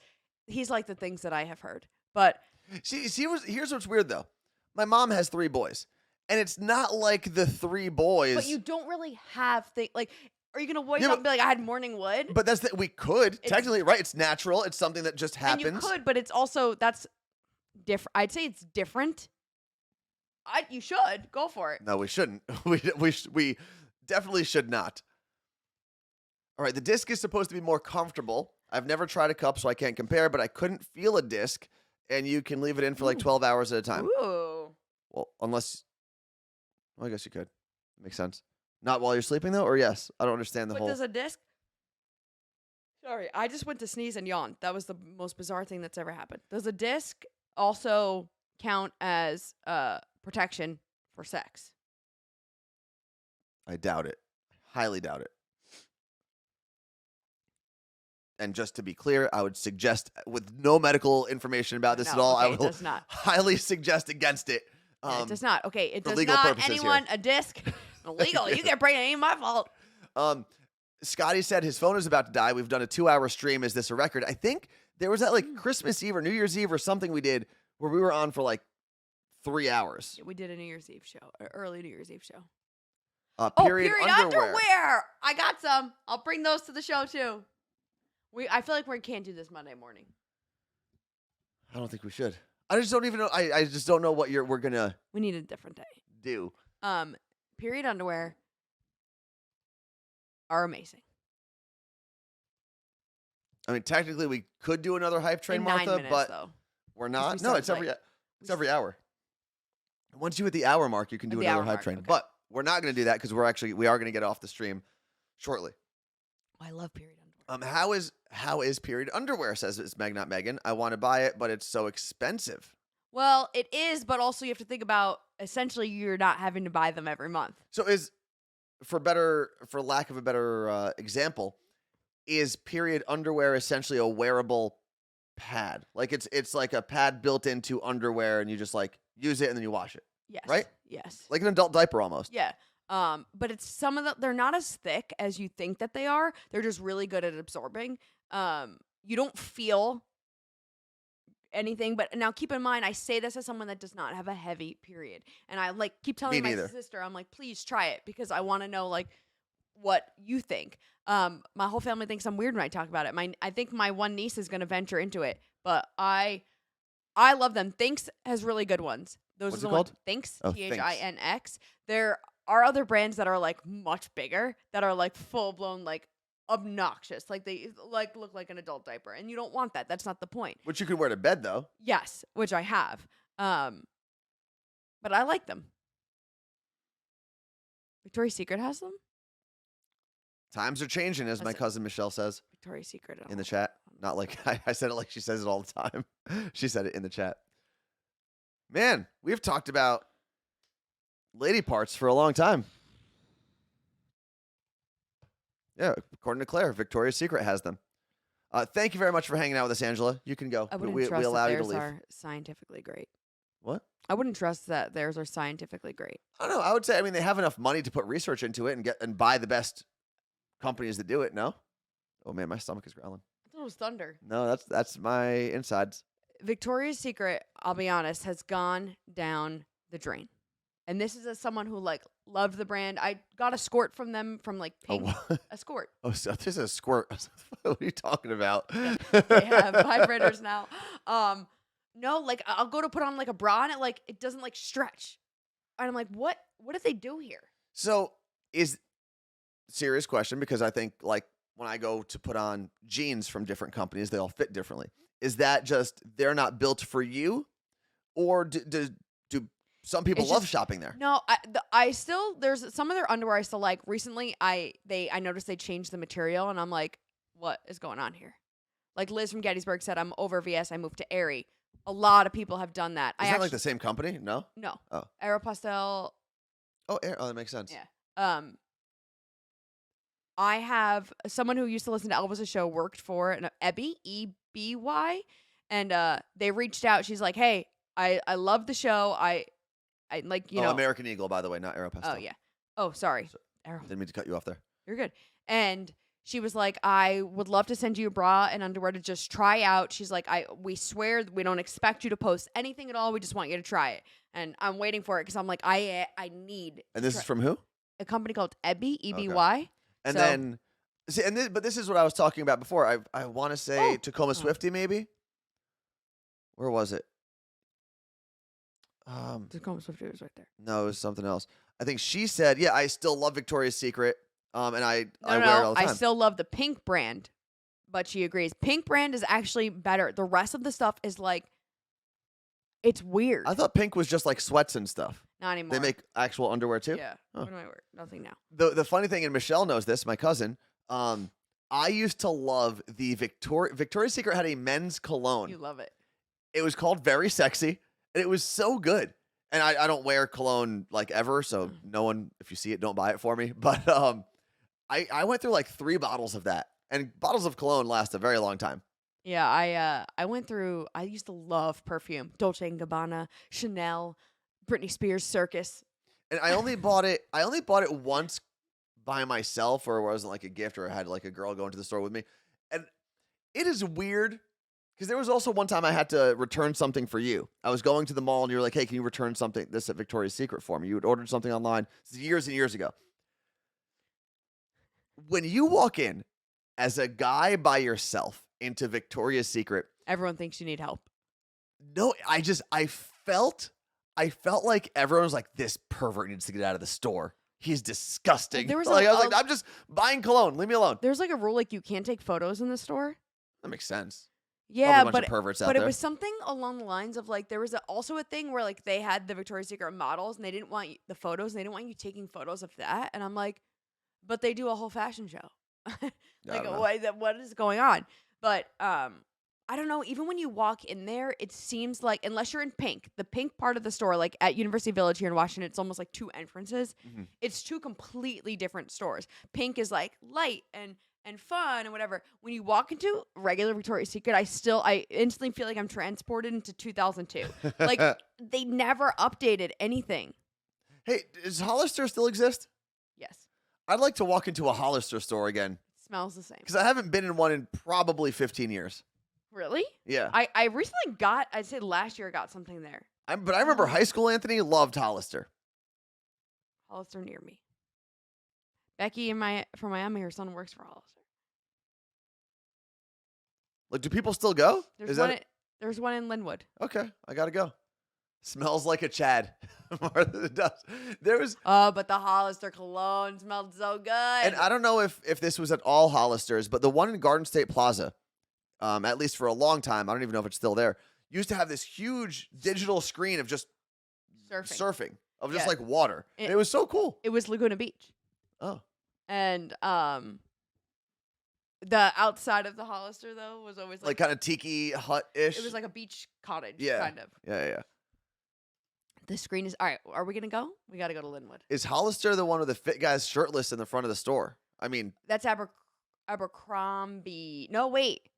like the things that I have heard, but here's what's weird though. My mom has 3 boys, and it's not like the 3 boys. But you don't really have like. Are you gonna wake Yeah, up and be like, I had morning wood? But we could technically, right? It's natural. It's something that just happens. And you could, but it's also that's different. I'd say it's different. You should go for it. No, we shouldn't. We definitely should not. All right, the disc is supposed to be more comfortable. I've never tried a cup, so I can't compare, but I couldn't feel a disc, and you can leave it in for like 12 hours at a time. Ooh. Well, I guess you could. Makes sense. Not while you're sleeping, though, or yes? I don't understand the But whole. does a disc? Sorry, I just went to sneeze and yawn. That was the most bizarre thing that's ever happened. Does a disc also count as protection for sex? I doubt it. Highly doubt it. And just to be clear, I would suggest, with no medical information about this at all, I it will does not. highly suggest against it. It does not. Okay, it for does legal not. purposes Anyone, a disc, illegal. You get pregnant, ain't my fault. Scotty said his phone is about to die. We've done a 2-hour stream. Is this a record? I think there was that like Christmas Eve or New Year's Eve or something we did where we were on for like 3 hours. We did a New Year's Eve show, an early New Year's Eve show. Period underwear. I got some. I'll bring those to the show too. I feel like we can't do this Monday morning. I don't think we should. I just don't even know. I just don't know what we're gonna. We need a different day. Do. Period underwear are amazing. I mean, technically, we could do another hype train, In Martha, 9 minutes, but though. we're not. we No, start it's every hour. Once you hit the hour mark, you can do the another hour hype mark, train. okay. But we're not going to do that because we are going to get off the stream shortly. I love period underwear. How is period underwear? Says it's Meg, not Megan. I want to buy it, but it's so expensive. Well, it is, but also you have to think about essentially you're not having to buy them every month. So for lack of a better example, is period underwear essentially a wearable pad? Like it's like a pad built into underwear, and you just like use it and then you wash it. Yes. Right? Yes. Like an adult diaper almost. Yeah. But it's they're not as thick as you think that they are. They're just really good at absorbing. You don't feel anything, but now keep in mind, I say this as someone that does not have a heavy period. And I keep telling my sister, I'm like, please try it because I want to know what you think. My whole family thinks I'm weird when I talk about it. I think my one niece is going to venture into it, but I love them. Thinx has really good ones. Those What's are it the called? Thinx, Oh, Thinx. There are other brands that are much bigger that are full blown obnoxious. They look like an adult diaper, and you don't want that. That's not the point. Which you can wear to bed though. Yes, which I have. But I like them. Victoria's Secret has them. Times are changing, as my cousin Michelle says Victoria's Secret in the chat. Not like I said it like she says it all the time. She said it in the chat. Man, we've talked about lady parts for a long time. Yeah, according to Claire, Victoria's Secret has them. Thank you very much for hanging out with us, Angela. You can go. I wouldn't we trust allow that you to theirs leave. are scientifically great. What? I wouldn't trust that theirs are scientifically great. I don't know. I would say, they have enough money to put research into it and buy the best companies that do it. No. Oh man, my stomach is growling. I thought it was thunder. No, that's my insides. Victoria's Secret, I'll be honest, has gone down the drain. And this is as someone who like loved the brand. I got a squirt from them from like Pink. A squirt. Oh, so this is a squirt. What are you talking about? Yeah, they have vibrators now. No, like I'll go to put on like a bra and it doesn't like stretch. And I'm like, what did they do here? So serious question, because I think like when I go to put on jeans from different companies, they all fit differently. Is that just they're not built for you, or do some people love shopping there? No, I still there's some of their underwear I still like. Recently, I noticed they changed the material, and I'm like, what is going on here? Like Liz from Gettysburg said, I'm over VS. I moved to Aerie. A lot of people have done that. Is that like the same company? No. No. Oh. Aeropostale. Oh, that makes sense. Yeah. I have someone who used to listen to Elvis's show worked for an Ebby, EBY, and they reached out. She's like, "Hey, I love the show. I like, you know, American Eagle, by the way, not Aeropostale. Oh yeah. Oh, sorry. Didn't mean to cut you off there. You're good. And she was like, I would love to send you a bra and underwear to just try out. She's like, we swear we don't expect you to post anything at all. We just want you to try it. And I'm waiting for it because I'm like, I need. And this is from who? A company called Ebby, EBY. Okay. And then, see, but this is what I was talking about before. I want to say Tacoma Swifty, maybe. Where was it? Tacoma Swifty was right there. No, it was something else. I think she said, "Yeah, I still love Victoria's Secret, and I wear it all the time." I still love the Pink brand, but she agrees. Pink brand is actually better. The rest of the stuff is like, it's weird. I thought Pink was just like sweats and stuff. Not anymore. They make actual underwear too? Yeah. What do I wear? Nothing now. The funny thing, and Michelle knows this, my cousin, I used to love the Victoria's Secret had a men's cologne. You love it. It was called Very Sexy, and it was so good. And I don't wear cologne like ever, so no one, if you see it, don't buy it for me. But I went through like 3 bottles of that, and bottles of cologne last a very long time. Yeah, I went through. I used to love perfume, Dolce and Gabbana, Chanel, Britney Spears, Circus. And I only bought it once by myself, or it wasn't like a gift, or I had like a girl go into the store with me. And it is weird because there was also one time I had to return something for you. I was going to the mall and you were like, "Hey, can you return this at Victoria's Secret for me?" You had ordered something online. This is years and years ago. When you walk in as a guy by yourself into Victoria's Secret, everyone thinks you need help. No, I felt like everyone was like, "This pervert needs to get out of the store. He's disgusting." There was I was like, "I'm just buying cologne. Leave me alone." There's like a rule like you can't take photos in the store. That makes sense. Yeah, but perverts out but there. It was something along the lines of like there was also a thing where like they had the Victoria's Secret models and they didn't want the photos and they didn't want you taking photos of that. And I'm like, but they do a whole fashion show. Like what is going on? But I don't know. Even when you walk in there, it seems like unless you're in Pink, the Pink part of the store, like at University Village here in Washington, it's almost like 2 entrances. Mm-hmm. It's 2 completely different stores. Pink is like light and fun and whatever. When you walk into regular Victoria's Secret, I instantly feel like I'm transported into 2002. Like they never updated anything. Hey, does Hollister still exist? Yes. I'd like to walk into a Hollister store again. It smells the same. Because I haven't been in one in probably 15 years. Really? Yeah. I recently I'd say last year I got something there. But I remember high school Anthony loved Hollister. Hollister near me. Becky from Miami, her son works for Hollister. Like, do people still go? There's one in Linwood. Okay, I gotta go. Smells like a Chad more than it does. But the Hollister cologne smelled so good. And I don't know if this was at all Hollisters, but the one in Garden State Plaza, at least for a long time, I don't even know if it's still there, used to have this huge digital screen of just surfing of just like water. And it was so cool. It was Laguna Beach. Oh. And the outside of the Hollister though was always like kind of tiki hut-ish. It was like a beach cottage, kind of. Yeah. The screen is all right. Are we gonna go? We got to go to Linwood. Is Hollister the one with the fit guys shirtless in the front of the store? I mean, that's Abercrombie. No, wait.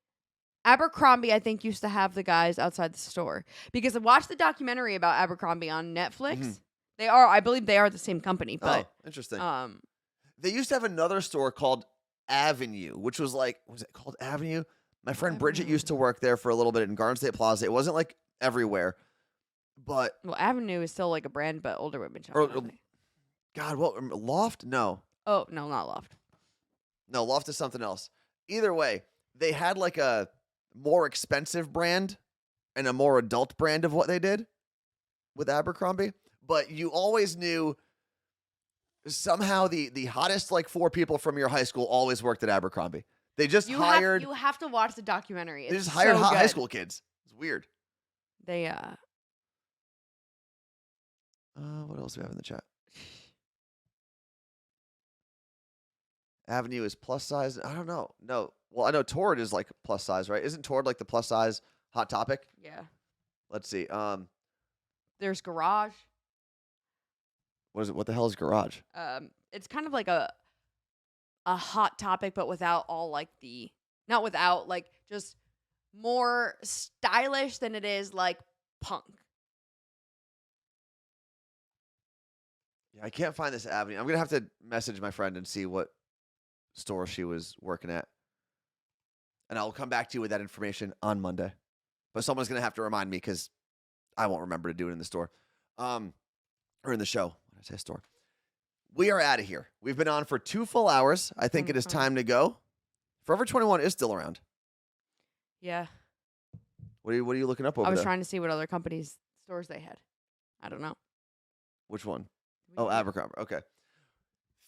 Abercrombie, I think, used to have the guys outside the store because I watched the documentary about Abercrombie on Netflix. Mm-hmm. I believe they are the same company. But interesting. They used to have another store called Avenue, which was like, was it called Avenue? My friend Bridget used to work there for a little bit in Garden State Plaza. It wasn't like everywhere, but Well, Avenue is still like a brand, but older women shop. God, what Loft? No, Oh no, not Loft. no, Loft is something else. Either way, they had like a more expensive brand and a more adult brand of what they did with Abercrombie, but you always knew somehow the hottest like 4 people from your high school always worked at Abercrombie. They just hired. You have to watch the documentary. They It's just hired so hot high good. school kids. It's weird. They What else do we have in the chat? Avenue is plus size. I don't know. No. Well, I know Torrid is like plus size, right? Isn't Torrid like the plus size Hot Topic? Yeah. Let's see. There's Garage. What is it? What the hell is Garage? It's kind of like a Hot Topic, but without all like not without, like, just more stylish than it is like punk. Yeah, I can't find this Avenue. I'm gonna have to message my friend and see what store she was working at, and I'll come back to you with that information on Monday. But someone's gonna have to remind me because I won't remember to do it in the store, or in the show. What did I say? Store. We are out of here. We've been on for 2 full hours. I think it is time to go. Forever 21 is still around. Yeah. What are you looking up over I was there? trying to see what other companies' stores they had. I don't know. Which one? Oh, Abercrombie. Okay.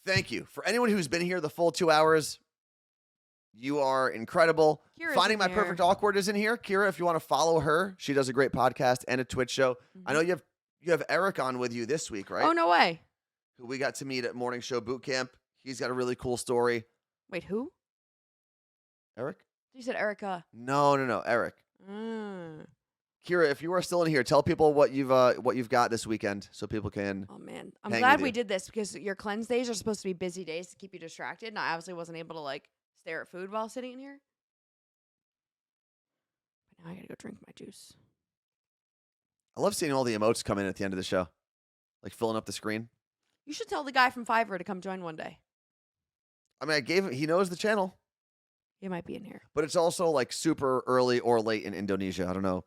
Thank you. For anyone who's been here the full 2 hours, you are incredible. Kira's Finding in My here. Perfect Awkward is in here. Kira, if you want to follow her, she does a great podcast and a Twitch show. I know you have Eric on with you this week, right? Oh, no way. Who we got to meet at Morning Show Boot Camp. He's got a really cool story. Wait, who? Eric? You said Erica. No, Eric. Kira, if you are still in here, tell people what you've got this weekend so people can. Oh man, I'm hang glad with we you. did this because your cleanse days are supposed to be busy days to keep you distracted, and I obviously wasn't able to like stare at food while sitting in here. But now I gotta go drink my juice. I love seeing all the emotes come in at the end of the show, like filling up the screen. You should tell the guy from Fiverr to come join one day. I mean, I gave him. He knows the channel. He might be in here. But it's also like super early or late in Indonesia. I don't know.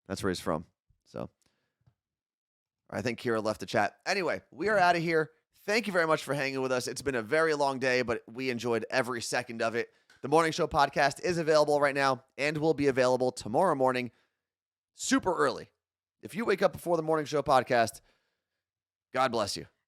That's where he's from. So I think Kira left the chat. Anyway, we are out of here. Thank you very much for hanging with us. It's been a very long day, but we enjoyed every second of it. The Morning Show podcast is available right now and will be available tomorrow morning, super early. If you wake up before the Morning Show podcast, God bless you.